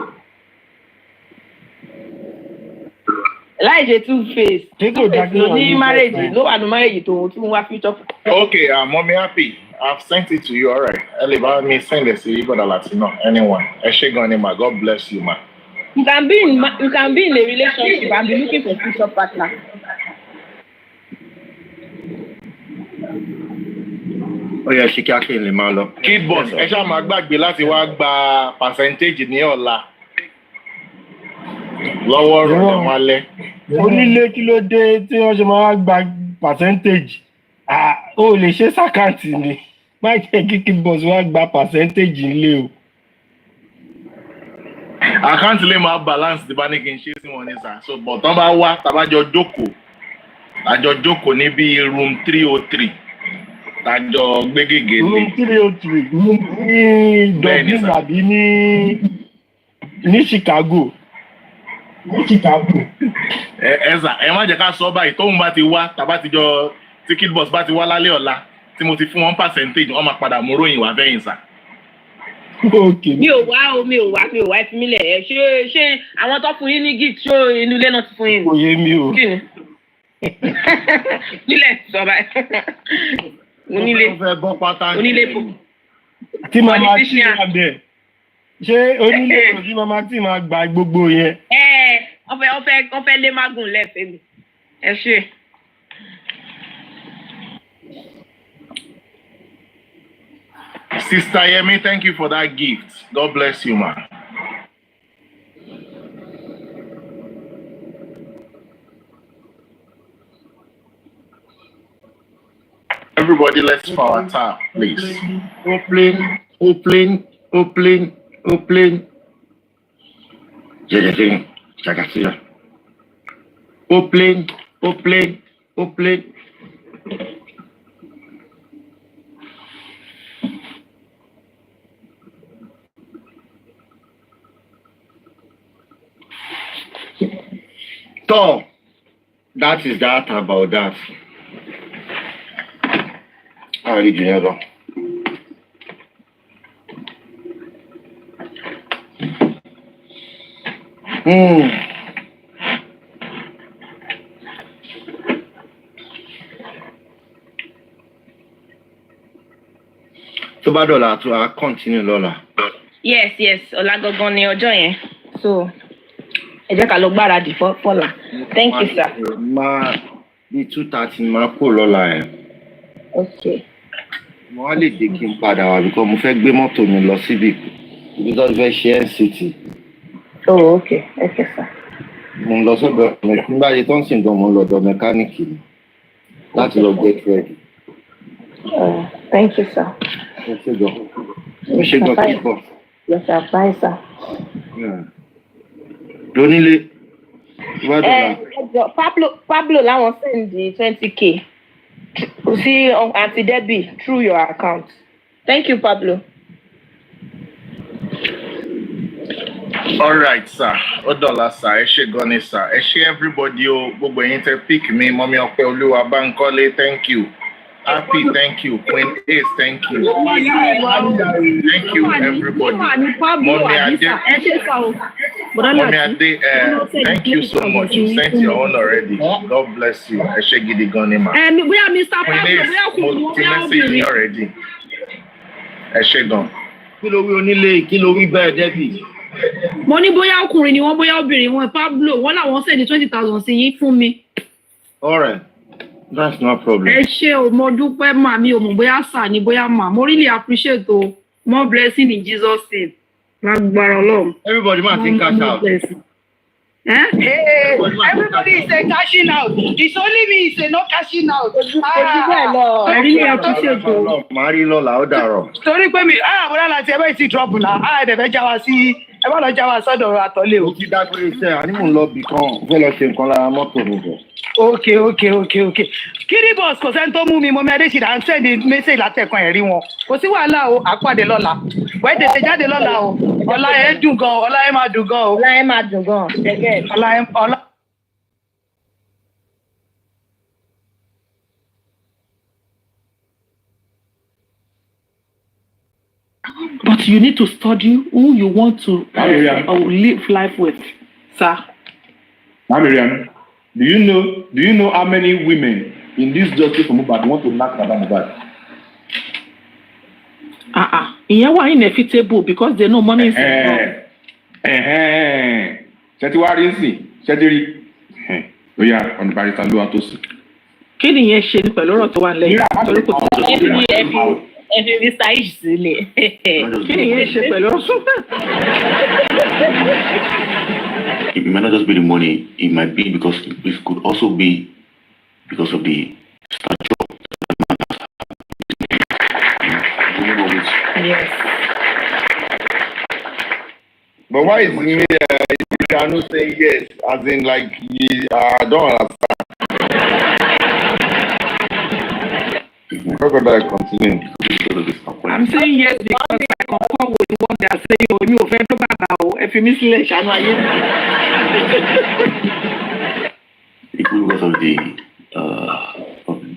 Speaker 6: Láì ṣe two face. Ló ní marriage ló wà ní marriage tó tún wá future.
Speaker 11: Okay, Mommy Happy, I've sent it to you, all right. Ẹ lè bá mi send it sí Igbo Latino, anyone. Ẹ ṣé gan ni ma, God bless you ma.
Speaker 6: You can be in a relationship and be looking for future partner.
Speaker 2: Ó yẹ ṣe kí Akin lè máa lọ.
Speaker 11: Kid boss, ẹ ṣáà máa gbàgbé láti wá gba percentage ní ọ̀la. Lọ́wọ́ rọ̀ wálẹ̀.
Speaker 13: Onílé kí ló dé tí wọ́n ṣe máa gba percentage? O lè ṣe sàkáǹtì ni. Má jẹ́ kí Kid boss wá gba percentage nílé o.
Speaker 11: Àkáǹtì lè máa balance tí bá ní kí n ṣe sí wọn ní sà. So but tán bá wá tàbájọ jókòó níbi room 303. Tàjọ gbégègé lé.
Speaker 13: Room 303 ní Dublin àbí ní Chicago.
Speaker 11: Ẹ má jẹ́ ká sọ báyìí tóun bá ti wá tàbá ti jọ tí Kid boss bá ti wá lálẹ́ ọ̀la tí mo ti fún wọn percentage wọ́n máa padà mú ròyìn wá fẹ́yìn sà.
Speaker 6: Mi ò wá ìfimílẹ̀ ẹ̀ ṣé àwọn tó fún yín ní gift ṣó inú ilé náà ti fún yín.
Speaker 13: Kò yé mi o.
Speaker 6: Kí ni? Nílẹ̀ sọ báyìí. Onílé bò.
Speaker 13: Tí màmá tí máa bẹ̀. Ṣé onílé tí màmá tí máa gba gbogbo yẹn?
Speaker 6: Wọ́n fẹ́ lé mágùn lẹ́fẹ̀ẹ́ mi. Ẹ ṣé.
Speaker 11: Sister Yemi, thank you for that gift. God bless you, ma. Everybody, let's power tap, please.
Speaker 2: Open. Open. So, that is that about that. I'll read you another. Tó bá dọ̀la tó a continue lọ́la.
Speaker 6: Yes, ọ̀la gangan ni ọjọ́ yẹn. So, ẹ jẹ́ ká lọ gbáradì fọ́la. Thank you, sir.
Speaker 2: Máa bí 2:30 máa kó lọ́la ẹ̀.
Speaker 6: Okay.
Speaker 2: Mo wá lè dé kí n padà wá because mo fẹ́ gbé mọ́tò mi lọ síbi ibi tó fẹ́ ṣe NCT.
Speaker 6: Oh, okay. Okay, sir.
Speaker 2: Mo ń lọ sọ́dọ̀ nígbà yìí tó ń sìn gan mo ń lọ́dọ̀ mẹkáníìkì láti lọ get ready.
Speaker 6: Thank you, sir.
Speaker 2: Ẹ ṣe gan. Ẹ ṣe gan kíkọ.
Speaker 6: Yes, sir. Bye, sir.
Speaker 2: Donílé.
Speaker 6: Pablo láwọn send the 20K. See Auntie Debbie through your account. Thank you, Pablo.
Speaker 11: All right, sir. Odola, sir. Ẹ ṣé gan ni, sir. Ẹ ṣé everybody o. Gbogbo yín tẹ́ pick me. Mọ́mí Ọpẹ́ Olúwa Bánkọ́lé, thank you. Happy, thank you. Queen Ace, thank you. Thank you, everybody. Mommy Ade, thank you so much. You sent your own already. God bless you. Ẹ ṣé gidi gan ni, ma. Queen Ace, mo ti message yín already. Ẹ ṣé gan.
Speaker 2: Kí ló wí onílé, kí ló wí bẹ́ẹ̀ Debbie?
Speaker 8: Mo ní bóyá ọkùnrin ni wọ́n bóyá obìnrin wọn Pablo wọ́n làwọn sẹ́ni 20,000 sí yín fún mi.
Speaker 2: All right. That's no problem.
Speaker 8: Ẹ ṣé o, mo dúpẹ́ mà mi ò mọ̀ bóyá sà ni bóyá mà. Mo really appreciate o. More blessing in Jesus' name. Lágbára Ọlọ́run.
Speaker 2: Everybody ma think cash out.
Speaker 16: Hey, everybody is cashing out. It's only me is not cashing out.
Speaker 8: I really appreciate o.
Speaker 2: Màá rí lọ́la ó dàrọ̀.
Speaker 16: Torí pé mi, bọ́dá láti ẹbẹ́ ti drop náà, ẹ̀dẹ̀ fẹ́ já wa sí, ẹ bá lọ já wa sọ́dọ̀ àtọ́lé o.
Speaker 2: Ó ti dágbére iṣẹ́, àní mò ń lọ bì kan, fẹ́ lọ ṣe nǹkan lára mọ́tò mi bọ̀.
Speaker 16: Okay. Kiri boss kò sẹ́ni tó mú mi, mo mẹ́rin ṣìdá ń sẹ́ni mẹ́sẹ̀ látẹ̀kan ẹ̀rí wọn. Kò sí wàhálà o, àpàdé lọ́la. Wẹ́ẹ́ tètè jáde lọ́la o. Ọlá ẹ̀ dùn gan, ọlá ẹ̀ máa dùn gan o.
Speaker 6: Ọlá ẹ̀ máa dùn gan, ṣẹ́gẹ̀.
Speaker 16: Ọlá.
Speaker 18: But you need to study who you want to live life with, sir.
Speaker 19: Miriam, do you know how many women in this justice for Mohbad want to knock Baba Mohbad?
Speaker 18: Ìyẹn wà inevitable because they know money is involved.
Speaker 19: Ṣé ti wá rí sí? Ṣé ti rí? Ó yá ọ̀nà barista ló wá tó sí.
Speaker 18: Kí ni ìyẹn ṣe pẹ̀lú ọ̀rọ̀ tó wà lẹ́yìn? Torí kò tó tó sí.
Speaker 6: Ẹ̀fí Mr. Ish sílẹ̀.
Speaker 18: Kí ni ìyẹn ṣe pẹ̀lú ọ̀rọ̀?
Speaker 20: It might not just be the money, it might be because it could also be because of the stature that the man has.
Speaker 6: Yes.
Speaker 17: But why is me Idanu saying yes? As in, like, I don't understand. Crocodile continuing.
Speaker 18: I'm saying yes because I concur with the one they are saying, oh, you offend to now. If you miss lunch, I know
Speaker 20: Because of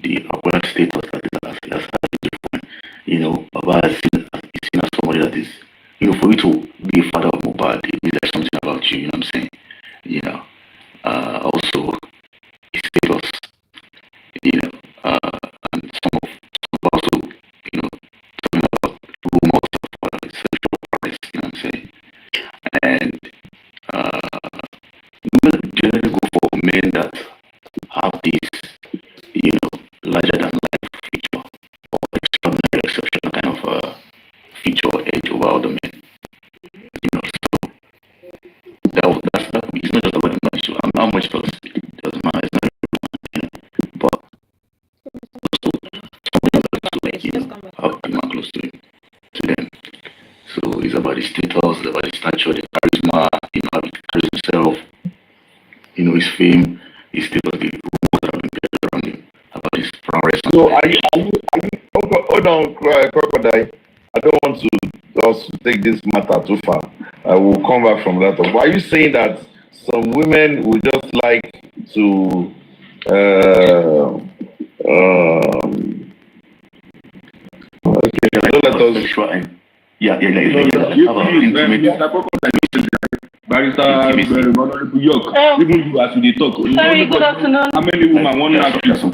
Speaker 20: the upward status that he has different. You know, Baba is seen as somebody that is, you know, for you to be a father of Mohbad, it means there's something about you, you know what I'm saying? You know, also his status, you know, and some of also, you know, talking about rumors of sexual practice, you know what I'm saying? And women generally go for men that have this, you know, larger than life feature or extraordinary, exceptional kind of empower the men. You know, so that's it's not just about the money. So how much it doesn't matter. It's not but also somebody to like, you know, have the man close to them. So it's about the status, it's about the stature, the charisma, you know, how he carries himself, you know, his fame, his status, the rumors that have been created around him, about his prowess.
Speaker 21: So are you hold on, Crocodile. I don't want to also take this matter too far. I will come back from that. But are you saying that some women would just like to okay, don't let us
Speaker 20: yeah,
Speaker 19: Barrister Honorable York, even you as we talk,
Speaker 15: sorry, good afternoon.
Speaker 19: how many women want to have
Speaker 20: some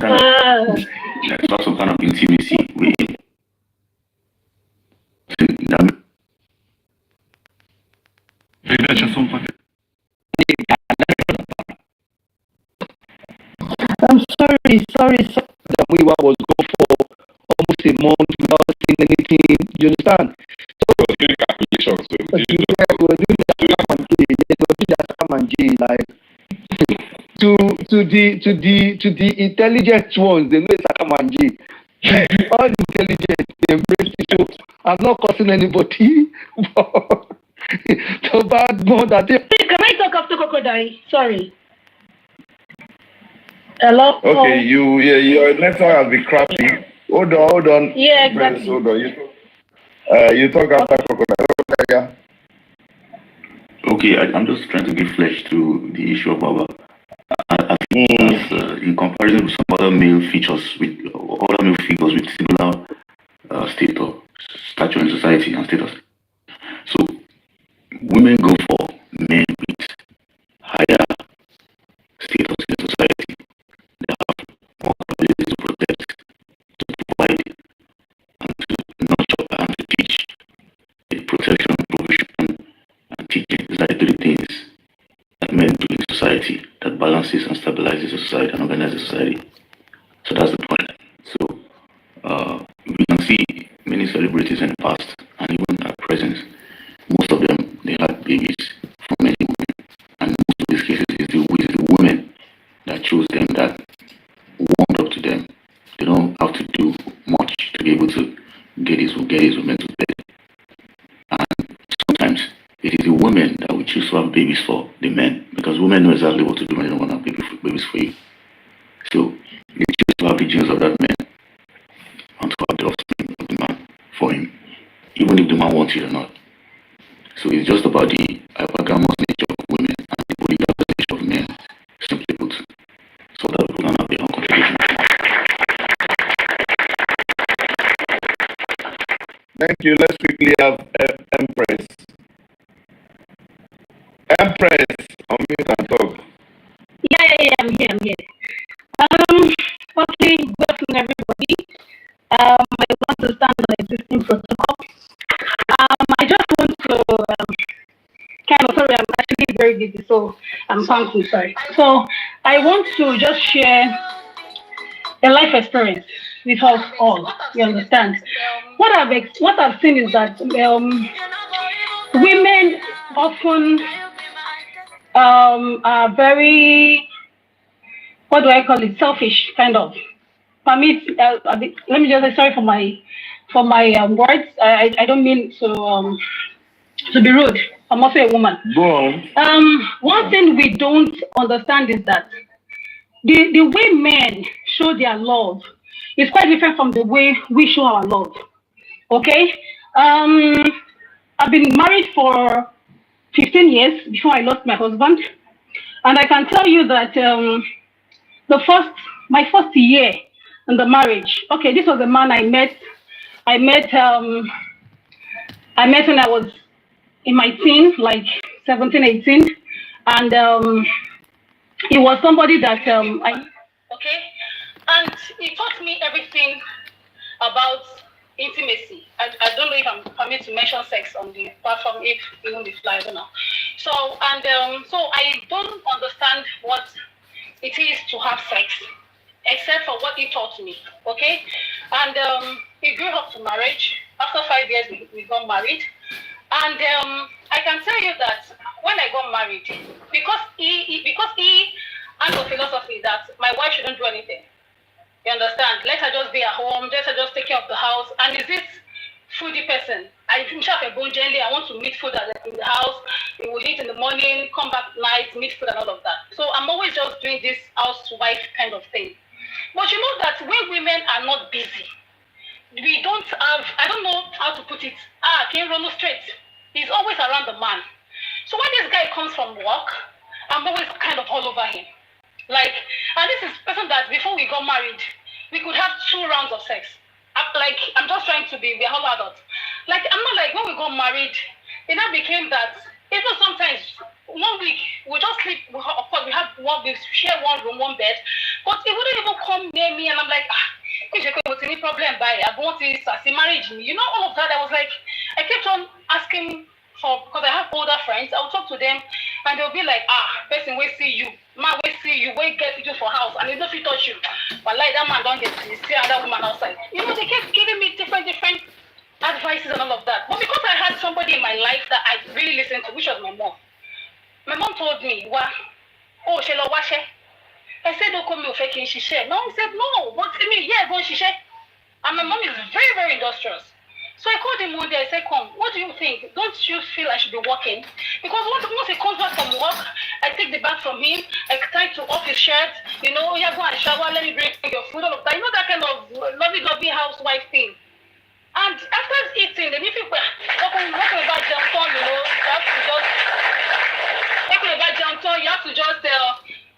Speaker 20: kind of intimacy with him.
Speaker 16: I'm sorry. Muiwa was gone for almost a month without saying anything. You understand? So we're doing calculations. We're doing like to the intelligent ones, they know it's Akamanji. All intelligent, they embrace it. So I'm not cursing anybody. So bad more that they.
Speaker 8: Can I talk after Crocodile? Sorry. Hello?
Speaker 21: Okay, your network has been crappy. Hold on.
Speaker 8: Yeah, exactly.
Speaker 21: Hold on. You talk after Crocodile. Yeah.
Speaker 20: Okay, I'm just trying to give flesh to the issue of Baba. I think that's, in comparison with some other male features, with other male figures with similar stature in society and status. So women go for men with higher status in society. They have more ability to protect, to provide, and to nurture and to teach. The protection, provision, and teaching is like three things that men do in society that balances and stabilizes the society and organizes society. So that's the point. So we can see many celebrities in the past and even at present, most of them they had babies from many women, and most of these cases is the women that chose them, that warmed up to them. They don't have to do much to be able to get these women to bed. And sometimes it is the women that we choose to have babies for the men, because women know exactly what to do when they don't want to have babies for you. So they choose to have the genes of that man and to have the offspring of the man for him, even if the man wants it or not. So it's just about the hypergamous nature of women and the polygamous nature of men, simply put, so that we can have their own contribution.
Speaker 21: Thank you. Let's quickly have Empress. Empress, unmute and talk.
Speaker 8: Yeah, I'm here. Okay, good afternoon, everybody. I want to stand on existing protocol. I just want to sorry, I'm actually very busy, so I'm thankful, sorry. So I want to just share a life experience with us all. You understand? What I've seen is that women often are very, what do I call it, selfish, kind of. For me, let me just say sorry for my words. I don't mean to be rude. I'm also a woman.
Speaker 21: Go on.
Speaker 8: One thing we don't understand is that the way men show their love is quite different from the way we show our love. Okay? I've been married for 15 years before I lost my husband. And I can tell you that my first year in the marriage, okay, this was a man I met when I was in my teens, like 17, 18. And he was somebody that and he taught me everything about intimacy. I don't know if I'm permitted to mention sex on the platform, if even the fly, I don't know. So I don't understand what it is to have sex, except for what he taught me. Okay, and he grew up to marriage. After 5 years, we got married,
Speaker 3: And I can tell you that when I got married, because he has a philosophy that my wife shouldn't do anything. You understand? Let her just be at home. Let her just take care of the house. And is this foodie person? I have a bone gently. I want to meet food in the house. We will eat in the morning, come back at night, meet food and all of that. So I'm always just doing this housewife kind of thing. But you know that when women are not busy, we don't have, I don't know how to put it. Can you run straight? He's always around the man. So when this guy comes from work, I'm always kind of all over him. Like, and this is person that before we got married, we could have 2 rounds of sex. I'm just trying to be, we're all adults. Like, I'm not like when we got married, it now became that, even sometimes, 1 week, we just sleep, of course, we share 1 room, 1 bed, but he wouldn't even come near me, and I'm like, what's any problem by I want this as a marriage? You know, all of that, I was like, I kept on asking because I have older friends, I'll talk to them and they'll be like, person we see you, man we see you, we get you for house and they don't fit touch you. But like that man don't get to see another woman outside. You know, they kept giving me different advices and all of that. But because I had somebody in my life that I really listened to, which was my mom. My mom told me, Shelo washe. I said, don't come me faking shishe. Mom said, no, but I mean, yeah, go shishe. And my mom is very, very industrious. So I called him one day, I said, come, what do you think? Don't you feel I should be working? Because once he comes back from work, I take the bag from him, I try to off his shirt, you know, yeah, go and shower, let me bring your food, all of that. You know, that kind of lovey housewife thing. And after eating, if you talking about Johnson, you know, you have to just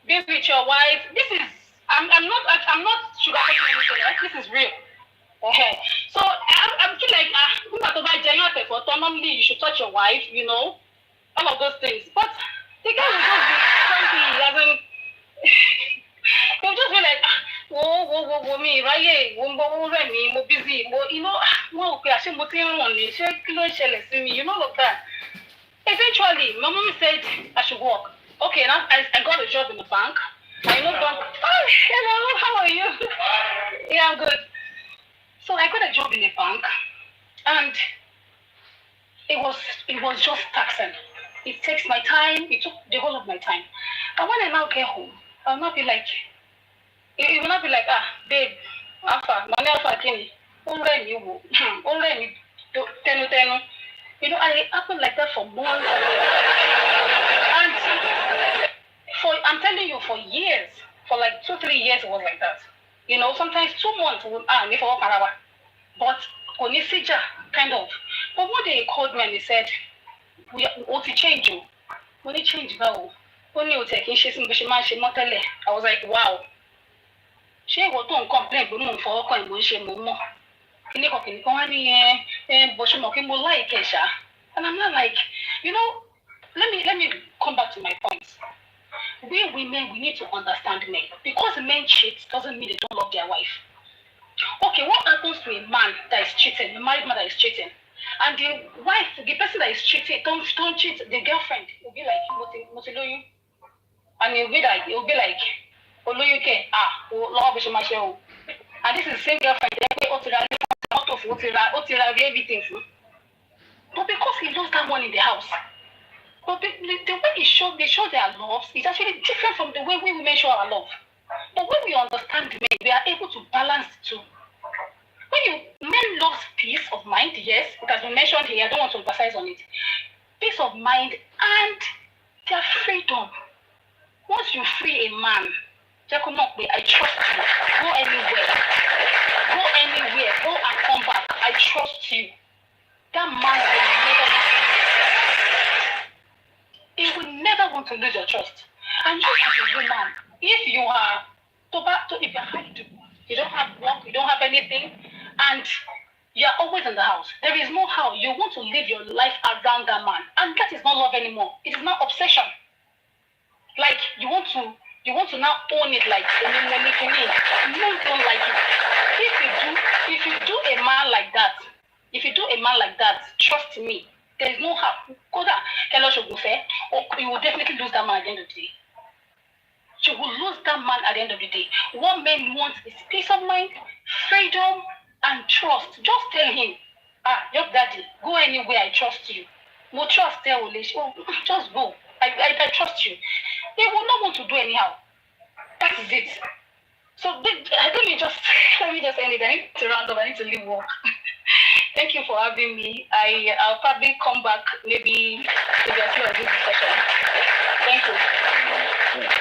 Speaker 3: be with your wife. This is, I'm not sugarcoating anything, right? This is real. Okay. So I feel like normally you should touch your wife, you know, all of those things. But the guy will just be grumpy, as in he'll just be like, me, right? Mo busy, you know, okay, you know, all of that. Eventually, my mom said I should work. Okay, now I got a job in the bank. I know bank. Oh, hello, how are you? Yeah, I'm good. So I got a job in a bank, and it was just taxing. It takes my time. It took the whole of my time. And when I now get home, I'll not be like, it will not be like, babe, alpha, Kenny, already, tenu. You know, I happened like that for months. And I'm telling you, for years, for like 2-3 years, it was like that. You know, sometimes 2 months, but Onisija, kind of. But one day he called me and he said, we want to change you. We need change now. Only you take in I was like, wow. She will don't complain, but no for her and more. And I'm not like, you know, let me come back to my point. We women, we need to understand men. Because men cheat doesn't mean they don't love their wife. Okay, what happens to a man that is cheating, a married man that is cheating, and the wife, the person that is cheating, don't cheat, the girlfriend will be like, Motiloyu, and he'll be like, Oloyuke, and this is the same girlfriend, everything. But because he loves that one in the house, but the way they show their love is actually different from the way we women show our love. But when we understand men, we are able to balance the two. Men love peace of mind, yes, it has been mentioned here, I don't want to emphasize on it. Peace of mind and their freedom. Once you free a man, I trust you. Go anywhere, go and come back. I trust you. That man will never want to lose your trust. And you as a woman, if you are if you're hard to, you don't have work, you don't have anything, and you're always in the house, there is no how. You want to live your life around that man, and that is not love anymore. It is not obsession. Like you want to now own it like no, don't like it. If you do a man like that, trust me, there is no how. You will definitely lose that man at the end of the day. You will lose that man at the end of the day. What men want is peace of mind, freedom, and trust. Just tell him, your daddy, go anywhere, I trust you. Mo trust there, just go. I trust you. They will not want to do anyhow. That is it. So let me just end it. I need to round up. I need to leave work. Thank you for having me. I'll probably come back maybe as soon as this session. Thank you.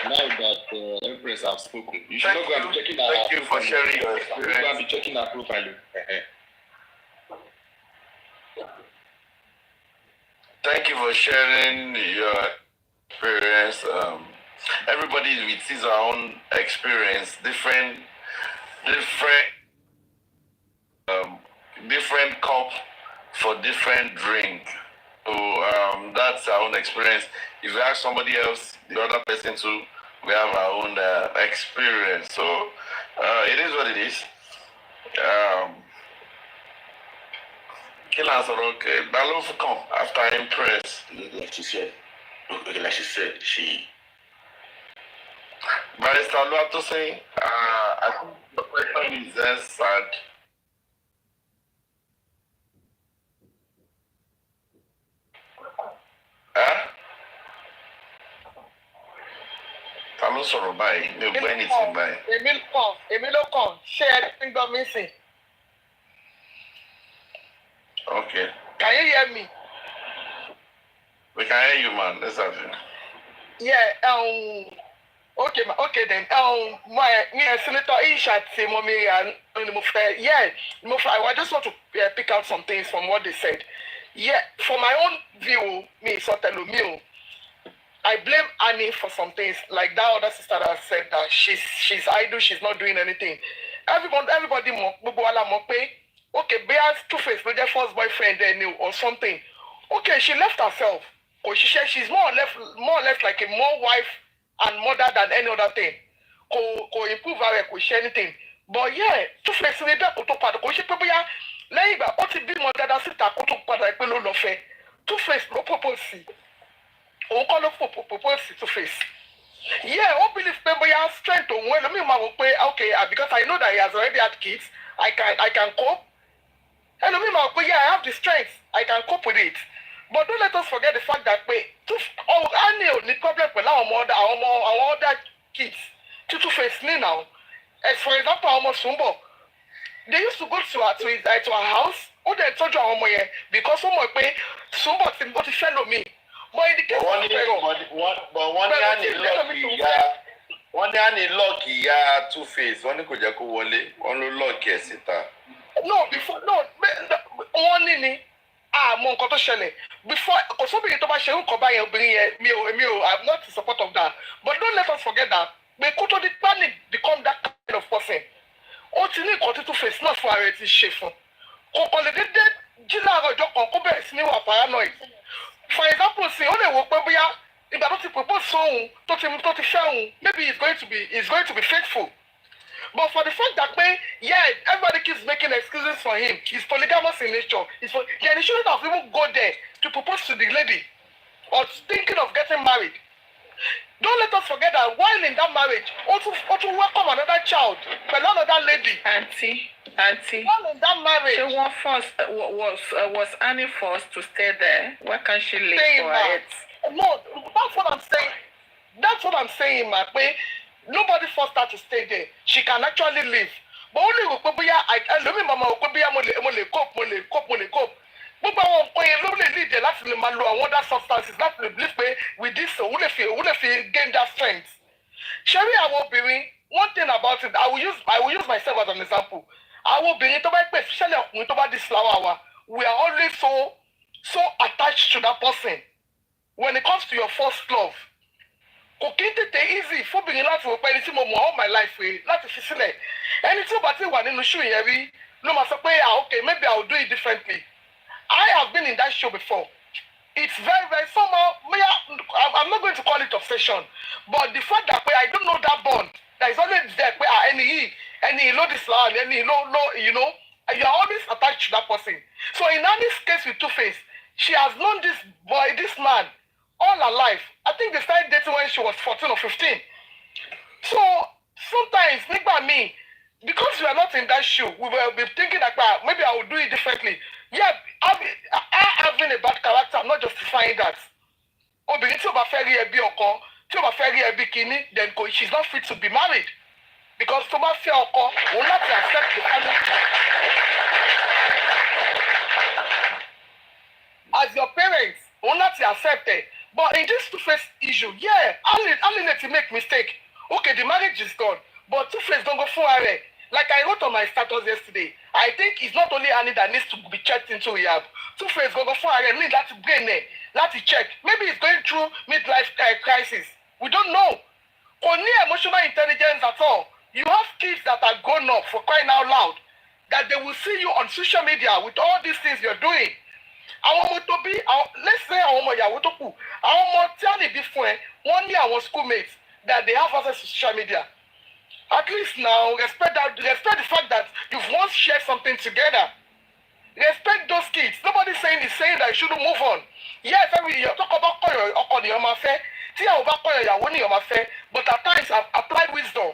Speaker 11: Now that Empress have spoken, you should not go and be checking her.
Speaker 21: Thank you for sharing your experience.
Speaker 11: You go and be checking her profile.
Speaker 21: Thank you for sharing your experience. Everybody with his own experience, different cup for different drink. So that's our own experience. If you ask somebody else, the other person too, we have our own experience. So it is what it is. Okay, Balof come after Empress.
Speaker 20: Like she said, she.
Speaker 21: Barrister Luato saying, I think the question is just sad. Ta ló sọ̀rọ̀ báyìí? Mi ò gbọ́ anything báyìí.
Speaker 9: Èmi ló kàn, ṣé ẹ ti ń gbọ́ mi sìn?
Speaker 21: Okay.
Speaker 9: Can you hear me?
Speaker 21: We can hear you, man. Let's have you.
Speaker 9: Yeah, okay then. Senator Isha Timomiri and Mufe. Yeah, Mufe, I just want to pick out some things from what they said. Yeah, for my own view, I blame Annie for some things, like that other sister that said that she's idle, she's not doing anything. Everybody okay, Bea's Two-Face, no, their first boyfriend they knew or something. Okay, she left herself. Because she said she's more or less like a more wife and mother than any other thing. Ko improve her, ko share anything. But yeah, Two-Face ni bẹ́ẹ̀ kó tó padà. Kò ṣe pé bóyá lẹ́yìn ìgbà ó ti bímọ dáadáa síta kó tó padà pé ló lọ fẹ́. Two-Face ló propose sí. Òun kọ́ ló propose sí Two-Face. Yeah, ó believe pé bóyá strength òun ẹlòmíì máa wò pé okay, because I know that he has already had kids, I can cope. Ẹlòmíì máa wò pé yeah, I have the strength, I can cope with it. But don't let us forget the fact that Annie ò ní problem pẹ̀lú àwọn other kids tí Two-Face ní now. As for example, àwọn ọmọ Sùnbọ̀, they used to go to her house, ó dẹ̀ tọ́jú àwọn ọmọ yẹn because ó mọ̀ pé Sùnbọ̀ ti fẹ́ lómi. But in the case of Fẹ́ràn,
Speaker 21: wọ́n ní àní lọ́ọ̀kì ìyá Two-Face, wọ́n ní kò jẹ́ kó wọlé, wọ́n ló lọ́ọ̀kì ẹ̀ síta.
Speaker 9: No, wọ́n ní ni. Mọ nǹkan tó ṣẹlẹ̀ before kò sóbìnrin tó bá ṣe nǹkan báyẹn obìnrin yẹn mi ò I'm not in support of that, but don't let us forget that pé kó tó di panic become that kind of person ó ti ní nǹkan tí Two-Face náà fún ara ẹ ti ṣe fún kò kàn lè dédé jí láàárọ̀ ọjọ́ kan kó bẹ̀rẹ̀ sí ní wà paranoid. For example, sí ó lè wò pé bóyá ìgbà tó ti propose sóhun tó ti fẹ́ òun maybe he's going to be faithful. But for the fact that everybody keeps making excuses for him, he's polygamous in nature. Then he shouldn't have even go there to propose to the lady or thinking of getting married. Don't let us forget that while in that marriage, also welcome another child, another lady.
Speaker 6: Auntie.
Speaker 9: While in that marriage,
Speaker 6: so one first was Annie forced to stay there? Why can't she leave for it?
Speaker 9: No, that's what I'm saying, ma. Nobody forced her to stay there. She can actually leave. But only with mama mo le cope. But àwọn nǹkan yẹn ló lè lead láti lè máa lo àwọn other substances láti lè believe pé with this òun lè fi gain that strength. Ṣẹ́rí àwọn obìnrin, one thing about it, I will use myself as an example. Àwọn obìnrin tó bá pè especially ọkùnrin tó bá di flower wa, we are always so attached to that person. When it comes to your first love, kò kí n tètè easy fóbìnrin láti wò pé ẹni tí mo mọ̀ all my life rè láti fi sílẹ̀. Ẹni tí ó bá ti wà nínú shoe yẹn rí ló máa sọ pé okay, maybe I will do it differently. I have been in that show before. It's very, very somehow, I'm not going to call it obsession, but the fact that I don't know that bond that is always there, any low this land, any low, you know, you are always attached to that person. So in Annie's case with Two-Face, she has known this boy, this man, all her life. I think they started dating when she was 14 or 15. So sometimes, me, because we are not in that shoe, we will be thinking that maybe I will do it differently. Yeah, having a bad character, I'm not justifying
Speaker 12: saying that obìnrin tí ò bá fẹ́ rí ẹbí ọkọ tí ò bá fẹ́ rí ẹbí kínní then she's not fit to be married because tó bá fẹ́ ọkọ òun láti accept the family. As your parents òun láti accept it but in this two-face issue Ali let you make mistake okay the marriage is gone but two-face don go fún ara rẹ̀. Like I wrote on my status yesterday, I think it's not only Annie that needs to be checked into rehab. Two-Face go for her need that brain there, that check. Maybe he's going through midlife crisis. We don't know. Only emotional intelligence at all. You have kids that are grown up for crying out loud, that they will see you on social media with all these things you're doing. Let's say our ọmọ tí a lè bí fún ẹ, wọ́n ní àwọn schoolmates that they have access to social media. At least now, respect the fact that you've once shared something together. Respect those kids. Nobody is saying that you shouldn't move on. Yes, you talk about but at times I've applied wisdom.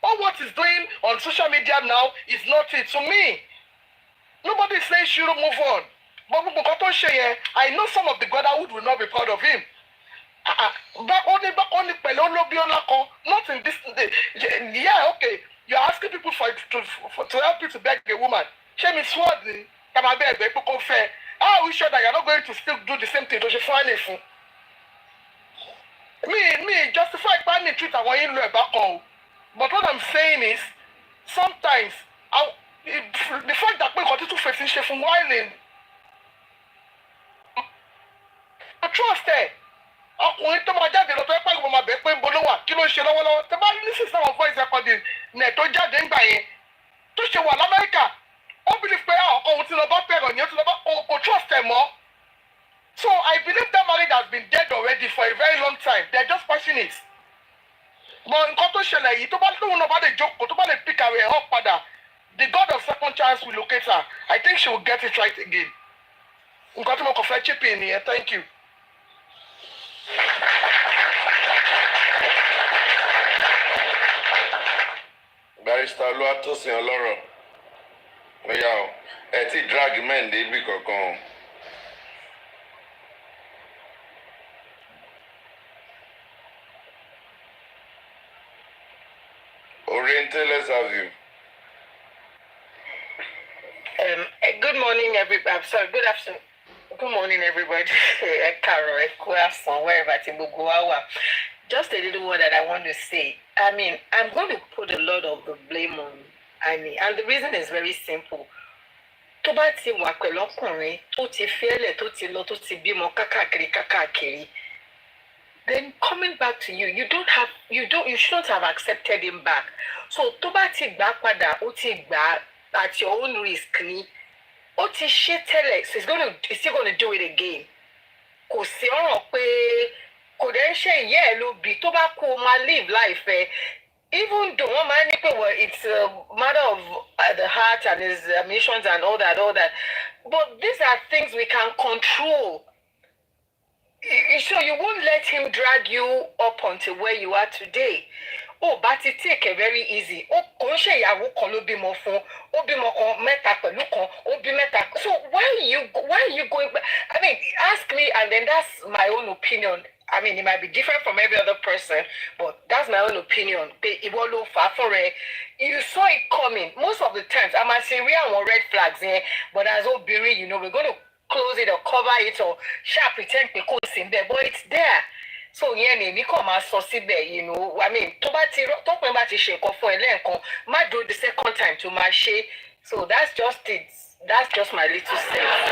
Speaker 12: All what is doing on social media now is not it. To me, nobody is saying you shouldn't move on. But I know some of the brotherhood will not be proud of him. Back only not in this. Yeah, okay. You're asking people to help you to beg a woman. Shame is what we sure that you're not going to still do the same thing to she find it. Me justify banning treat I want you to back on. But what I'm saying is sometimes the fact that we continue to face it from whining. Trust her. Ọkùnrin tó máa jáde lọ tó ẹ pàgọ́ mo máa bẹ̀ pé ń bolówà kí ló ń ṣe lọ́wọ́lọ́wọ́ tẹ bá ní sísá wọn voice recording nẹ̀ tó jáde ńgbà yẹn tó ṣe wà l'Amẹ́ríkà ó believe pé ọkọ òun ti lọ bá pẹ̀rọ̀ ní ó ti lọ bá kò trust ẹ̀ mọ́. So I believe that marriage has been dead already for a very long time. They're just pushing it. But nǹkan tó ṣẹlẹ̀ yìí tó bá lóun náà bá lè jókòó tó bá lè pick her up padà the God of second chance will locate her. I think she will get it right again. Nǹkan tí mo kàn fẹ́ chip in nìyẹn. Thank you.
Speaker 21: Barrister Olúwatósìn Ọlọ́rọ̀ lóyà o ẹ ti drag men débi kankan o. Oriente, let's have you.
Speaker 7: Good morning, everybody. I'm sorry, good afternoon. Good morning, everybody. Wherever. Just a little word that I want to say. I mean, I'm going to put a lot of the blame on Annie, and the reason is very simple. Tó bá ti wà pẹ̀lú ọkùnrin tó ti fẹ́lẹ̀ tó ti lọ tó ti bímọ kákàkiri. Then coming back to you, you shouldn't have accepted him back. So tó bá ti gbà padà, ó ti gbà at your own risk ni. Ó ti ṣe tẹ́lẹ̀, so he's still going to do it again. Kò sí ọ̀rọ̀ pé kò dẹ̀ ṣe ìyá ẹ̀ ló bí tó bá kú máa live life ẹ̀. Even though one man, it's a matter of the heart and his missions and all that. But these are things we can control. So you won't let him drag you up until where you are today. Oh, but it take it very easy. Oh, kò ṣe ìyàwó kan ló bímọ fún, ó bímọ kan mẹ́ta pẹ̀lú kan, ó bí mẹ́ta. So why are you going back? I mean, ask me, and then that's my own opinion. I mean, it might be different from every other person, but that's my own opinion. You saw it coming. Most of the times, I might say we are on red flags here, but as Obiri, we're going to close it or cover it or pretend because it's in there, but it's there. So we come as I mean, talk about do the second time to my share. So that's just it. That's just my little sense.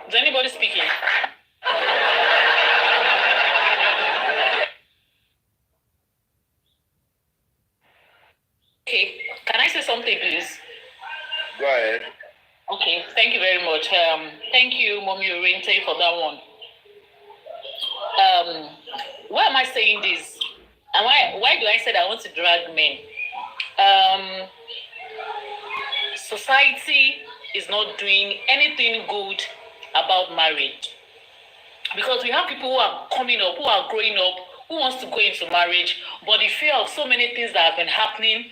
Speaker 22: Is anybody speaking? Okay, can I say something, please?
Speaker 21: Go ahead.
Speaker 22: Okay, thank you very much. Thank you, Mommy Oriente, for that one. Why am I saying this? And why do I say that I want to drag men? Society is not doing anything good about marriage. Because we have people who are coming up, who are growing up, who wants to go into marriage, but the fear of so many things that have been happening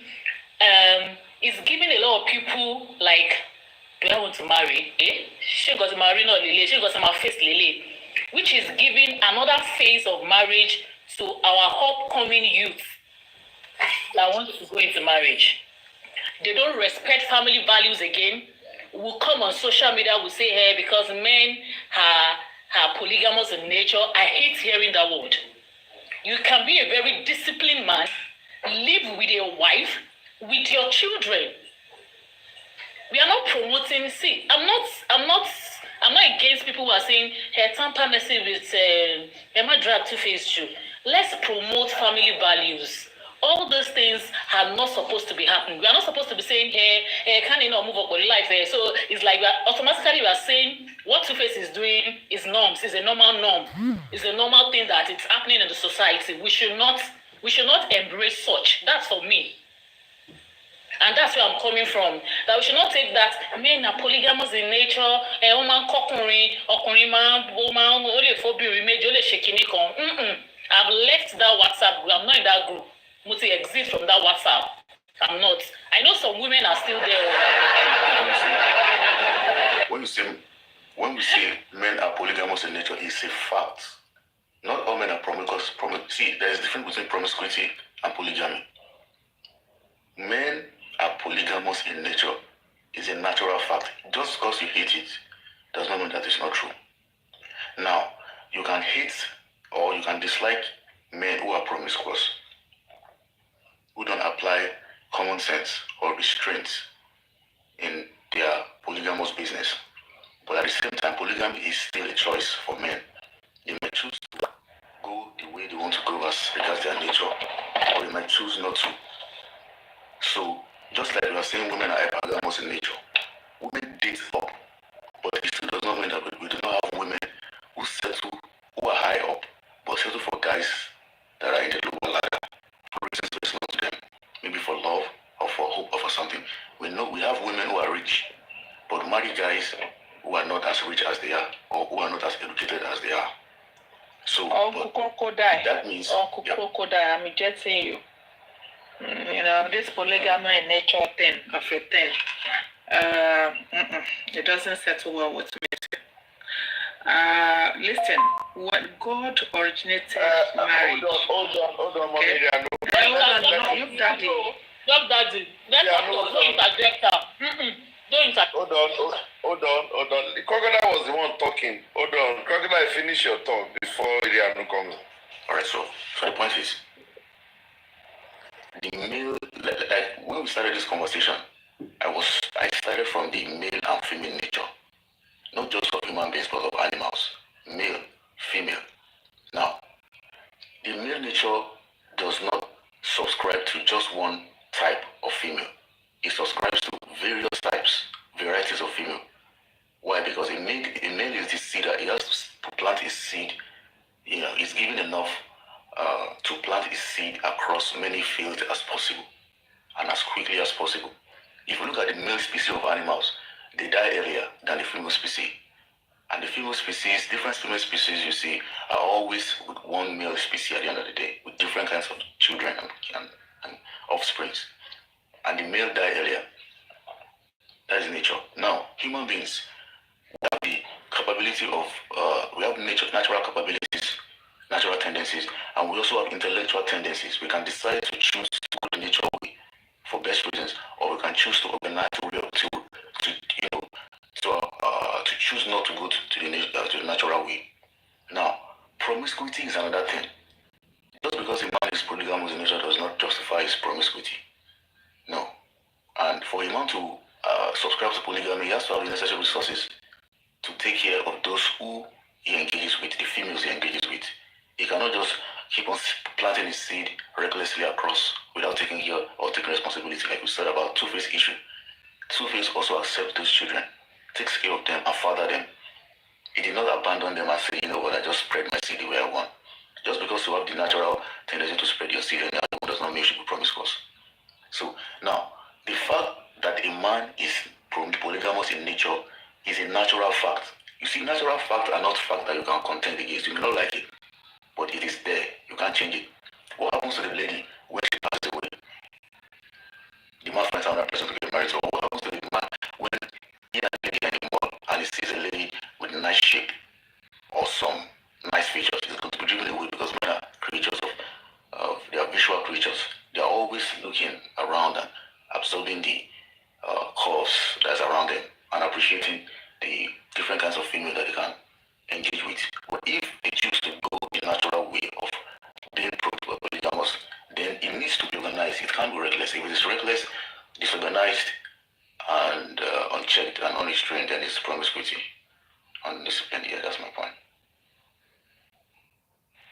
Speaker 22: is giving a lot of people like, do I want to marry? She got to marry, not Lily. She got to face Lily, which is giving another phase of marriage to our upcoming youth that want to go into marriage. They don't respect family values again. We'll come on social media, we'll say, hey, because men are polygamous in nature. I hate hearing that word. You can be a very disciplined man, live with your wife, with your children. We are not promoting. See, I'm not against people who are saying, hey, tamper message with Emma drag two-faced shoe. Let's promote family values. All those things are not supposed to be happening. We are not supposed to be saying, hey, can you not move up with life? So it's like automatically we are saying what Two-Face is doing is norms, is a normal norm. It's a normal thing that it's happening in the society. We should not embrace such. That's for me. And that's where I'm coming from. That we should not take that men are polygamous in nature. I've left that WhatsApp group. I'm not in that group. Muti exit from that WhatsApp. I'm not. I know some women are still there.
Speaker 20: When we say men are polygamous in nature, it's a fact. Not all men are promiscuous. See, there is a difference between promiscuity and polygamy. Men are polygamous in nature is a natural fact. Just because you hate it does not mean that it's not true. Now, you can hate or you can dislike men who are promiscuous, who don't apply common sense or restraints in their polygamous business. But at the same time, polygamy is still a choice for men. They may choose to go the way they want to go as regards their nature, or they might choose not to. So, just like we are saying women are polygamous in nature, women date up, but it still does not mean that we do not have women who settle, who are high up, but settle for guys that are in the lower ladder for reasons very small to them, maybe for love or for hope or for something. We know we have women who are rich, but marry guys who are not as rich as they are, or who are not as educated as they are. So, that means
Speaker 7: I'm rejecting you. You know, this polygamy in nature thing of a thing, it doesn't settle well with me. Listen, when God originated marriage.
Speaker 21: Hold on,
Speaker 7: okay? Look, Daddy.
Speaker 22: Don't interject her. Don't interject.
Speaker 21: Hold on. The crocodile was the one talking. Hold on. Crocodile, finish your talk before Irianu comes.
Speaker 20: Alright, so the point is, the male, like when we started this conversation, I started from the male and female nature, not just of human beings but of animals, male, female. Now, the male nature does not subscribe to just one type of female. It subscribes to various types, varieties of female. Why? Because a male is the seeder. He has to plant his seed. You know, he's given enough to plant his seed across many fields as possible and as quickly as possible. If you look at the male species of animals, they die earlier than the female species. And the female species, different female species you see, are always with one male species at the end of the day, with different kinds of children and offsprings. And the male die earlier. That is nature. Now, human beings, we have the capability of, we have natural capabilities, natural tendencies, and we also have intellectual tendencies. We can decide to choose to go the nature way for best reasons, or we can choose to organize to choose not to go to the natural way. Now, promiscuity is another thing. Just because a man is polygamous in nature does not justify his promiscuity. No. And for a man to subscribe to polygamy, he has to have the necessary resources to take care of those who he engages with, the females he engages with. He cannot just keep on planting his seed recklessly across without taking care or taking responsibility, like we said about Two-Face issue. Two-Face also accepts those children, takes care of them, and father them. He did not abandon them and say, you know what, I just spread my seed the way I want. Just because you have the natural tendency to spread your seed does not mean you should be promiscuous. So now, the fact that a man is polygamous in nature is a natural fact. You see, natural facts are not facts that you can contend against. You may not like it, but it is there. You can can't change it. What happens to the lady when she passes away? The man finds another person to get married to. What happens to the man when he doesn't get anymore and he sees a lady with a nice shape or some nice features? He's going to be driven away because men are creatures of they are visual creatures. They are always looking around and absorbing the curves that's around them and appreciating the different kinds of female that they can engage with. But if they choose to go the natural way of being polygamous, then it needs to be organized. It can't be reckless. If it is reckless, disorganized, and unchecked and unrestrained, then it's promiscuity. Undisciplined. Yeah, that's my point.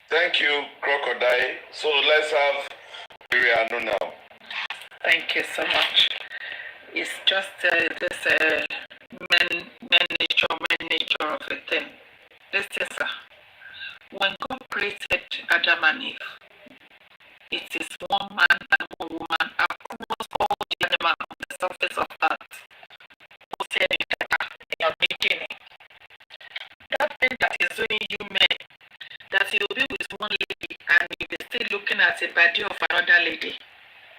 Speaker 21: Thank you, Crocodile. So let's have Miriam now.
Speaker 7: Thank you so much. It's just this man nature of a thing. Listen, sir. When God created Adam and Eve, it is one man and one woman across all the animals on the surface of earth. That thing that is doing you men, that you'll be with one lady and you'll be still looking at the body of another lady.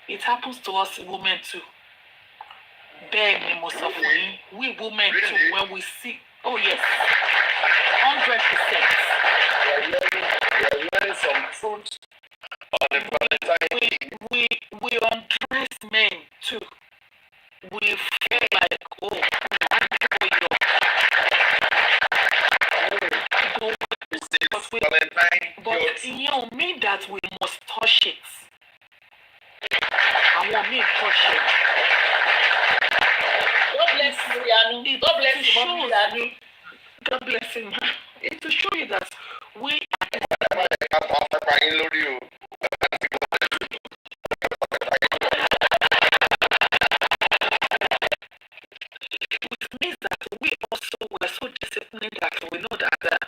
Speaker 7: It happens to us women too. Most of we women too, when we see, oh yes, 100%.
Speaker 21: We are wearing some fruit on the Valentine.
Speaker 7: We undress men too. We feel like, oh, but you know, mean that we must touch it. I want me to touch it. God bless you, Yanu. God bless you, Yanu. God bless him. It's to show you that we which means that we also were so disciplined that we know that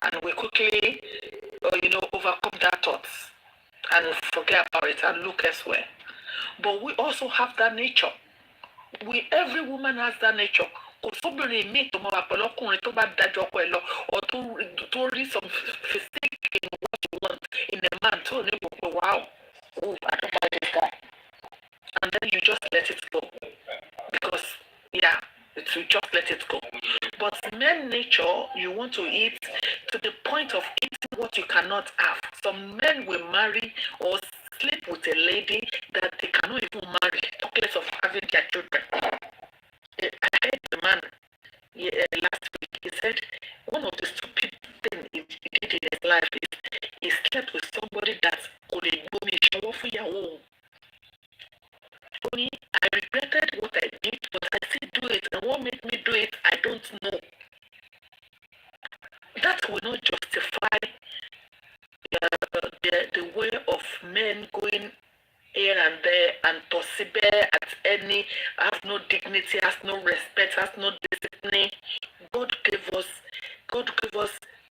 Speaker 7: and we quickly overcome that thoughts and forget about it and look elsewhere. But we also have that nature. Every woman has that nature. Or to read some physique in what you want in a man. Wow, oh, I don't like this guy. And then you just let it go. Because, yeah, you just let it go. But men nature, you want to eat to the point of eating what you cannot have. Some men will marry or sleep with a lady that they cannot even marry, talk less of having their children. I heard the man last week, he said one of the stupid things he did in his life is he slept with somebody that could show for your own. I regretted what I did, but I still do it. And what made me do it, I don't know. That will not justify the way of men going here and there and tossibe at any, have no dignity, has no respect, has no discipline. God gave us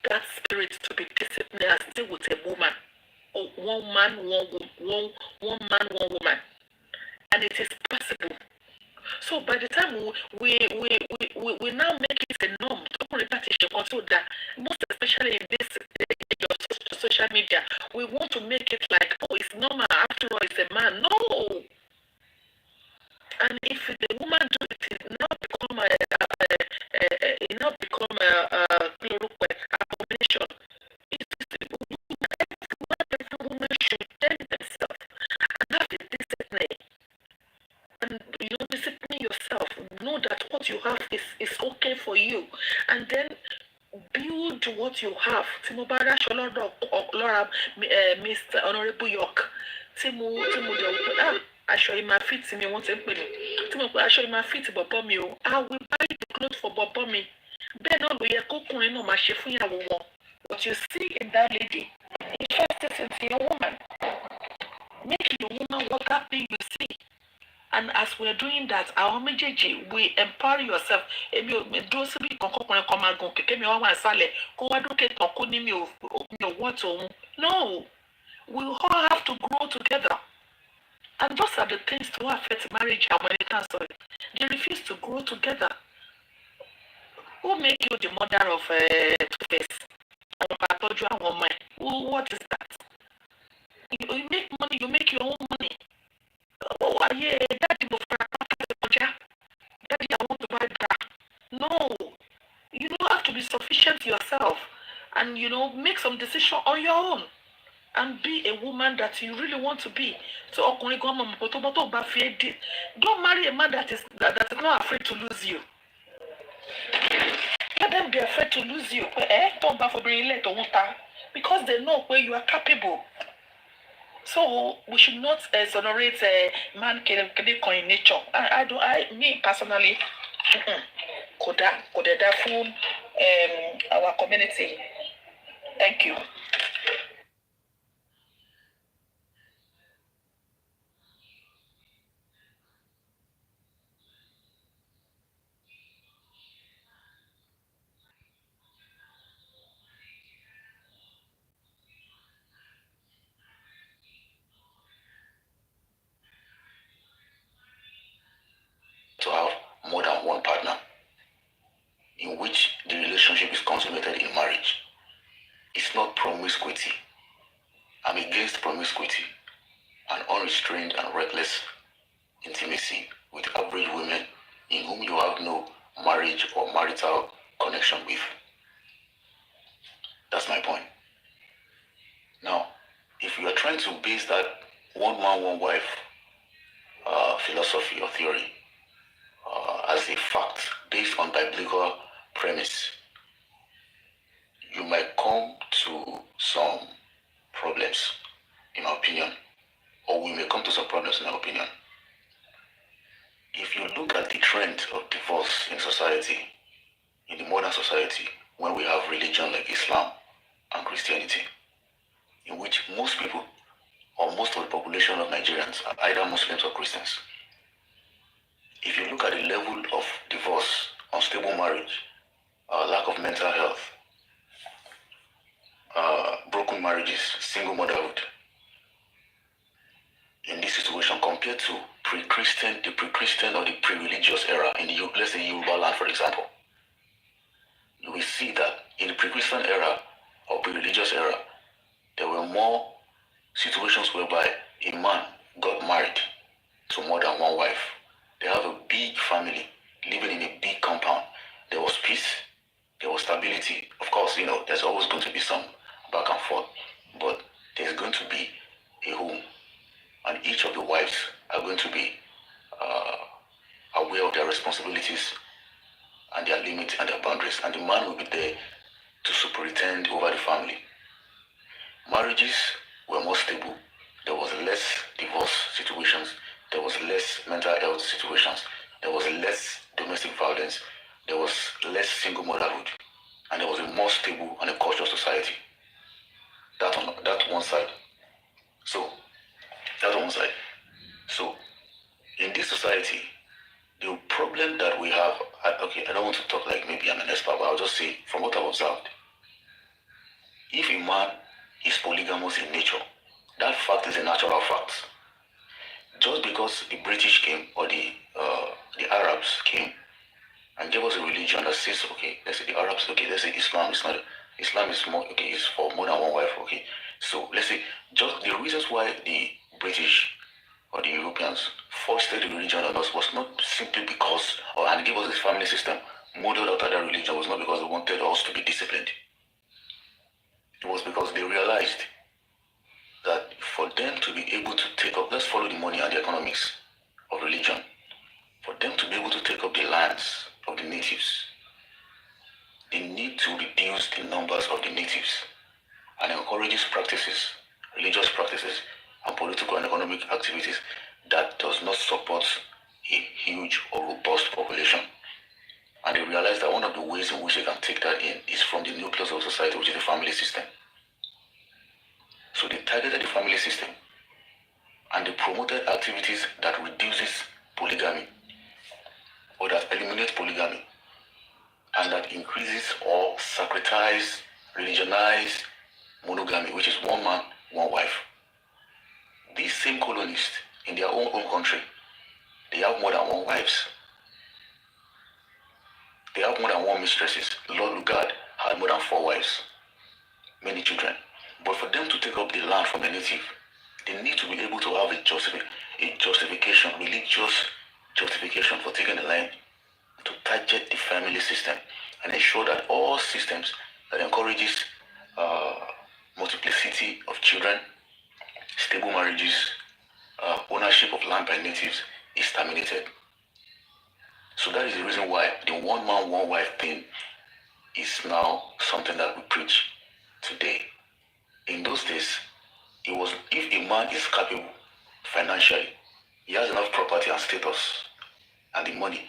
Speaker 7: that spirit to be disciplined and still with a woman. Or one man, one woman. And it is possible. So by the time we now make it a norm, that most especially in this social media, we want to make it like, oh, it's normal, after all, it's a man. No. And if the woman do it, it now become abomination. Every woman should tell themselves and have a discipline. And discipline yourself. Know that what you have is okay for you. And then build what you have. Timobara Sholoro Mr. Honorable York. I show you my feet to me once a minute. I show you my feet Bobo me. I will buy the clothes for Bobo me. What you see in that lady, invest it into your woman. Make your woman what that thing you see. And as we're doing that, our mejeji, we empower yourself. No, we all have to grow together. And those are the things to affect marriage and when it comes to it. They refuse to grow together. Who make you the mother of
Speaker 6: first. What is that? You make money, you make your own money. Oh, yeah, daddy, daddy, I want to buy that. No, you don't have to be sufficient yourself and, make some decision on your own and be a woman that you really want to be. So, don't marry a man that is not afraid to lose you. Let them be afraid to lose you. Because they know where you are capable. So we should not exonerate man in nature. Me personally, could that fool our community. Thank you.
Speaker 20: To have more than one partner in which the relationship is consummated in marriage. It's not promiscuity. I'm against promiscuity and unrestrained and reckless intimacy with average women in whom you have no marriage or marital connection with. That's my point. Now, if you are trying to base that one man, one wife philosophy or theory as a fact based on biblical premise, you might come to some problems, in my opinion, or we may come to some problems, in our opinion. If you look at the trend of divorce in society, in the modern society, when we have religion like Islam and Christianity, in which most people or most of the population of Nigerians are either Muslims or Christians, if you look at the level of divorce, unstable marriage, lack of mental health, broken marriages, single motherhood, in this situation compared to the pre-Christian or the pre-religious era in the, let's say, Yoruba land, for example, you will see that in the pre-Christian era or pre-religious era, there were more situations whereby a man got married to more than one wife. They have a big family living in a big compound. There was peace, there was stability. Of course, there's always going to be some back and forth, but there's going to be a home, and each of the wives are going to be aware of their responsibilities and their limits and their boundaries, and the man will be there to superintend over the family. Marriages were more stable. There was less divorce situations. There was less mental health situations. There was less domestic violence. There was less single motherhood. And there was a more stable and a cultural society. That one side. So, in this society, the problem that we have, I don't want to talk like maybe I'm an expert, but I'll just say from what I've observed, if a man is polygamous in nature, that fact is a natural fact. Just because the British came or the Arabs came and gave us a religion that says, okay, let's say the Arabs, okay, let's say Islam is not, Islam is more, okay, is for more than one wife, okay. So let's say just the reasons why the British or the Europeans foisted the religion on us was not simply because, and gave us this family system modeled after that religion, was not because they wanted us to be disciplined. It was because they realized that for them to be able to take up, let's follow the money and the economics of religion, for them to be able to take up the lands of the natives, they need to reduce the numbers of the natives and encourage practices, religious practices, and political and economic activities that does not support a huge or robust population. And they realize that one of the ways in which they can take that in is from the nucleus of society, which is the family system. So they targeted the family system and they promoted activities that reduces polygamy or that eliminates polygamy and that increases or sacretize, religionize monogamy, which is one man, one wife. The same colonists in their own home country, they have more than one wives. They have more than one mistresses. Lord Lugard had had more than 4 wives, many children. But for them to take up the land from a native, they need to be able to have a justification, religious justification for taking the land, to target the family system and ensure that all systems that encourages multiplicity of children, stable marriages, ownership of land by natives is terminated. So that is the reason why the one man, one wife thing is now something that we preach today. In those days, it was if a man is capable financially, he has enough property and status and the money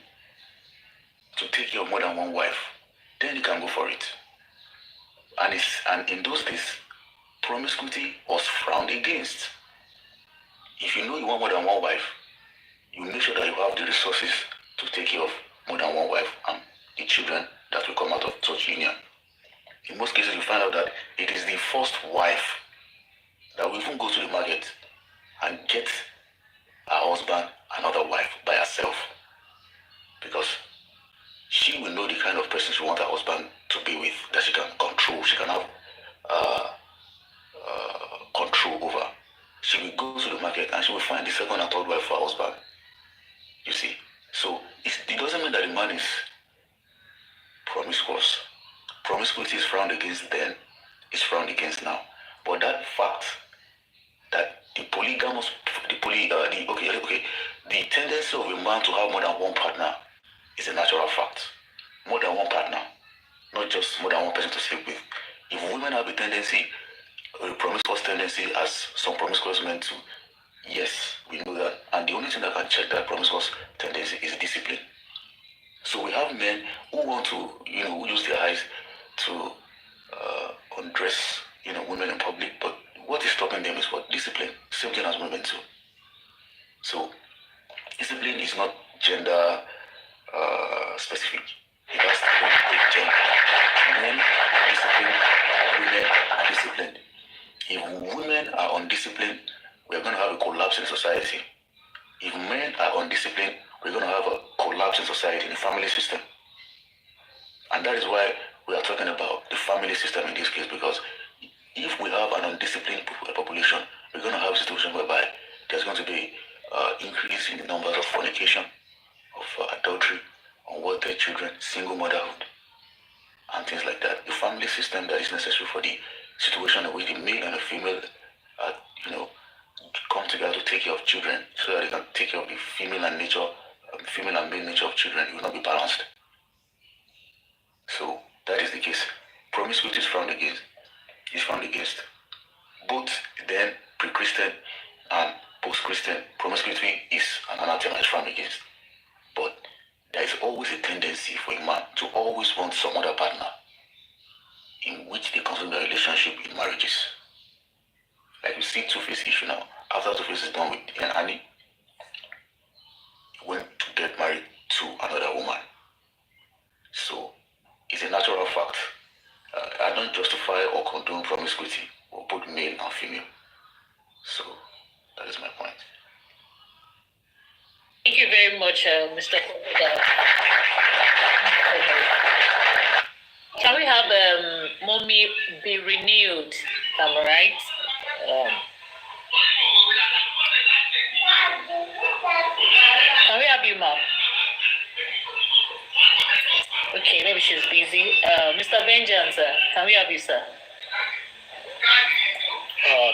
Speaker 20: to take care of more than one wife, then he can go for it. And in those days, promiscuity was frowned against. If you know you want more than one wife, you make sure that you have the resources to take care of more than one wife and the children that will come out of such union. In most cases, you find out that it is the first wife that will even go to the market and get her husband another wife by herself, because she will know the kind of person she wants her husband to be with, that she can control, she can have control over. She will go to the market and she will find the second and third wife for her husband. You see? So it doesn't mean that the man is promiscuous. Promiscuity is frowned against then, is frowned against now. But that fact that the tendency of a man to have more than one partner is a natural fact. More than one partner, not just more than one person to sleep with. If women have a tendency, a promiscuous tendency, as some promiscuous men do, yes, we know that. And the only thing that can check that promiscuous tendency is discipline. So we have men who want to, who use their eyes to undress, women in public, but what is stopping them is what? Discipline. Same thing as women too. So discipline is not gender specific. It has to do with gender. Men are disciplined, women are disciplined. If women are undisciplined, we're going to have a collapse in society. If men are undisciplined, we're going to have a collapse in society, in the family system. And that is why we are talking about the family system in this case, because if we have an undisciplined population, we're going to have a situation whereby there's going to be increase in the numbers of fornication, of adultery, unwanted children, single motherhood, and things like that. The family system that is necessary for the situation in which the male and the female come together to take care of children, so that they can take care of the female and male nature of children, it will not be balanced. So that is the case. Promiscuity is frowned against. Both then pre-Christian and post-Christian, promiscuity is an anathema, is frowned against. But there is always a tendency for a man to always want some other partner in which they consume their relationship in marriages. Like you see Two-Face issue now. After Two-Face is done with Annie, he went to get married to another woman. So it's a natural fact. I don't justify or condone promiscuity for both male and female. So that is my point.
Speaker 22: Thank you very much, Mr. Kokoda. Can we have Mommy be renewed? Am I right? Can we have you, ma'am? Okay, maybe she's busy. Mr. Benjamin, sir, can we have you, sir?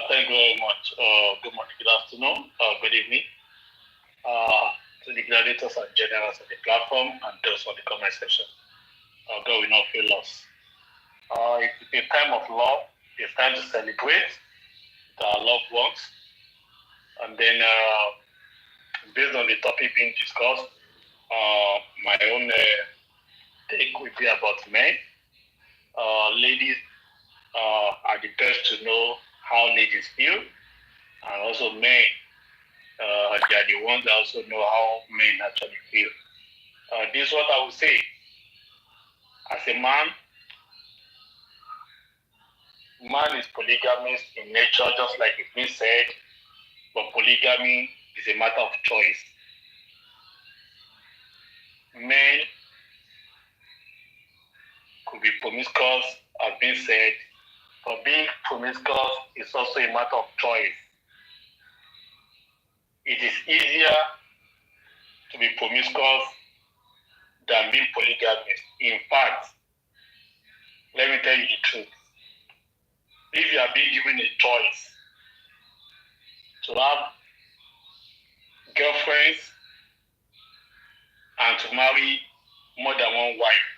Speaker 10: Thank you very much. Good morning, good afternoon, good evening. To the gladiators and generals of the platform and those on the comment section. God will not fail us. It's a time of love. It's time to celebrate with our loved ones. And then, based on the topic being discussed, my own take would be about men. Ladies are the best to know how ladies feel, and also men, they are the ones that also know how men actually feel. This is what I would say. As a man is polygamous in nature, just like it's been said, but polygamy is a matter of choice. Men could be promiscuous, as been said, but being promiscuous is also a matter of choice. It is easier to be promiscuous than being polygamous. In fact, let me tell you the truth. If you are being given a choice to have girlfriends and to marry more than one wife,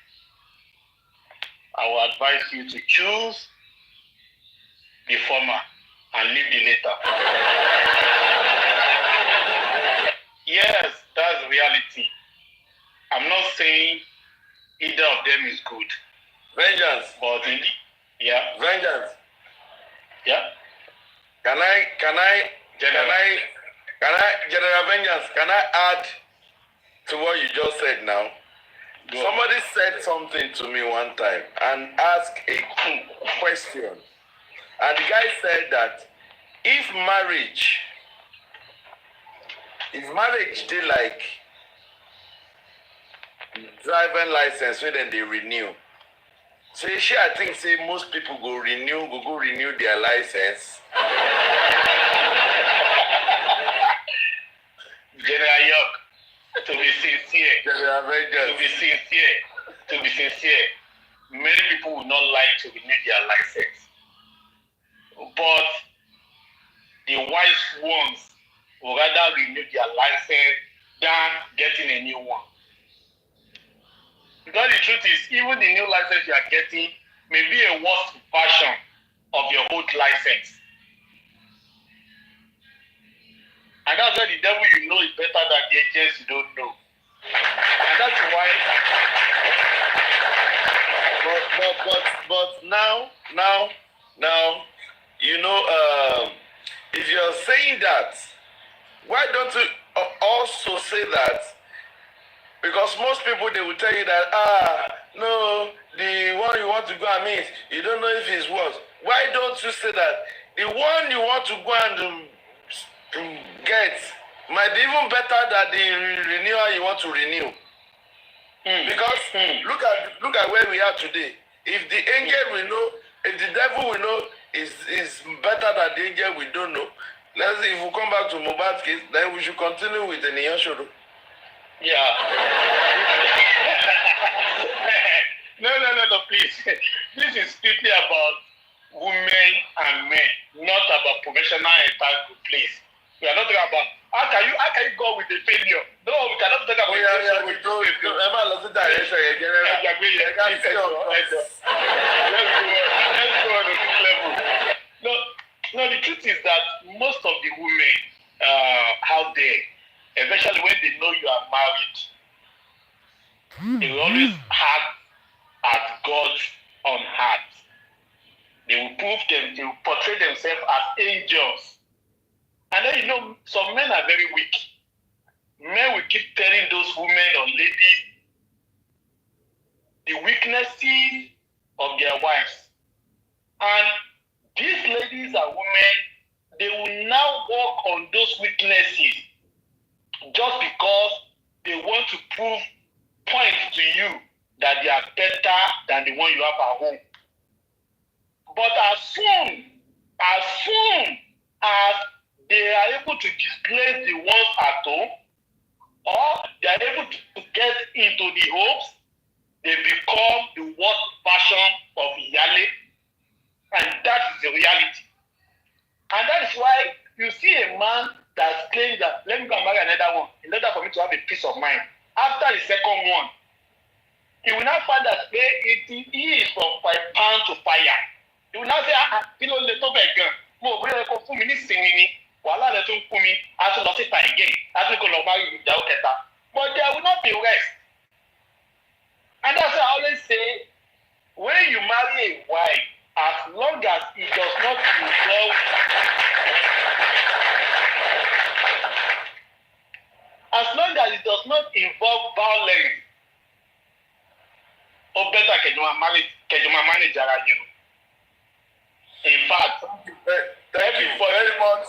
Speaker 10: I will advise you to choose the former and leave the later. Yes, that's reality. I'm not saying either of them is good.
Speaker 21: Vengeance.
Speaker 10: But yeah.
Speaker 21: Vengeance.
Speaker 10: Yeah.
Speaker 21: General Vengeance, can I add to what you just said now? Go. Somebody said something to me one time and asked a question. And the guy said that if marriage dey like driving license wey dem dey renew. So I think say most people go renew their license.
Speaker 10: General York, to be sincere, many people would not like to renew their license. But the wise ones would rather renew their license than getting a new one. Because the truth is, even the new license you are getting may be a worse version of your old license. And that's why the devil you know is better than the agents you don't know. And that's why.
Speaker 21: But now, you know, if you're saying that, why don't you also say that? Because most people, they will tell you that, no, the one you want to go and meet, you don't know if it's worse. Why don't you say that the one you want to go and get might be even better than the renewal you want to renew? Because look at where we are today. If the angel we know, if the devil we know is better than the angel we don't know, if we come back to Mohbad's case, then we should continue with the Niyashoro.
Speaker 10: Yeah. No, please. This is strictly about women and men, not about professional entire place. We are not talking about how can you go with the failure? No, we cannot talk about
Speaker 21: Let's go
Speaker 10: on to this level. No, the truth is that most of the women out there, especially when they know you are married, they will always act as God's own heart. They will portray themselves as angels. And then, you know, some men are very weak. Men will keep telling those women or ladies the weaknesses of their wives. And these ladies and women, they will now work on those weaknesses just because they want to prove point to you that they are better than the one you have at home. But as soon as they are able to displace the ones at home, or they are able to get into the homes, they become the worst version of Iyale. And that is the reality. And that is why you see a man that claims that, let me go and marry another one in order for me to have a peace of mind. After the second one, he will now find that he is from pan to fire. He will now say, kí ló lè tó bẹ́ẹ̀ gan? Mo ò bóyá kó fún mi ní ìsinmi ni. Wàhálà rẹ̀ tó ń fún mi, a tún lọ síta again, a tún kò lọ bá ìyàwó kẹta. But there will not be rest. And that's why I always say, when you marry a wife, as long as it does not involve violence, or better kẹjọ manage ara yín. In fact,
Speaker 21: thank you very much.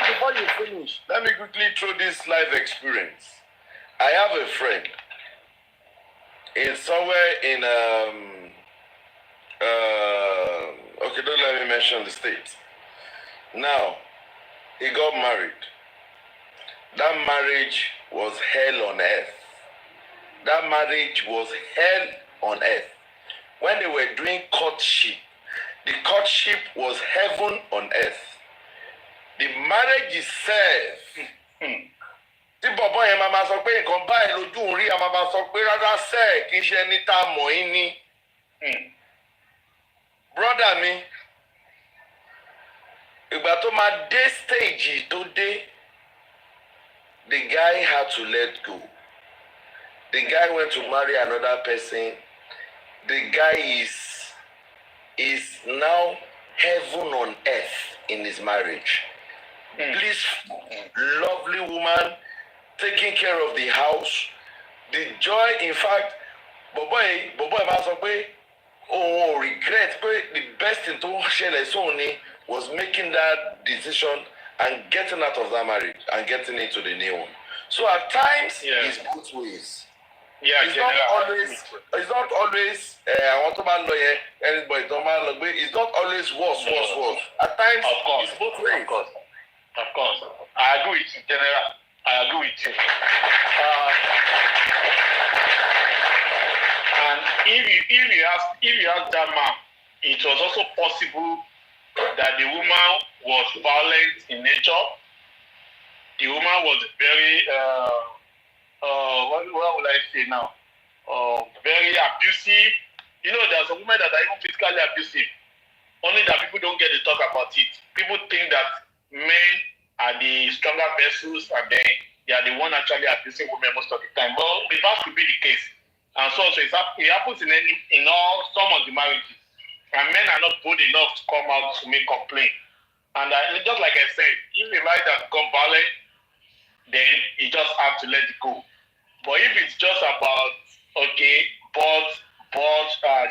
Speaker 21: Before you finish, let me quickly throw this life experience.
Speaker 2: I have a friend. It's somewhere in okay, don't let me mention the state. Now, he got married. That marriage was hell on earth. That marriage was hell on earth. When they were doing courtship, the courtship was heaven on earth. The marriage itself. Tí bọ̀bọ̀ yẹn máa sọ pé nǹkan báyìí lójú rí, a máa sọ pé rárá sẹ́ẹ̀ kì í ṣe ẹni tá a mọ̀ yín ní. Brother mi, ìgbà tó máa dé stage tó dé, the guy had to let go. The guy went to marry another person. The guy is now heaven on earth in his marriage. Please, lovely woman, taking care of the house. The joy, in fact, Boboy máa sọ pé òun ò regret pé the best thing tó ṣẹlẹ̀ sóun ni was making that decision and getting out of that marriage and getting into the new one. So at times, it's both ways.
Speaker 10: Yeah,
Speaker 2: it's not always àwọn tó bá lọ yẹn anybody tó bá lọ gbé it's not always worse. At times it's both ways.
Speaker 10: Of course. I agree with you, General. I agree with you. And if you ask that man, it was also possible that the woman was violent in nature. The woman was very what would I say now? Very abusive. You know, there's a woman that are even physically abusive. Only that people don't get to talk about it. People think that men are the stronger vessels and then they are the one actually abusing women most of the time. But it has to be the case. And so it happens in all some of the marriages. And men are not bold enough to come out to make complaint. And just like I said, if a marriage has gone violent, then you just have to let it go. But if it's just about, okay, but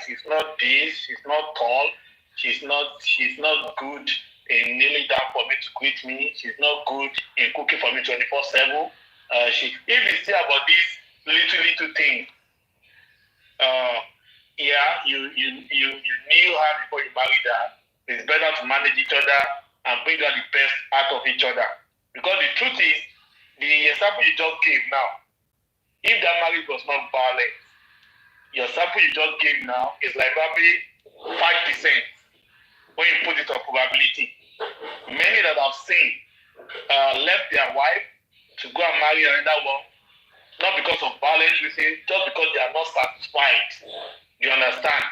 Speaker 10: she's not this, she's not tall, she's not good in kneeling down for me to greet me, she's not good in cooking for me 24/7. If it's still about these little things, you knew her before you married her. It's better to manage each other and bring out the best out of each other. Because the truth is, the example you just gave now, if that marriage was not violent, your sample you just gave now is like probably 5% when you put it on probability. Many that I've seen left their wife to go and marry another one, not because of violence reasons, just because they are not satisfied. You understand?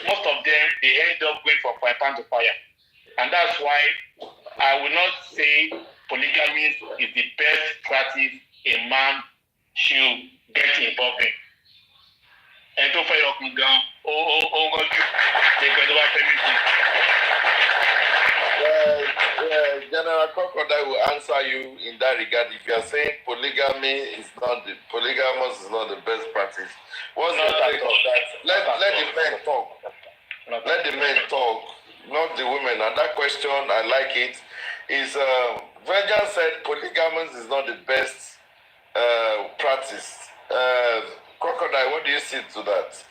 Speaker 10: Most of them, they end up going from fire pan to fire. And that's why I will not say polygamy is the best practice a man should get involved in. And to fire up down,
Speaker 2: General Crocodile will answer you in that regard. If you are saying polygamous is not the best practice, what's your take on that? Let the men talk. Let the men talk, not the women. And that question, I like it. Is Virgin said polygamous is not the best practice. Crocodile, what do you see to that?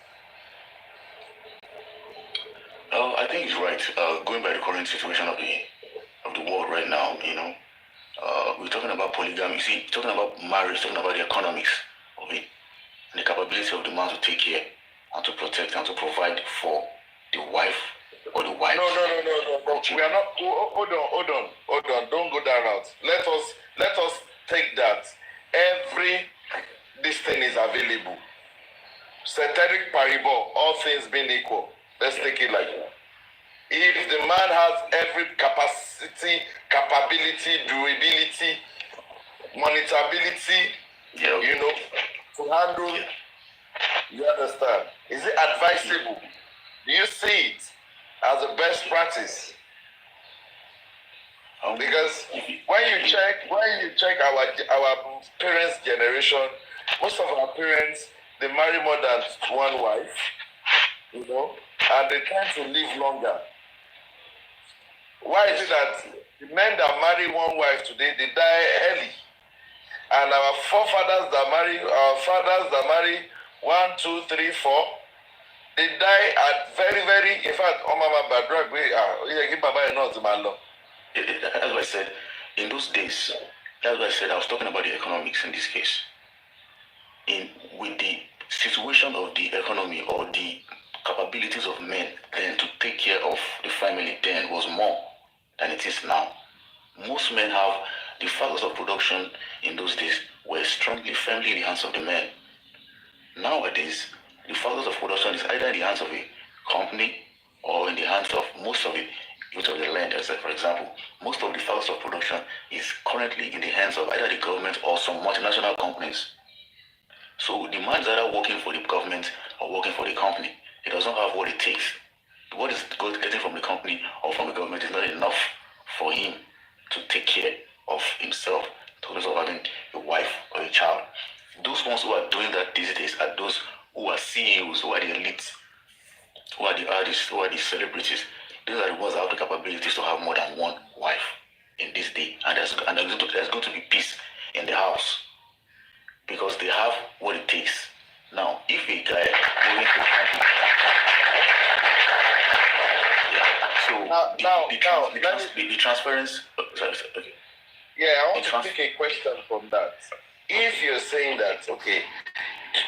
Speaker 20: I think he's right. Going by the current situation of the world right now, we're talking about polygamy. See, talking about marriage, talking about the economics of it, and the capability of the man to take care and to protect and to provide for the wife or the wife.
Speaker 2: No. We are not. Hold on. Don't go that route. Let us take that. This thing is available. Ceteris paribus, all things being equal. Let's take it like that. If the man has every capacity, capability, durability, monitorability, to handle, you understand? Is it advisable? Do you see it as a best practice? Because when you check our parents' generation, most of our parents, they marry more than one wife, and they tend to live longer. Why is it that the men that marry one wife today, they die early? And our forefathers that marry, our fathers that marry 1, 2, 3, 4, they die at very, very, in fact, Mama Badrak,
Speaker 20: That's why I said, in those days, that's why I said I was talking about the economics in this case. With the situation of the economy or the capabilities of men then to take care of the family then was more than it is now. Most men have the factors of production in those days were firmly in the hands of the men. Nowadays, the factors of production is either in the hands of a company or in the hands of most of it, which of the land. For example, most of the factors of production is currently in the hands of either the government or some multinational companies. So the man is either working for the government or working for the company. He does not have what it takes. What is getting from the company or from the government is not enough for him to take care of himself, to also having a wife or a child. Those ones who are doing that these days are those who are CEOs, who are the elites, who are the artists, who are the celebrities. Those are the ones that have the capabilities to have more than one wife in this day. And there's going to be peace in the house because they have what it takes. Now, if a guy moving to the transference. Okay.
Speaker 2: Yeah, I want to take a question from that. If you're saying that, okay,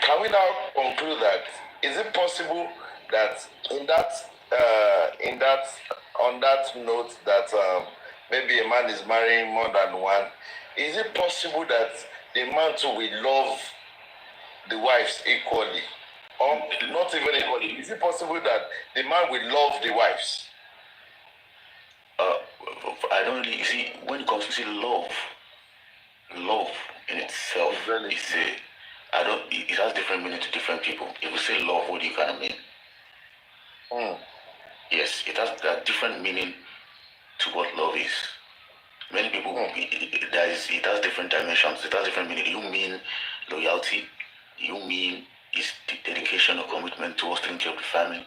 Speaker 2: can we now conclude that is it possible that on that note that maybe a man is marrying more than one, is it possible that the man too will love the wives equally, or not even equally? Is it possible that the man will love the wives?
Speaker 20: I don't really see when it comes to love in itself is it has different meaning to different people. If we say love, what do you kind of mean? Yes, it has a different meaning to what love is. Many people it has different dimensions, it has different meaning. You mean loyalty, you mean is dedication or commitment towards taking care of the family.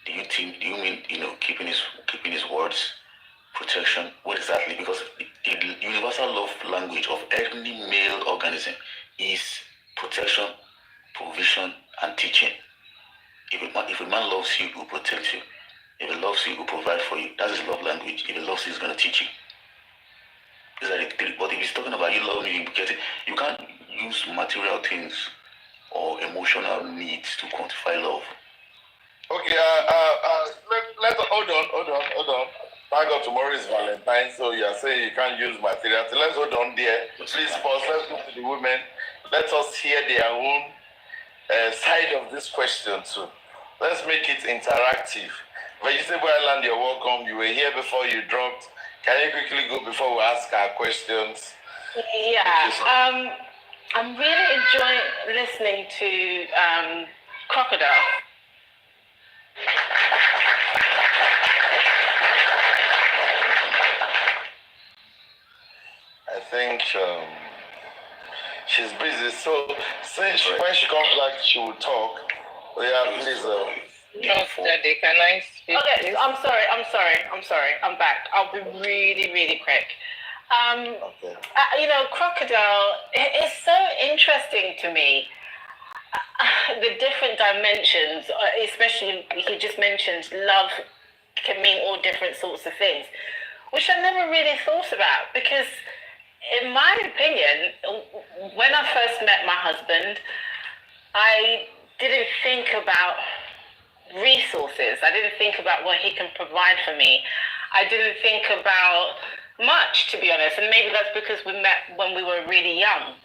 Speaker 20: Do you mean keeping his words? Protection, what exactly? Because the universal love language of any male organism is protection, provision, and teaching. If a man loves you, he will protect you. If he loves you, he will provide for you. That's his love language. If he loves you, he's going to teach you. These are the three. But if he's talking about you loving you, you can't use material things or emotional needs to quantify love.
Speaker 2: Okay, hold on. Thank God tomorrow is Valentine, so you are saying you can't use material. So let's hold on there. Please pause. Let's go to the women. Let us hear their own side of this question too. Let's make it interactive. Vegetable Island, you're welcome. You were here before you dropped. Can you quickly go before we ask our questions?
Speaker 5: Yeah. I'm really enjoying listening to Crocodile.
Speaker 2: I think she's busy, so when she comes back, she will talk. Oh, yeah, please.
Speaker 7: Daddy, can I speak?
Speaker 5: Okay,
Speaker 7: please?
Speaker 5: I'm sorry. I'm back. I'll be really, really quick. Crocodile, it's so interesting to me. The different dimensions, especially he just mentioned love can mean all different sorts of things, which I never really thought about because in my opinion, when I first met my husband, I didn't think about resources. I didn't think about what he can provide for me. I didn't think about much, to be honest, and maybe that's because we met when we were really young.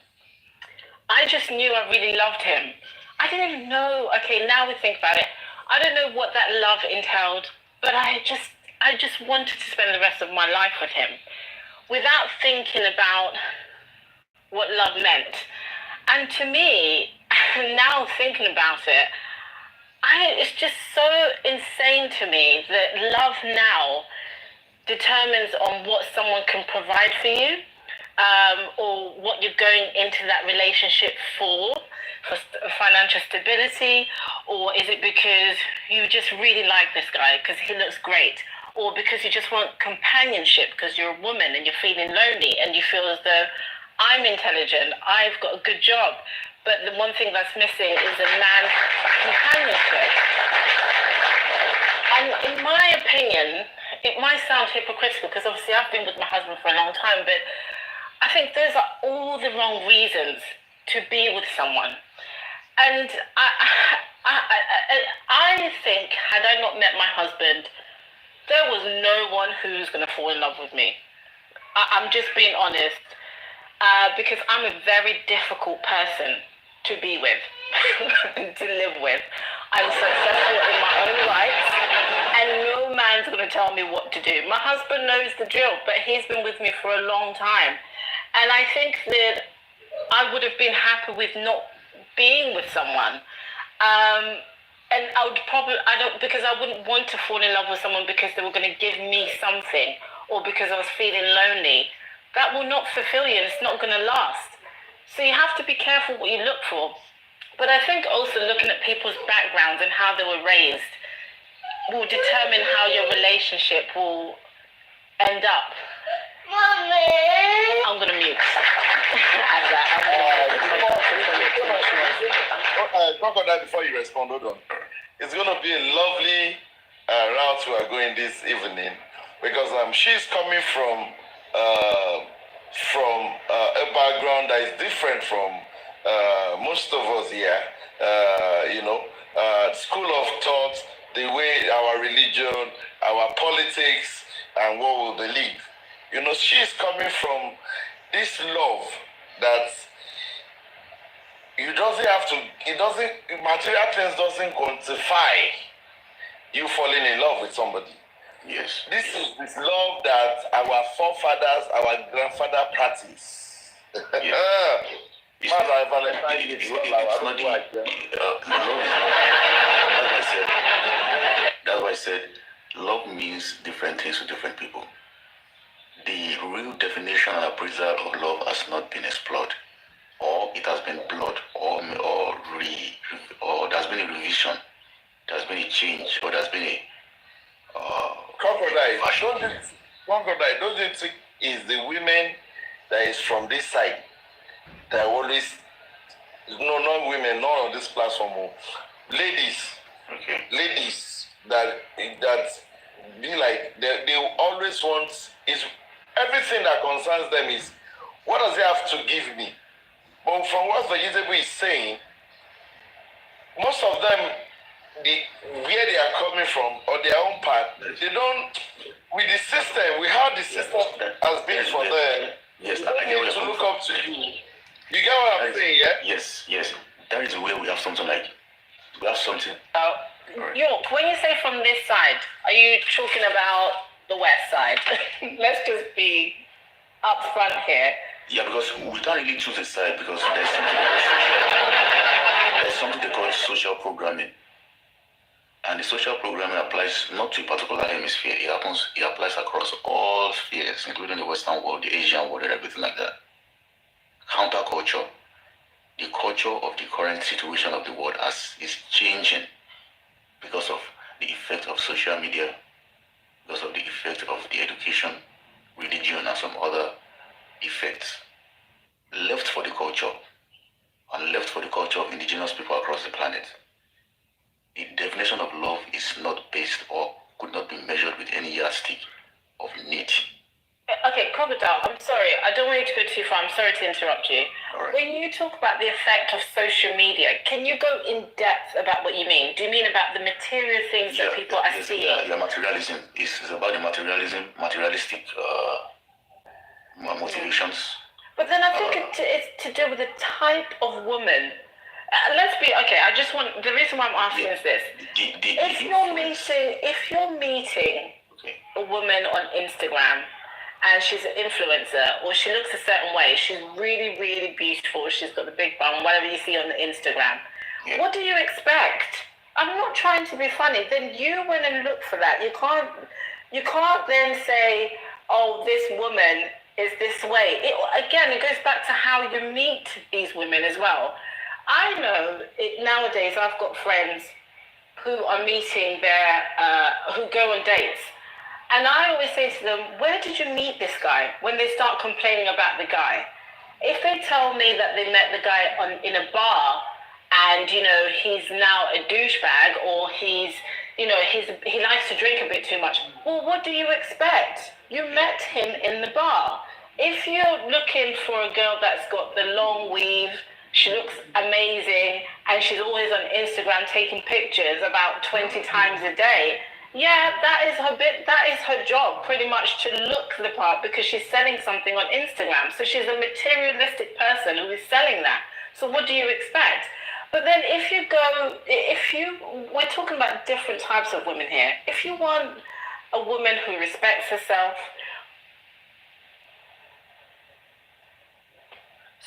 Speaker 5: I just knew I really loved him. I didn't know, okay, now we think about it, I don't know what that love entailed, but I just wanted to spend the rest of my life with him without thinking about what love meant. And to me, now thinking about it, it's just so insane to me that love now determines on what someone can provide for you, or what you're going into that relationship for financial stability, or is it because you just really like this guy because he looks great, or because you just want companionship because you're a woman and you're feeling lonely and you feel as though I'm intelligent, I've got a good job, but the one thing that's missing is a man companionship. And in my opinion, it might sound hypocritical because obviously I've been with my husband for a long time, but I think those are all the wrong reasons to be with someone. And I think had I not met my husband, there was no one who's going to fall in love with me. I'm just being honest, because I'm a very difficult person to be with, to live with. I'm successful in my own right, and no man's going to tell me what to do. My husband knows the drill, but he's been with me for a long time. And I think that I would have been happy with not being with someone. And I would probably, because I wouldn't want to fall in love with someone because they were going to give me something or because I was feeling lonely. That will not fulfill you and it's not going to last. So you have to be careful what you look for. But I think also looking at people's backgrounds and how they were raised will determine how your relationship will end up. I'm going to mute.
Speaker 2: Crocodile, before you respond, hold on. It's going to be a lovely route we are going this evening because she's coming from a background that is different from most of us here. School of thought, the way our religion, our politics, and what we believe. She's coming from this love that material things doesn't quantify you falling in love with somebody.
Speaker 20: Yes.
Speaker 2: This is this love that our forefathers, our grandfather practiced.
Speaker 20: It's not that's why I said love means different things to different people. The real definition and appraisal of love has not been explored, or it has been blurred, or there's been a revision, there's been a change, or there's been a
Speaker 2: Crocodile, don't you think is the women that is from this side that always not women, not on this platform, ladies that be like they always want is everything that concerns them is what does it have to give me? But from what Vegetable is saying, most of them where they are coming from or their own path, they don't with the system, how the system has been for them.
Speaker 20: Yes,
Speaker 2: they need to look up to you. You get what I'm saying, yeah?
Speaker 20: Yes. That is where we have something.
Speaker 5: When you say from this side, are you talking about the west side? Let's just be upfront here.
Speaker 20: Yeah, because we can't really choose a side because there's something they call social programming. And the social programming applies not to a particular hemisphere. It applies across all spheres, including the Western world, the Asian world, and everything like that. Counterculture. The culture of the current situation of the world is changing because of the effect of social media, because of the effect of the education, religion, and some other effects. Left for the culture, and left for the culture of indigenous people across the planet. The definition of love is not based or could not be measured with any yardstick of need.
Speaker 5: Okay, Crocodile, I'm sorry. I don't want you to go too far. I'm sorry to interrupt you.
Speaker 20: Right.
Speaker 5: When you talk about the effect of social media, can you go in depth about what you mean? Do you mean about the material things that people are seeing?
Speaker 20: Yeah, materialism. It's about the materialistic motivations.
Speaker 5: But then I think it's to do with the type of woman. Let's be okay. The reason why I'm asking is this: if you're meeting a woman on Instagram and she's an influencer or she looks a certain way, she's really, really beautiful. She's got the big bum, whatever you see on the Instagram.
Speaker 20: Yeah.
Speaker 5: What do you expect? I'm not trying to be funny. Then you went and looked for that. You can't then say, "Oh, this woman is this way." It goes back to how you meet these women as well. I know nowadays I've got friends who are meeting who go on dates. And I always say to them, where did you meet this guy? When they start complaining about the guy. If they tell me that they met the guy in a bar and, he's now a douchebag or he likes to drink a bit too much, well, what do you expect? You met him in the bar. If you're looking for a girl that's got the long weave, she looks amazing, and she's always on Instagram taking pictures about 20 times a day, yeah, that is her job, pretty much, to look the part because she's selling something on Instagram. So she's a materialistic person who is selling that. So what do you expect? But then we're talking about different types of women here. If you want a woman who respects herself,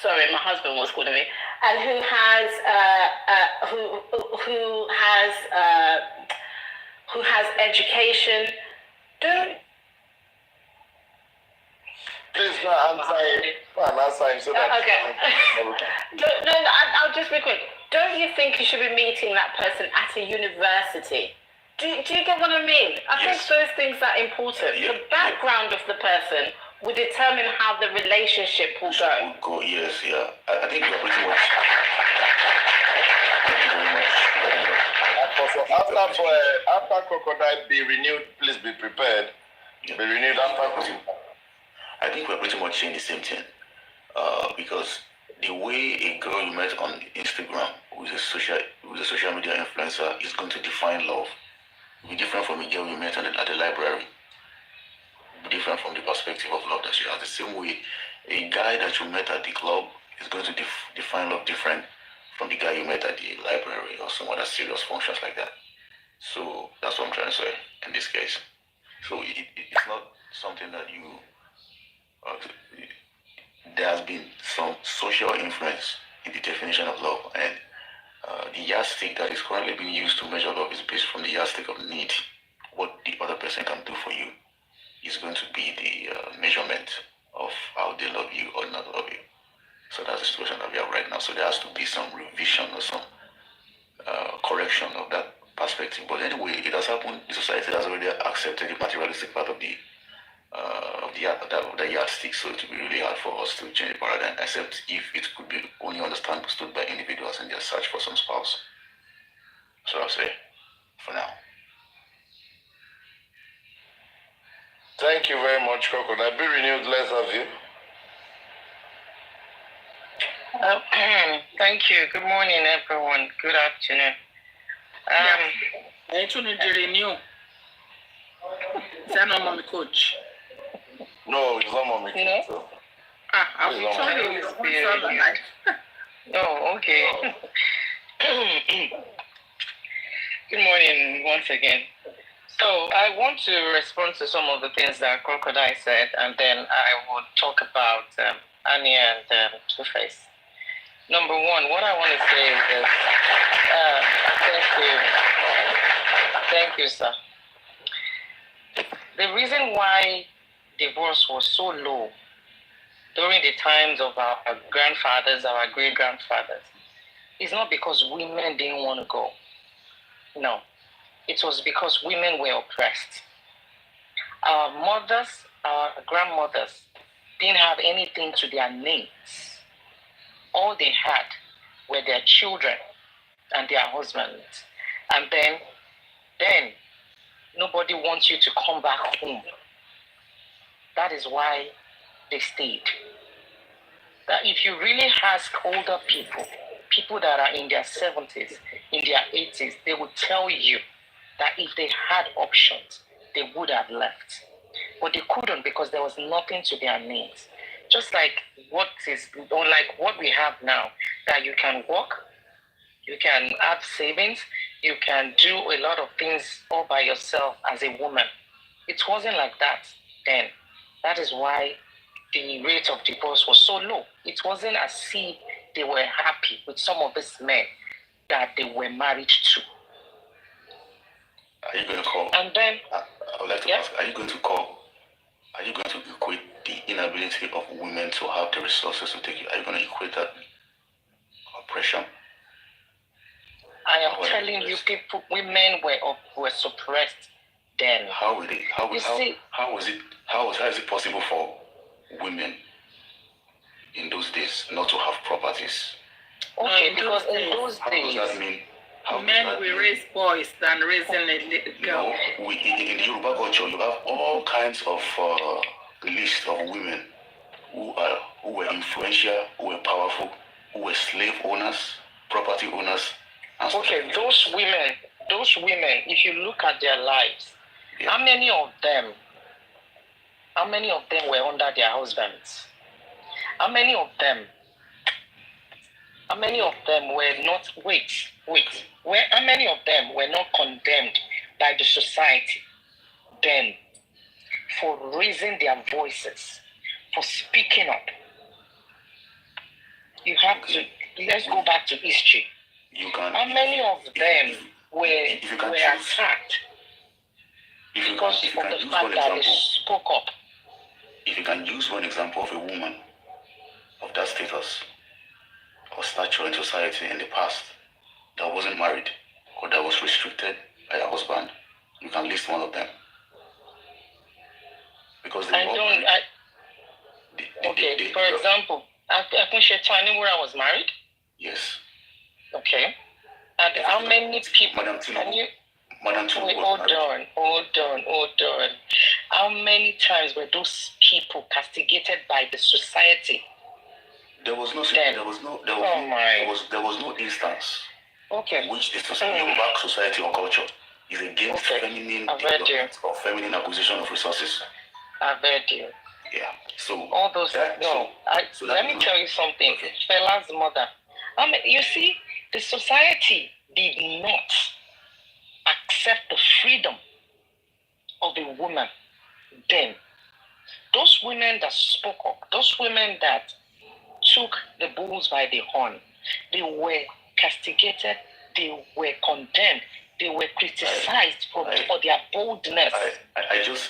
Speaker 5: sorry, my husband was calling me, and who has education,
Speaker 21: Please, no, answer him so that.
Speaker 5: Okay. I'll just be quick. Don't you think you should be meeting that person at a university? Do you get what I mean? I think those things are important. The background of the person will determine how the relationship will go.
Speaker 20: Yes, yeah. I think we're pretty much.
Speaker 21: After Crocodile be renewed, please be prepared. Be renewed after.
Speaker 20: I think we're pretty much saying the same thing. Because the way a girl you met on Instagram who's a social media influencer is going to define love will be different from a girl you met at the library. Will be different from the perspective of love that she has. The same way, a guy that you met at the club is going to define love different from the guy you met at the library or some other serious functions like that. So that's what I'm trying to say in this case. So it's not something that there has been some social influence in the definition of love, and the yardstick that is currently being used to measure love is based from the yardstick of need. What the other person can do for you is going to be the measurement of how they love you or not love you. So that's the situation that we have right now. So there has to be some revision or some correction of that perspective. But anyway, it has happened. The society has already accepted the materialistic part of the yardstick, so it will be really hard for us to change the paradigm, except if it could be only understood by individuals in their search for some spouse. So I'll say for now.
Speaker 21: Thank you very much, Crocodile. Be renewed. Let's have you.
Speaker 4: Thank you. Good morning, everyone. Good afternoon. I need to renew. Is that not mommy coach?
Speaker 21: No, it's not mommy coach. So.
Speaker 4: I'll be telling you. Oh, okay. Good morning once again. So I want to respond to some of the things that Crocodile said, and then I will talk about Annie and Two-Face. Number one, what I want to say is this. Thank you, sir. The reason why divorce was so low during the times of our grandfathers, our great-grandfathers, is not because women didn't want to go. No. It was because women were oppressed. Our mothers, our grandmothers didn't have anything to their names. All they had were their children and their husbands. And then nobody wants you to come back home. That is why they stayed. That if you really ask older people that are in their 70s, in their 80s, they would tell you that if they had options, they would have left. But they couldn't because there was nothing to their needs. Just like what we have now, that you can work, you can have savings, you can do a lot of things all by yourself as a woman. It wasn't like that then. That is why the rate of divorce was so low. It wasn't as if they were happy with some of these men that they were married to.
Speaker 20: Are you going to call?
Speaker 4: And then
Speaker 20: I would like to ask, are you going to equate the inability of women to have the resources to take you? Are you going to equate that oppression?
Speaker 4: I am telling you, women were suppressed then.
Speaker 20: How is it possible for women in those days not to have properties.
Speaker 7: Okay, because in those
Speaker 20: How does that
Speaker 7: days,
Speaker 20: mean? How does
Speaker 7: men
Speaker 20: that
Speaker 7: will
Speaker 20: mean?
Speaker 7: raise boys than raising a little girl.
Speaker 20: No, in the Yoruba culture, you have all kinds of list of women who were influential, who were powerful, who were slave owners, property owners. And
Speaker 4: Okay, those women, if you look at their lives, how many of them were under their husbands? How many of them were not, how many of them were not condemned by the society then for raising their voices, for speaking up? You have to, let's go back to history. How many of them were attacked because of the fact that they spoke up?
Speaker 20: If you can use one example of a woman of that status or stature in society in the past that wasn't married or that was restricted by her husband, you can list one of them. Because they
Speaker 4: for example, Akunshe Taniwura was married.
Speaker 20: Yes.
Speaker 4: Okay. And how many people?
Speaker 20: Madam Tinubu.
Speaker 4: Hold on. How many times were those people castigated by the society?
Speaker 20: There was no instance.
Speaker 4: Okay.
Speaker 20: In which the Yoruba society or culture is against feminine development or feminine acquisition of resources.
Speaker 4: I've heard you.
Speaker 20: Yeah. So
Speaker 4: all those. Let me tell you something. Okay. Fella's mother. You see, the society did not accept the freedom of a woman then. Those women that spoke up, those women that took the bulls by the horn, they were castigated, they were condemned, they were criticized for their boldness.
Speaker 20: Let's just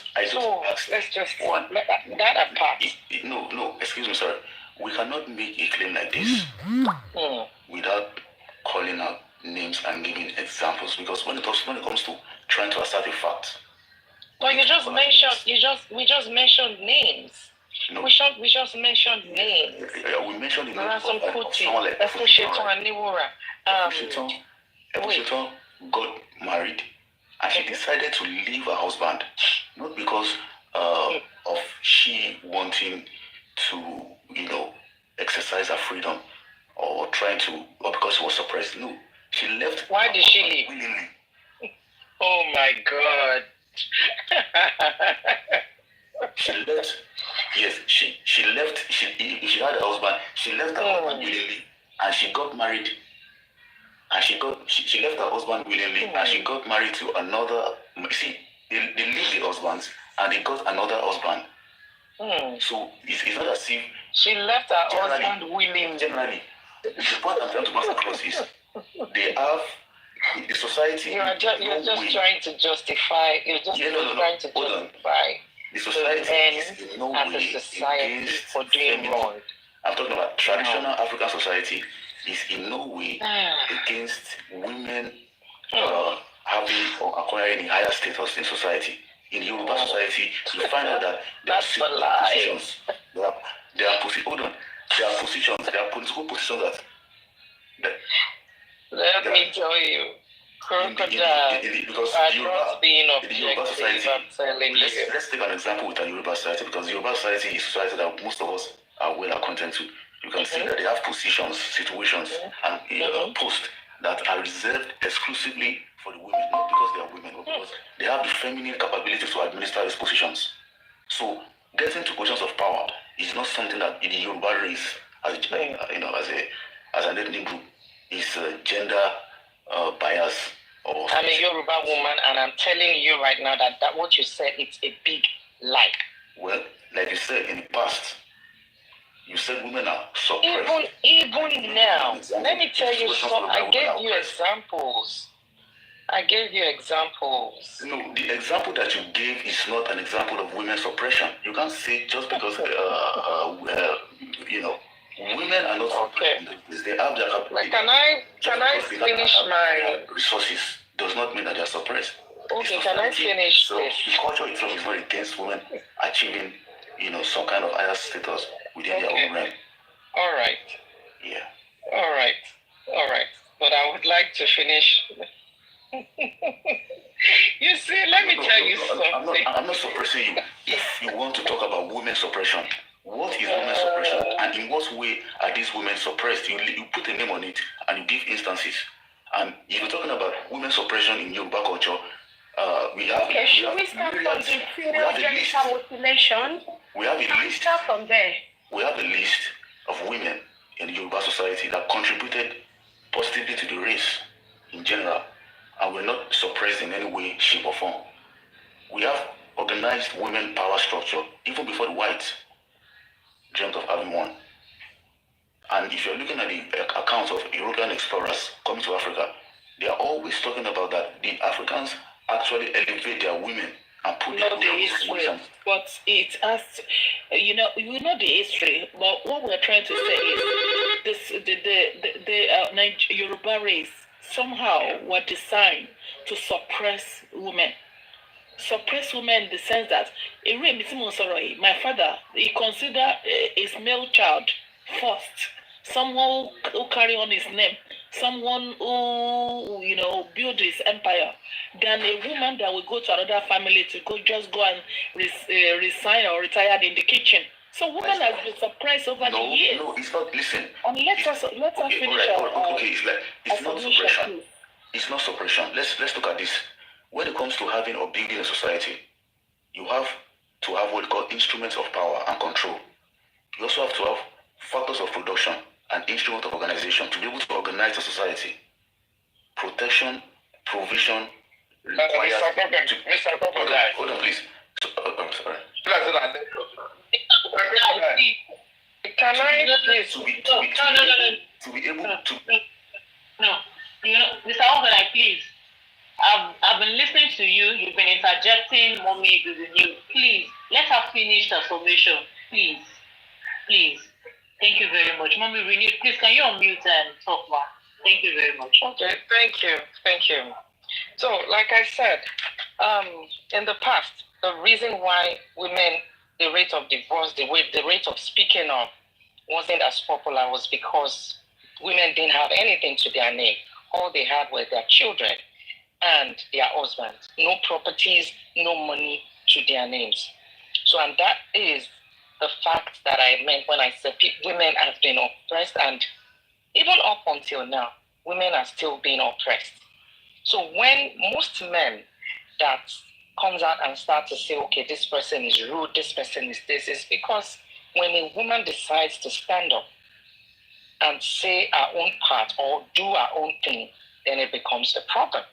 Speaker 4: that apart.
Speaker 20: No, excuse me, sorry. We cannot make a claim like this without calling out names and giving examples, because when it comes to trying to assert a fact.
Speaker 4: But we just mentioned names. No. We just mentioned names.
Speaker 20: We mentioned the
Speaker 4: names of someone like
Speaker 20: Efuseton got married and she decided to leave her husband, not because of she wanting to, exercise her freedom or because she was suppressed. No, she left.
Speaker 4: Why did she leave?
Speaker 20: Willingly.
Speaker 4: Oh my God.
Speaker 20: She left. Yes, she left. She had a husband. She left her husband willingly, and she got married. And she left her husband willingly, and she got married to another. See, they leave the husbands, and they got another husband. So it's not as if
Speaker 4: she left her husband willingly.
Speaker 20: Generally, the point I'm trying to pass across is they have the society.
Speaker 4: You're just trying to justify. You're just trying to justify.
Speaker 20: The society is in no way against
Speaker 4: for doing wrong.
Speaker 20: I'm talking about traditional African society is in no way against women having or acquiring a higher status in society. In Yoruba society, you find out that there are positions, there are political positions that
Speaker 4: let me tell you.
Speaker 20: Because the Yoruba society, let's take an example with the Yoruba society, because the Yoruba society is a society that most of us are well acquainted to. You can see that they have positions, situations, and posts that are reserved exclusively for the women, not because they are women, but because they have the feminine capability to administer these positions. So getting to positions of power is not something that in the Yoruba race, as an ethnic group, is gender bias.
Speaker 4: I'm a Yoruba woman, and I'm telling you right now that what you said, it's a big lie.
Speaker 20: Well, like you said in the past, you said women are suppressed.
Speaker 4: Even now, let me tell you something. I gave you examples.
Speaker 20: No, the example that you gave is not an example of women's suppression. You can't say just because women are not suppressed. They have their capacity.
Speaker 4: Can I finish my
Speaker 20: resources? Does not mean that they are suppressed.
Speaker 4: Okay, can I finish this?
Speaker 20: The culture itself is not against women achieving, some kind of higher status within their own realm.
Speaker 4: All right.
Speaker 20: Yeah.
Speaker 4: All right. All right. But I would like to finish. You see, let me tell you something.
Speaker 20: I'm not suppressing you. If you want to talk about women suppression, what is women suppression? And in what way are these women suppressed? You put a name on it and you give instances. And if you're talking about women suppression in Yoruba culture, we have
Speaker 5: Okay, should we start from the female genital mutilation?
Speaker 20: We have a
Speaker 5: Can we
Speaker 20: list.
Speaker 5: start from there?
Speaker 20: We have a list of women in the Yoruba society that contributed positively to the race in general, and we're not suppressed in any way, shape, or form. We have organized women power structure even before the whites dreamt of having one. And if you're looking at the accounts of European explorers coming to Africa, they are always talking about that the Africans actually elevate their women and put
Speaker 22: Know
Speaker 20: them
Speaker 22: the
Speaker 20: in
Speaker 22: history,
Speaker 20: positions.
Speaker 22: but it has, you know the history. But what we're trying to say is this: the Yoruba race somehow were designed to suppress women. Suppress women in the sense that my father, he considered his male child first, someone who carry on his name, someone who build his empire, than a woman that will go to another family to go and resign or retire in the kitchen. So woman has been suppressed over the years.
Speaker 20: No, it's not. Listen.
Speaker 22: And let us finish
Speaker 20: It's not suppression. It's not suppression. Let's look at this. When it comes to having or building a society, you have to have what we call instruments of power and control. You also have to have factors of production and instruments of organization to be able to organize a society. Protection, provision, requires...
Speaker 21: Mr. Crocodile.
Speaker 20: Hold on, please. I'm sorry.
Speaker 4: Can I please?
Speaker 20: To be able to...
Speaker 3: No, Mr. Ogden, please. I've been listening to you. You've been interjecting, mommy, you. Please, let her finish the summation. Please. Thank you very much. Mommy, Renew, please, can you unmute and talk more? Thank you very much.
Speaker 4: Okay, thank you. So, like I said, in the past, the reason why women, the rate of divorce, the rate of speaking up wasn't as popular was because women didn't have anything to their name. All they had were their children and their husbands. No properties, no money to their names. So, and that is the fact that I meant when I said women have been oppressed, and even up until now, women are still being oppressed. So when most men that comes out and start to say, okay, this person is rude, this person is this, is because when a woman decides to stand up and say her own part or do her own thing, then it becomes a problem.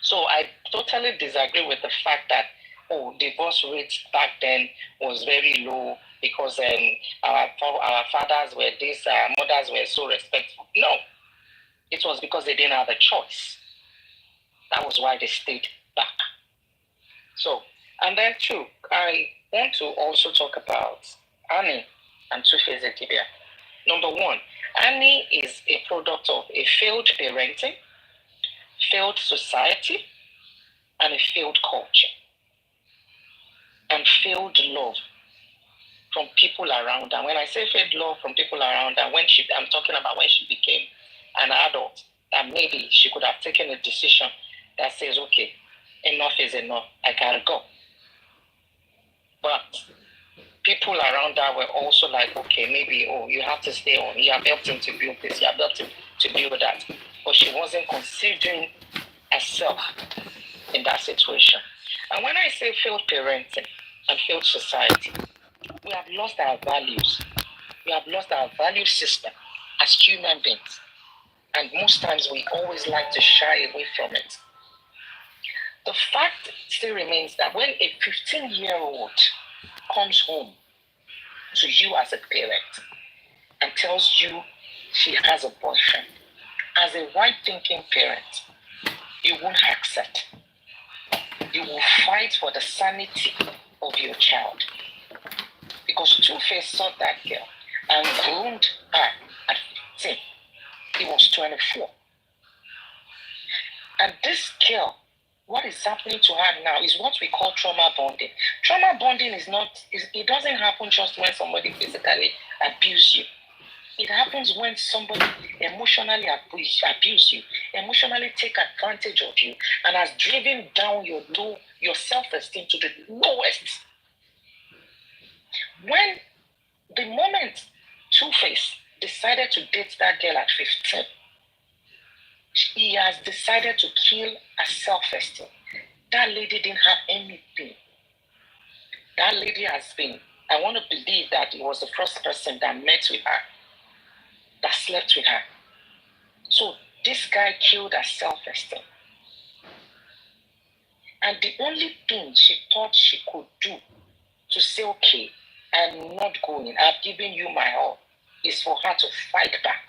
Speaker 4: So I totally disagree with the fact that, divorce rates back then was very low because our fathers were this, our mothers were so respectful. No, it was because they didn't have a choice. That was why they stayed back. So, and then too, I want to also talk about Annie and Two-Face Dibia. Number one, Annie is a product of a failed parenting, failed society, and a failed culture, and failed love from people around her. When I say failed love from people around her, I'm talking about when she became an adult, that maybe she could have taken a decision that says, okay, enough is enough, I gotta go. But people around her were also like, okay, maybe, you have to stay on, you have helped him to build this, you have helped him to build that. But she wasn't considering herself in that situation. And when I say failed parenting and failed society, we have lost our values. We have lost our value system as human beings. And most times we always like to shy away from it. The fact still remains that when a 15-year-old comes home to you as a parent and tells you she has a boyfriend, as a right-thinking parent, you won't accept. You will fight for the sanity of your child. Because Two-Face saw that girl and groomed her at 15. He was 24. And this girl what is happening to her now is what we call trauma bonding. Trauma bonding it doesn't happen just when somebody physically abuses you. It happens when somebody emotionally abuse you, emotionally take advantage of you, and has driven down your self-esteem to the lowest. When the moment Two-Face decided to date that girl at 15, he has decided to kill her self-esteem. That lady didn't have anything. That lady I want to believe that it was the first person that met with her, that slept with her. So this guy killed her self-esteem. And the only thing she thought she could do to say, okay, I'm not going, I've given you my all, is for her to fight back.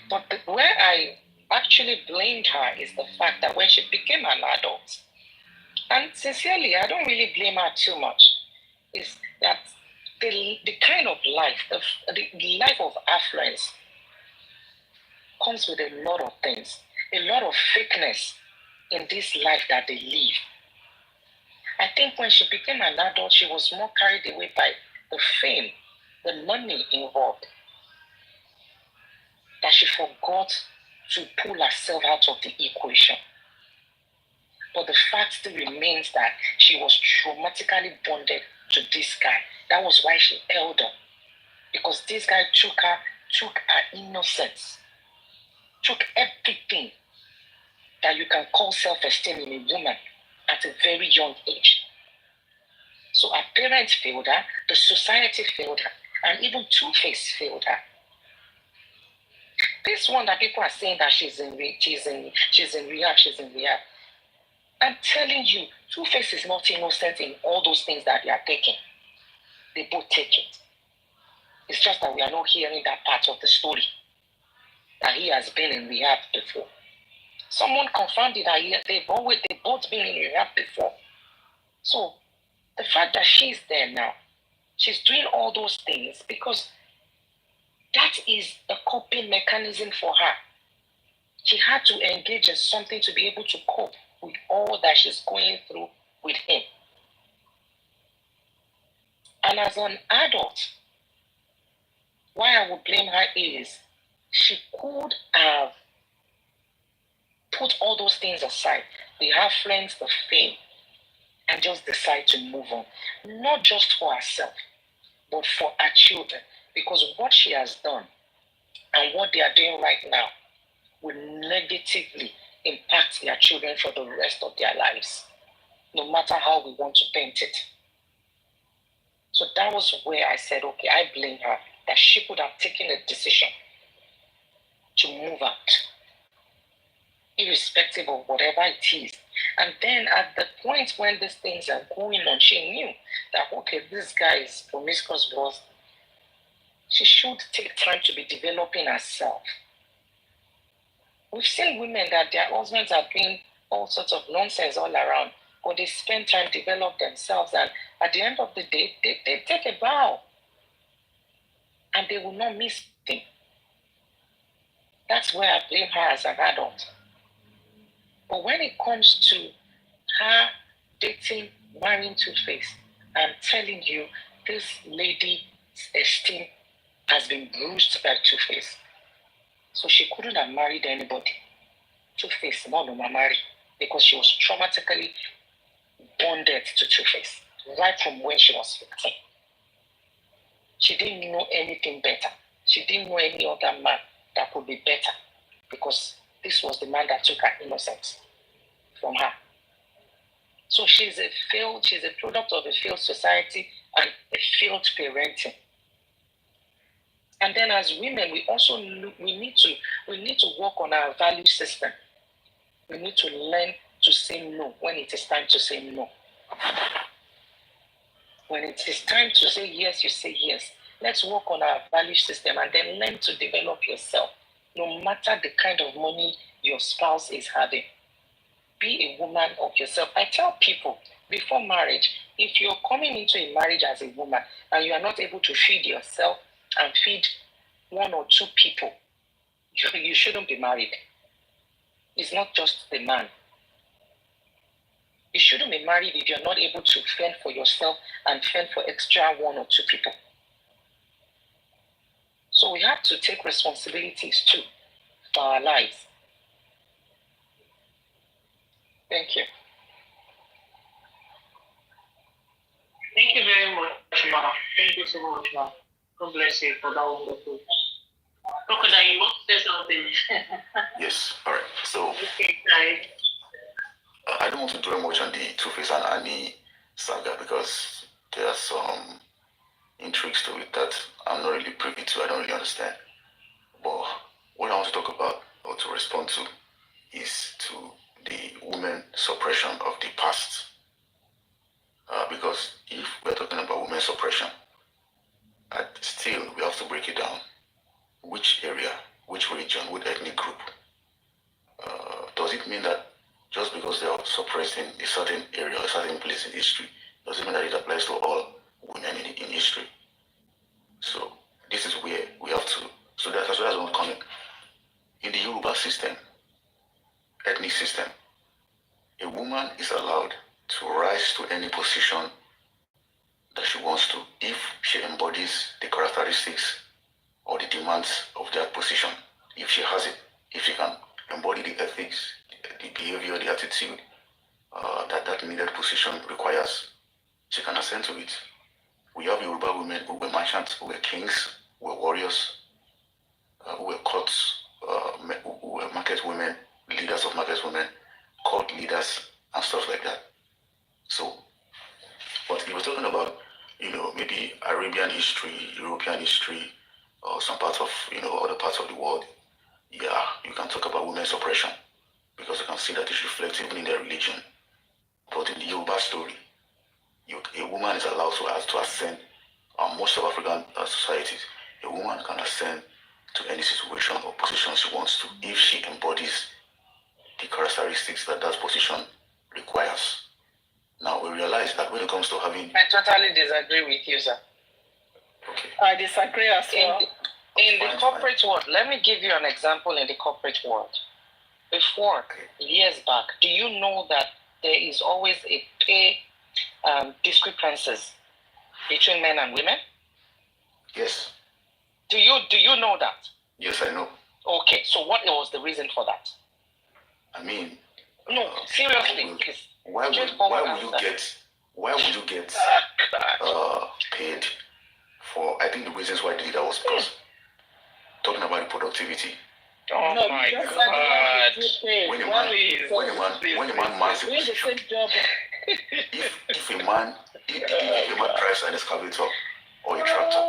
Speaker 4: But where I actually blamed her is the fact that when she became an adult, and sincerely, I don't really blame her too much, is that the kind of life, the life of affluence comes with a lot of things, a lot of fakeness in this life that they live. I think when she became an adult, she was more carried away by the fame, the money involved, that she forgot to pull herself out of the equation. But the fact still remains that she was traumatically bonded to this guy. That was why she held on. Because this guy took her innocence, took everything that you can call self-esteem in a woman at a very young age. So her parents failed her, the society failed her, and even Two-Face failed her. This one that people are saying that she's in rehab. I'm telling you, Two-Face is not innocent in all those things that they are taking. They both take it. It's just that we are not hearing that part of the story, that he has been in rehab before. Someone confirmed it that they've both been in rehab before. So the fact that she's there now, she's doing all those things because that is a coping mechanism for her. She had to engage in something to be able to cope with all that she's going through with him. And as an adult, why I would blame her is she could have put all those things aside, the affluence, the fame, and just decide to move on. Not just for herself, but for her children. Because what she has done and what they are doing right now will negatively impact their children for the rest of their lives, no matter how we want to paint it. So that was where I said, okay, I blame her, that she could have taken a decision to move out, irrespective of whatever it is. And then at the point when these things are going on, she knew that, okay, this guy is promiscuous, but she should take time to be developing herself. We've seen women that their husbands are doing all sorts of nonsense all around, but they spend time to develop themselves, and at the end of the day, they take a vow, and they will not miss him. That's where I blame her as an adult. But when it comes to her dating, marrying Two-Face, I'm telling you, this lady's esteem has been bruised by Two-Face. So she couldn't have married anybody. Two-Face, no marry, because she was traumatically bonded to Two-Face right from when she was 15. She didn't know anything better. She didn't know any other man that could be better, because this was the man that took her innocence from her. So she's a product of a failed society and a failed parenting. And then as women, we need to work on our value system. We need to learn to say no when it is time to say no. When it is time to say yes, you say yes. Let's work on our value system and then learn to develop yourself, no matter the kind of money your spouse is having. Be a woman of yourself. I tell people before marriage, if you're coming into a marriage as a woman and you are not able to feed yourself and feed one or two people, you shouldn't be married. It's not just the man. You shouldn't be married if you're not able to fend for yourself and fend for extra 1 or 2 people. So we have to take responsibilities too for our lives. Thank you.
Speaker 22: Thank you very much, Ma. Thank you so much, Ma. God bless you for that wonderful. Crocodile, you want to say something?
Speaker 20: Yes, all right. So
Speaker 22: Okay, guys.
Speaker 20: I don't want to dwell much on the Two-Face and Annie saga because there are some intrigues to it that I'm not really privy to. I don't really understand. But what I want to talk about or to respond to is to the women suppression of the past. Because if we're talking about women suppression, still we have to break it down. Which area, which region, which ethnic group? Does it mean that just because they are suppressed in a certain area, a certain place in history, does it mean that it applies to all women in history? So this is where we have to. So that's one comment. In the Yoruba system, ethnic system, a woman is allowed to rise to any position that she wants to if she embodies the characteristics or the demands of that position. If she has it, if she can embody the ethics, the behavior, the attitude that needed position requires, she can ascend to it. We have Yoruba women who were merchants, who were kings, who were warriors, who were courts, who were market women, leaders of market women, court leaders, and stuff like that. So, but if we're talking about, maybe Arabian history, European history, or some parts of, other parts of the world, yeah, you can talk about women's oppression because you can see that it's reflected in their religion. But in the Yoruba story, a woman is allowed to ascend. Most of African societies, a woman can ascend to any situation or position she wants to if she embodies the characteristics that position requires. Now, we realize that when it comes to having...
Speaker 4: I totally disagree with you, sir.
Speaker 20: Okay.
Speaker 7: I disagree as well.
Speaker 4: In the corporate world, let me give you an example in the corporate world. Before, years back, do you know that there is always a pay discrepancies between men and women?
Speaker 20: Yes.
Speaker 4: Do you know that?
Speaker 20: Yes, I know.
Speaker 4: Okay, so what was the reason for that?
Speaker 20: I mean...
Speaker 4: No, seriously, please.
Speaker 20: Why would you get paid for? I think the reasons why I did that was because talking about the productivity.
Speaker 4: Oh
Speaker 7: No,
Speaker 4: my
Speaker 7: just
Speaker 4: God!
Speaker 20: When a man marks a position, if a man drives an excavator or a tractor,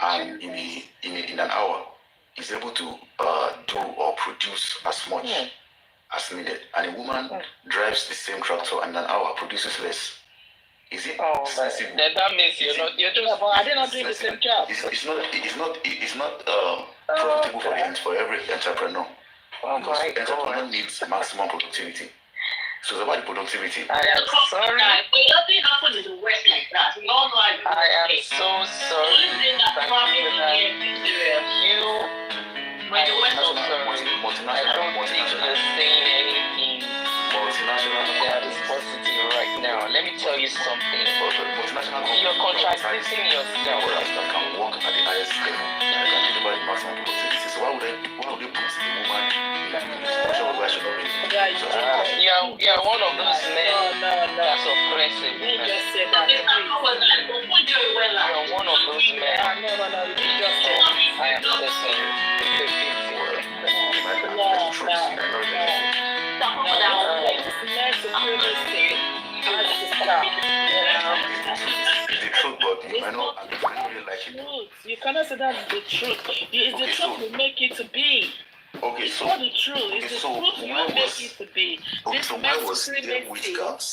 Speaker 20: and in an hour is able to do or produce as much as needed, and a woman drives the same tractor and in an hour produces less. Is it sensible?
Speaker 4: That means you're just.
Speaker 7: But are they not doing the same job?
Speaker 20: It's not profitable for every entrepreneur. Because entrepreneur needs maximum productivity. So it's about the productivity.
Speaker 4: I am sorry.
Speaker 22: But it doesn't happen in the West like that. We all know
Speaker 4: I am so sorry. I don't think you're saying anything that is positive right now. Let me tell you something. You're contradicting yourself.
Speaker 20: That can work at the highest level and can deliver the maximum productivity. So why would they put a woman in a situation where she not be?
Speaker 4: You're one of those men that's oppressive.
Speaker 7: You just said that.
Speaker 4: You're one of those men.
Speaker 7: No, you just said that.
Speaker 4: I am so sorry. It's a pity.
Speaker 20: The truth, but you might not really like it.
Speaker 7: You cannot say that's the truth. It's the truth will make it to be.
Speaker 20: Okay,
Speaker 7: it's
Speaker 20: so
Speaker 7: not the truth. It's the truth will make it to be.
Speaker 20: Okay,
Speaker 7: This
Speaker 20: so where was there
Speaker 7: masculinity-
Speaker 20: wage gaps?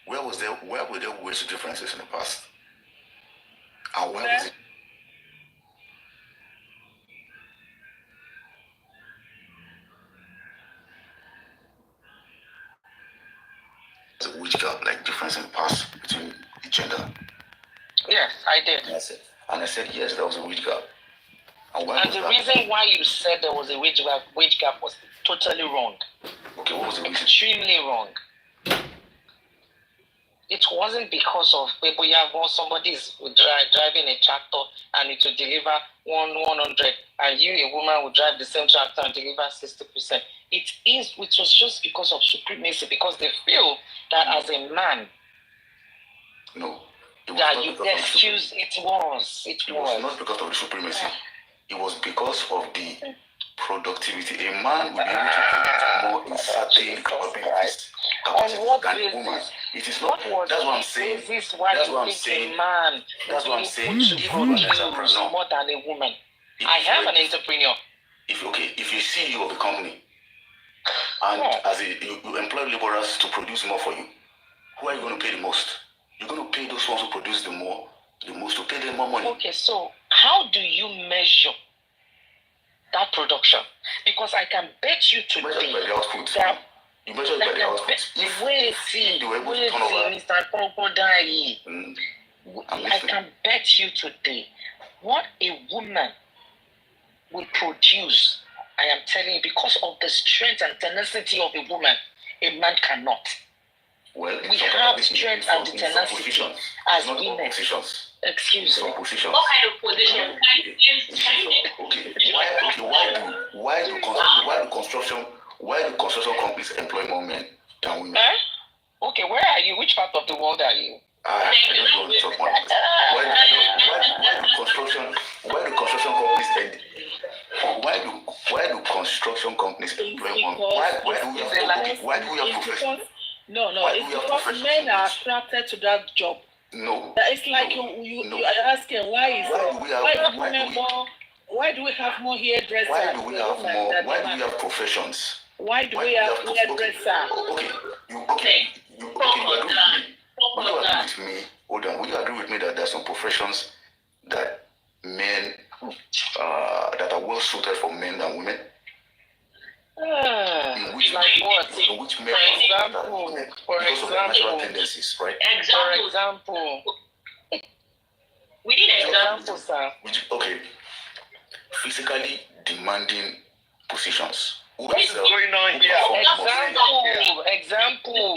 Speaker 20: Where were there wage differences in the past? And why was it? The wage gap, like difference in the past between the gender.
Speaker 4: Yes, I did.
Speaker 20: And I said yes, there was a wage gap. And why
Speaker 4: And
Speaker 20: was
Speaker 4: the
Speaker 20: that?
Speaker 4: reason why you said there was a wage gap was totally wrong.
Speaker 20: Okay, what was the reason?
Speaker 4: Extremely wrong. It wasn't because of somebody is driving a tractor and it will deliver 100, and you, a woman, will drive the same tractor and deliver 60%. It was just because of supremacy, because they feel that as a man,
Speaker 20: no, it was
Speaker 4: that
Speaker 20: not
Speaker 4: you
Speaker 20: because of the
Speaker 4: excuse it was.
Speaker 20: It was not because of the supremacy. It was because of the productivity. A man will be able to produce more in certain capabilities than a woman. It is not. That's what I'm saying. That's what I'm saying.
Speaker 4: Man,
Speaker 20: That's what I'm saying.
Speaker 4: If
Speaker 20: If you are an entrepreneur,
Speaker 4: more than a woman. I have an entrepreneur.
Speaker 20: if you CEO of a company and as you employ laborers to produce more for you, who are you going to pay the most? You're going to pay those ones who produce the most to pay them more money.
Speaker 4: Okay, so how do you measure that production? Because I can bet you today.
Speaker 20: You measure it by the output. You measure it by the output. If they were able to turn over,
Speaker 4: Mr. Crocodile, I can bet you today what a woman will produce. I am telling you, because of the strength and tenacity of a woman, a man cannot.
Speaker 20: Well,
Speaker 4: we have strength and tenacity as women. Excuse me.
Speaker 3: What kind of position?
Speaker 20: Okay. Why do construction companies employ more men than women?
Speaker 4: Okay, where are you? Which part of the world are you?
Speaker 20: I don't want to talk about it. Why do construction companies employ more? Why do we have professionals?
Speaker 1: No, it's because men are attracted to that job.
Speaker 20: No.
Speaker 1: It's like you are asking why do we have more hairdressers?
Speaker 20: Why do we have professions?
Speaker 1: Why do we have hairdressers?
Speaker 20: Okay, you agree with me. Hold on. Will you agree with me that there are some professions that men that are well suited for men than women?
Speaker 4: Like what?
Speaker 20: In which men because of their natural tendencies, right?
Speaker 4: For example.
Speaker 3: We need examples,
Speaker 4: sir.
Speaker 20: Okay. Physically demanding positions.
Speaker 4: What is going on here? Example.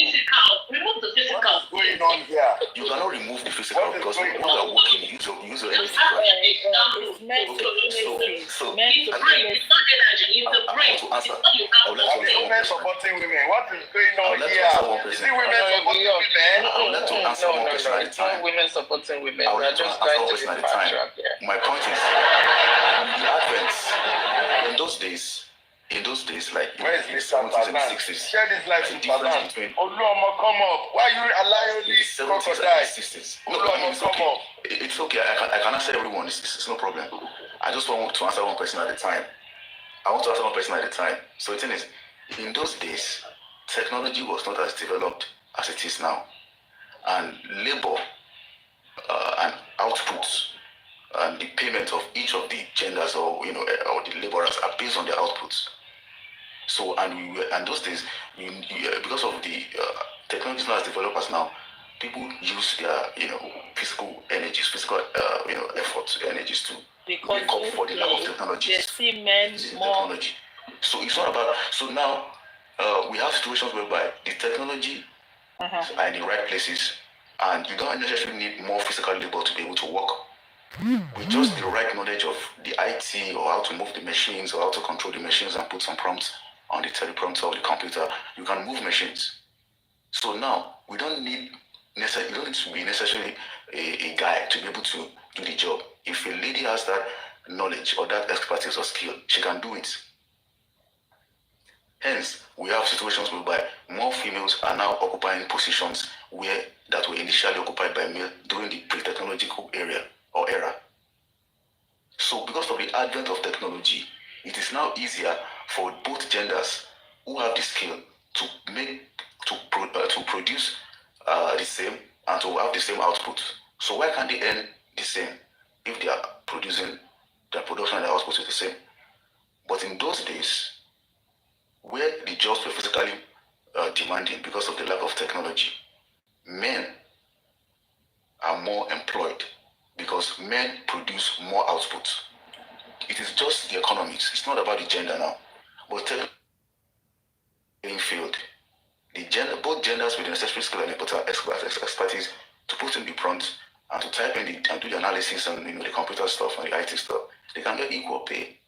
Speaker 3: Remove the physical.
Speaker 20: What is going on here? You cannot remove the physical because when you are working, you use your energy. I would like to answer
Speaker 21: women supporting women. What is going on here? Is it women supporting women?
Speaker 20: I would like to answer one person at a time.
Speaker 4: Women supporting women.
Speaker 20: I would like to answer one person at a time. My point is, the advent in those days, like in the 70s and 60s,
Speaker 21: share this life
Speaker 20: the
Speaker 21: with
Speaker 20: difference between
Speaker 21: Oluomo, come up. Why are you allowing
Speaker 20: the
Speaker 21: this
Speaker 20: 70s
Speaker 21: crocodile?
Speaker 20: and the 60s. No,
Speaker 21: Oluomo,
Speaker 20: it's
Speaker 21: come
Speaker 20: okay.
Speaker 21: up.
Speaker 20: It's okay. I can answer everyone. It's no problem. I just want to answer one person at a time. So the thing is, in those days, technology was not as developed as it is now, and labor and outputs and the payment of each of the genders or the laborers are based on their outputs. So and those days, because of the technology not as developed as now, people use their physical energies, efforts, energies to make up for the lack of technology.
Speaker 1: They see men more.
Speaker 20: Technology. So it's not about. So now we have situations whereby the technology are in the right places, and you don't necessarily need more physical labor to be able to work. With just the right knowledge of the IT or how to move the machines or how to control the machines and put some prompts on the teleprompter or the computer, you can move machines. So now you don't need to be necessarily a guy to be able to do the job. If a lady has that knowledge or that expertise or skill, she can do it. Hence, we have situations whereby more females are now occupying positions that were initially occupied by male during the pre-technological era. So because of the advent of technology, it is now easier for both genders who have the skill to produce the same and to have the same output. So why can't they earn the same if they are producing their production and their output is the same? But in those days, where the jobs were physically demanding because of the lack of technology, men are more employed because men produce more output. It is just the economics. It's not about the gender now. But playing field computers with the necessary skill and expertise to put in the prompts and to type in and do the analysis and the computer stuff and the IT stuff, they can get equal pay.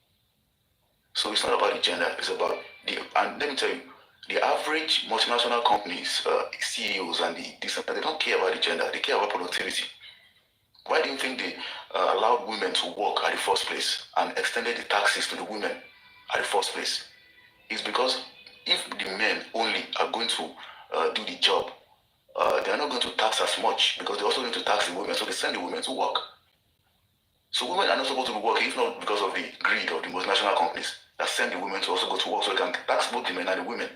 Speaker 20: So it's not about the gender, it's about and let me tell you, the average multinational companies, CEOs and they don't care about the gender, they care about productivity. Why do you think they allowed women to work at the first place and extended the taxes to the women at the first place? It's because if the men only are going to do the job, they are not going to tax as much because they also need to tax the women, so they send the women to work. So women are not supposed to be working, if not because of the greed of the multinational companies that send the women to also go to work so they can tax both the men and the women.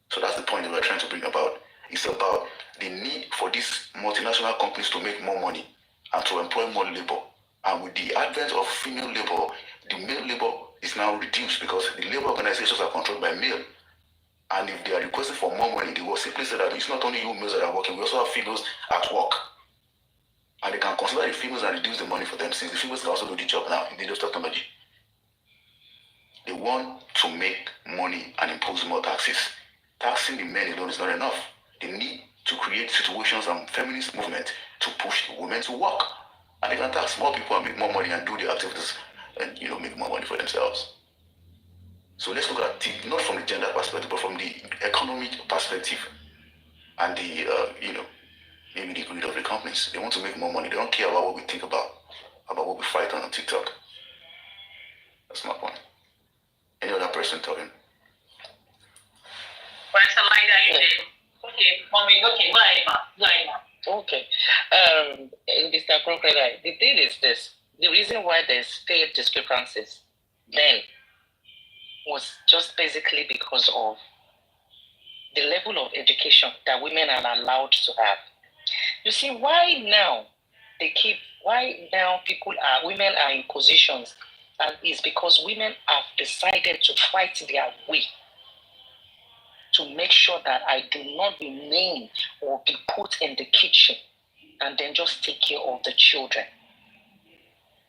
Speaker 20: So that's the point that we're trying to bring about. It's about the need for these multinational companies to make more money and to employ more labor. And with the advent of female labor, the male labor is now reduced because the labor organizations are controlled by male. And if they are requesting for more money, they will simply say that it's not only you males that are working, we also have females at work. And they can consider the females and reduce the money for them, since the females can also do the job now in the age of technology. They want to make money and impose more taxes. Taxing the men alone is not enough. They need to create situations and feminist movement to push the women to work. And they can tax more people and make more money and do the activities and make more money for themselves. So let's look at it not from the gender perspective, but from the economic perspective and the maybe the greed of the companies. They want to make more money. They don't care about what we think about what we fight on TikTok. That's my point. Any other person talking?
Speaker 4: Okay, mommy, okay, go ahead, ma. Okay. Mr. Crocodile, the thing is this. The reason why there's pay discrepancies then was just basically because of the level of education that women are allowed to have. You see, why now women are in positions, and it's because women have decided to fight their way to make sure that I do not remain or be put in the kitchen and then just take care of the children.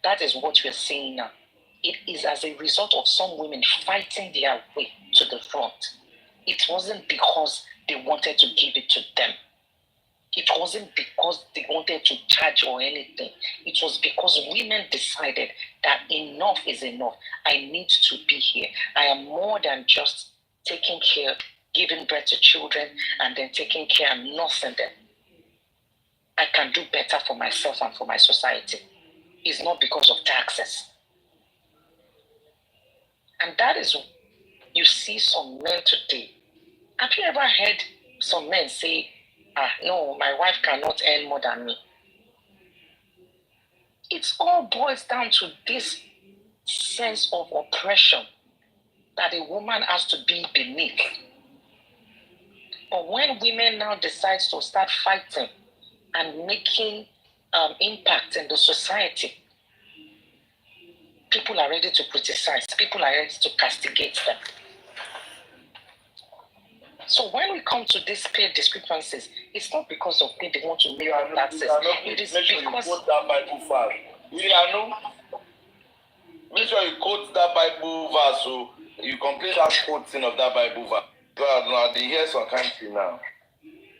Speaker 4: That is what we're seeing now. It is as a result of some women fighting their way to the front. It wasn't because they wanted to give it to them. It wasn't because they wanted to charge or anything. It was because women decided that enough is enough. I need to be here. I am more than just taking care, giving birth to children, and then taking care and nursing them. I can do better for myself and for my society. It's not because of taxes. And that is, you see some men today. Have you ever heard some men say, no, my wife cannot earn more than me? It all boils down to this sense of oppression that a woman has to be beneath. But when women now decide to start fighting and making impact in the society, people are ready to criticize, people are ready to castigate them. So when we come to these pay discrepancies, it's not because of pay they want to make taxes. It is because...
Speaker 21: You quote that Bible verse. Make sure you quote that Bible verse, so you complete that quoting of that Bible verse. God, now they hear some country now.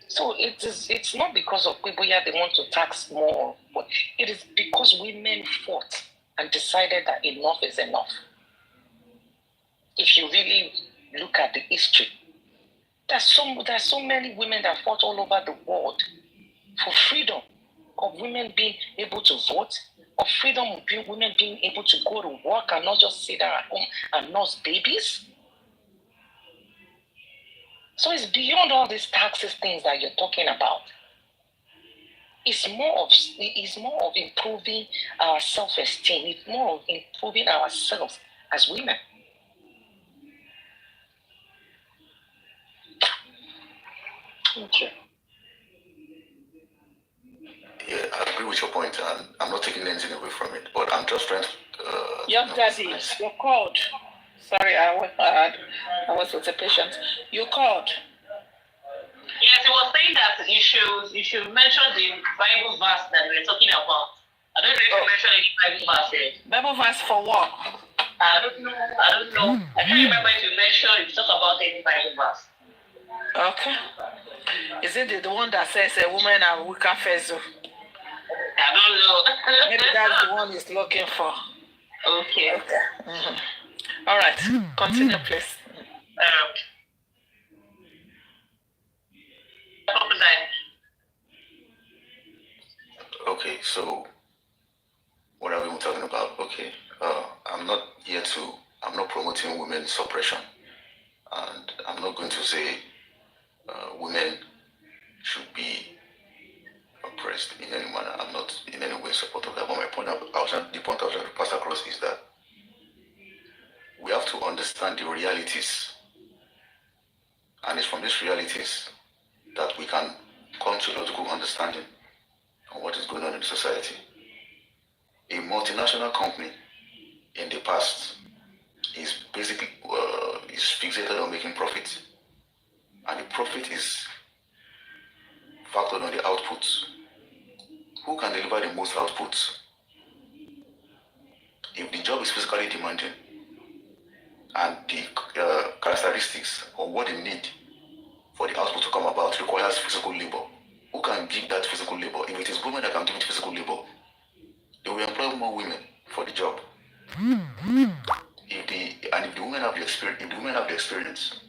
Speaker 4: So it's not because of people here they want to tax more, but it is because women fought and decided that enough is enough. If you really look at the history, there's so many women that fought all over the world for freedom of women being able to vote, of freedom of women being able to go to work and not just sit at home and nurse babies. So it's beyond all these taxes things that you're talking about. It's more of improving our self-esteem. It's more of improving ourselves as women.
Speaker 20: Okay. Yeah, I agree with your point, and I'm not taking anything away from it, but I'm just trying to...
Speaker 1: Young daddy, you called. Sorry, I was with a patient. You called.
Speaker 22: Yes, he was saying that you should mention the Bible verse that we're talking about. I don't know if you mentioned any Bible verse here.
Speaker 1: Bible verse for what?
Speaker 22: I don't know. I can't remember if you mentioned, if you talk about any Bible verse.
Speaker 1: Okay. Is it the one that says a woman are weaker vessel?
Speaker 4: I don't know.
Speaker 1: Maybe that's the one he's looking for.
Speaker 4: Okay.
Speaker 1: Mhm. All right. Continue, please.
Speaker 20: Okay, so what are we talking about? Okay, I'm not here to, I'm not promoting women suppression. And I'm not going to say women should be oppressed in any manner. I'm not in any way support of that. But the point I was trying to pass across is that we have to understand the realities. And it's from these realities that we can come to a logical understanding of what is going on in the society. A multinational company in the past is basically is fixated on making profit, and the profit is factored on the output. Who can deliver the most output? If the job is physically demanding and the characteristics or what they need for the output to come about requires physical labor, who can give that physical labor? If it is women that can give it physical labor, they will employ more women for the job. If the women have the experience,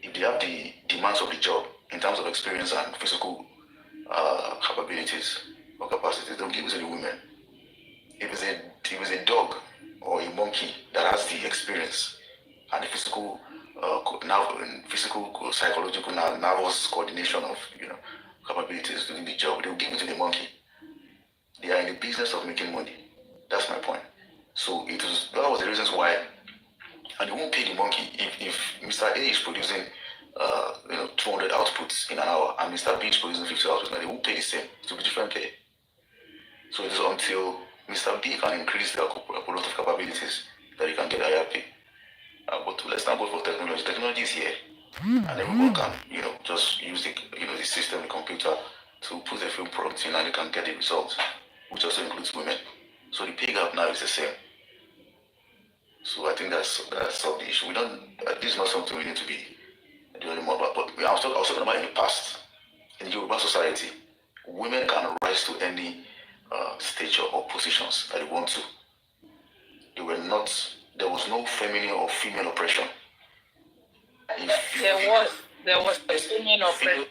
Speaker 20: if they have the demands of the job in terms of experience and physical capabilities or capacities, they'll give it to the women. If it's a dog or a monkey that has the experience and the physical, psychological, nervous coordination of capabilities doing the job, they'll give it to the monkey. They are in the business of making money. That's my point. So that was the reasons why, and they won't pay the monkey if Mr. A is producing 200 outputs in an hour and Mr. B is producing 50 outputs, they won't pay the same. It will be different pay. So it is until Mr. B can increase their productive capabilities that he can get higher pay. But let's not go for technology. Technology is here, and everyone can, just use the system, the computer, to put a few prompts in, and they can get the results, which also includes women. So the pay gap now is the same. So I think that's solved the issue. We don't. This is not something we need to be doing anymore. But I was talking about in the past, in the Yoruba society, women can rise to any stature or positions that they want to. They were not. There was no feminine or female oppression.
Speaker 1: There was a female oppression.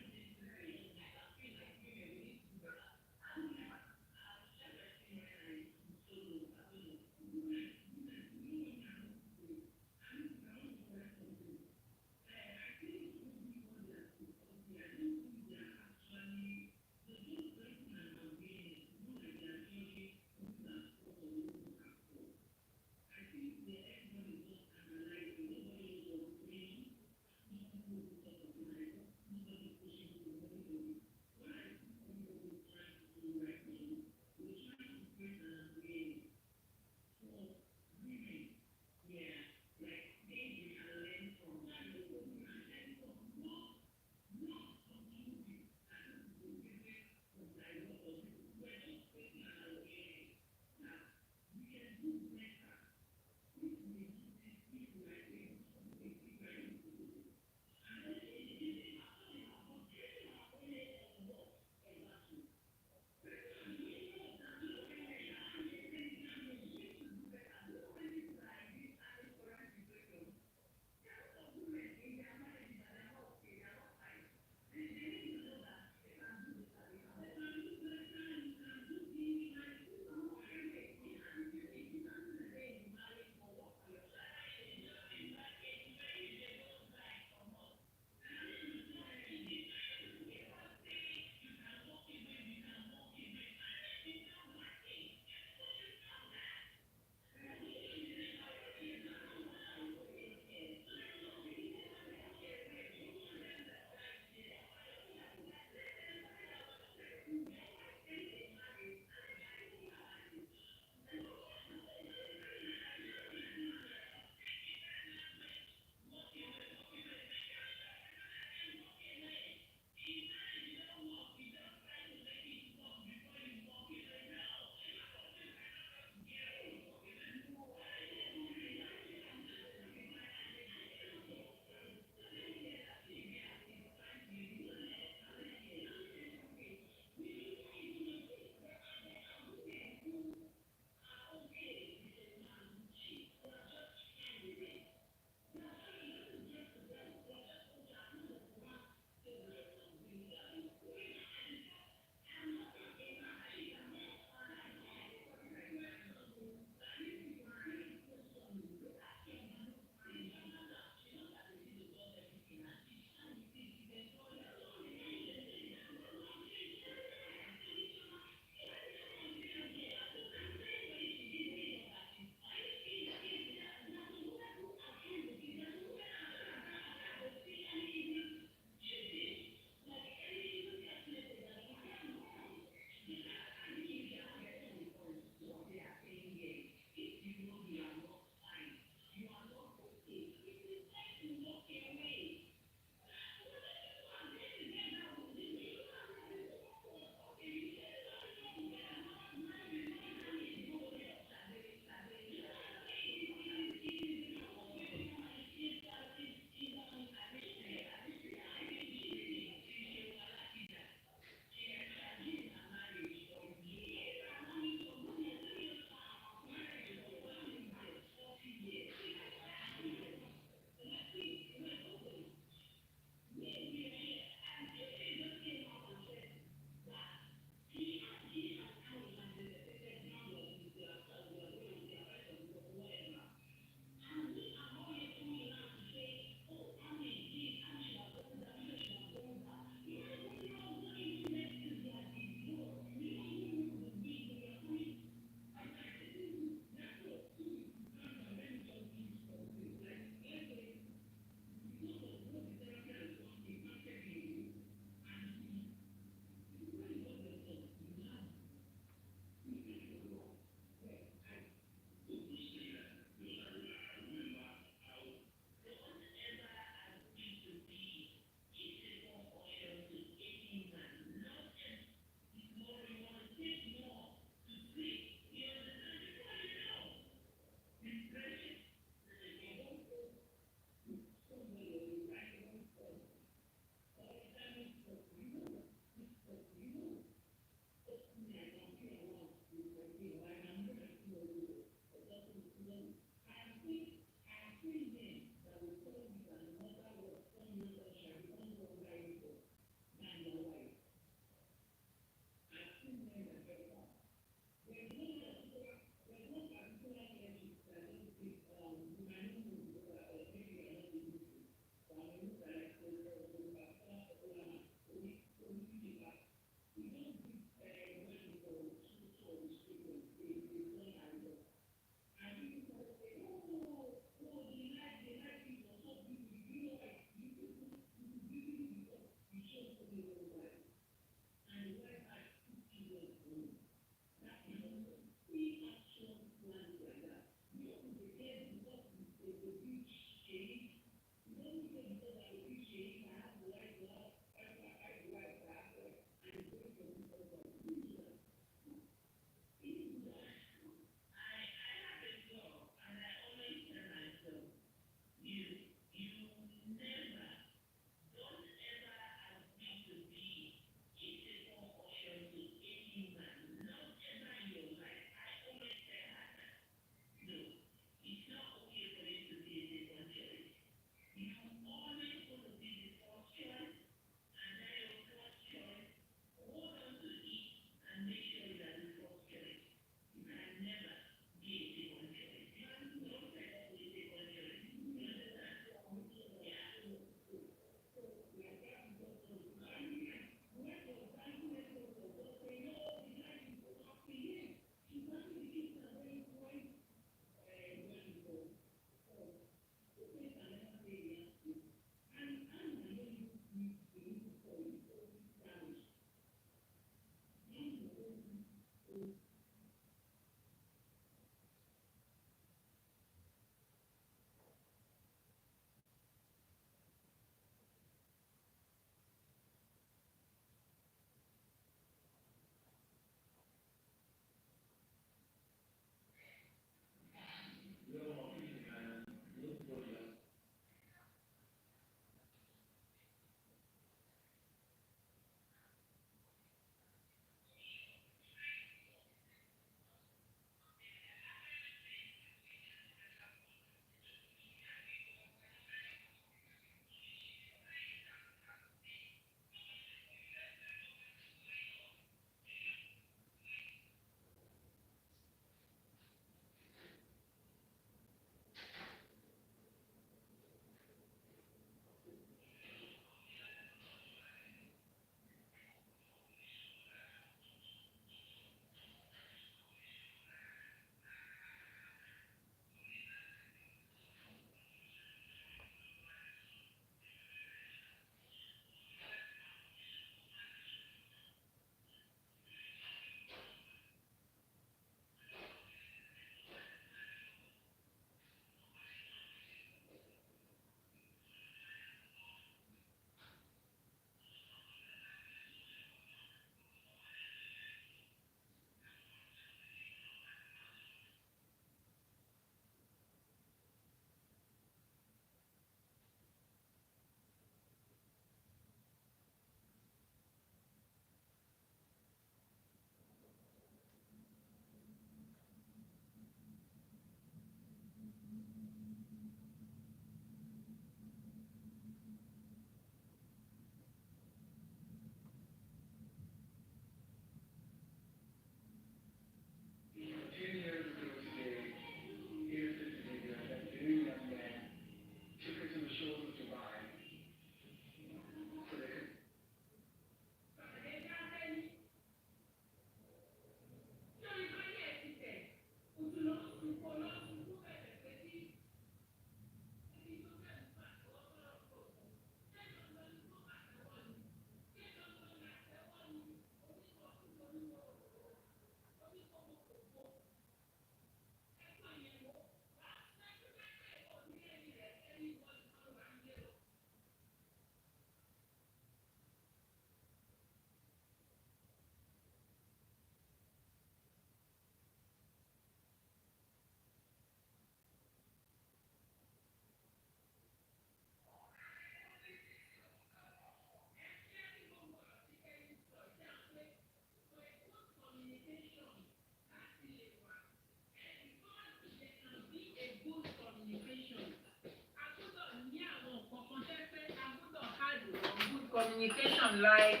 Speaker 13: communication like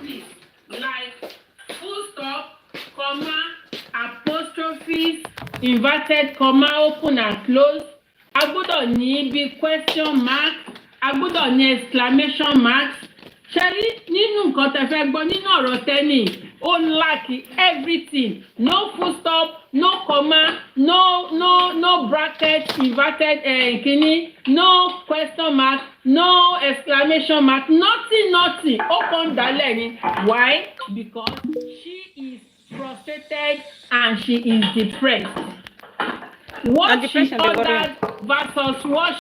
Speaker 13: this, like full stop, comma, apostrophes, inverted comma, open and close. A gbọ́dọ̀ ní bí question mark, a gbọ́dọ̀ ní exclamation marks. Ṣẹ́rí nínú nǹkan tẹ́ fẹ́ gbọ́ nínú ọ̀rọ̀ tẹ́nì, ó lack everything. No full stop, no comma, no bracket, inverted kini, no question mark, no exclamation mark, nothing. Ó kàn dálẹ̀ ni. Why? Because she is frustrated and she is depressed. What she ordered versus what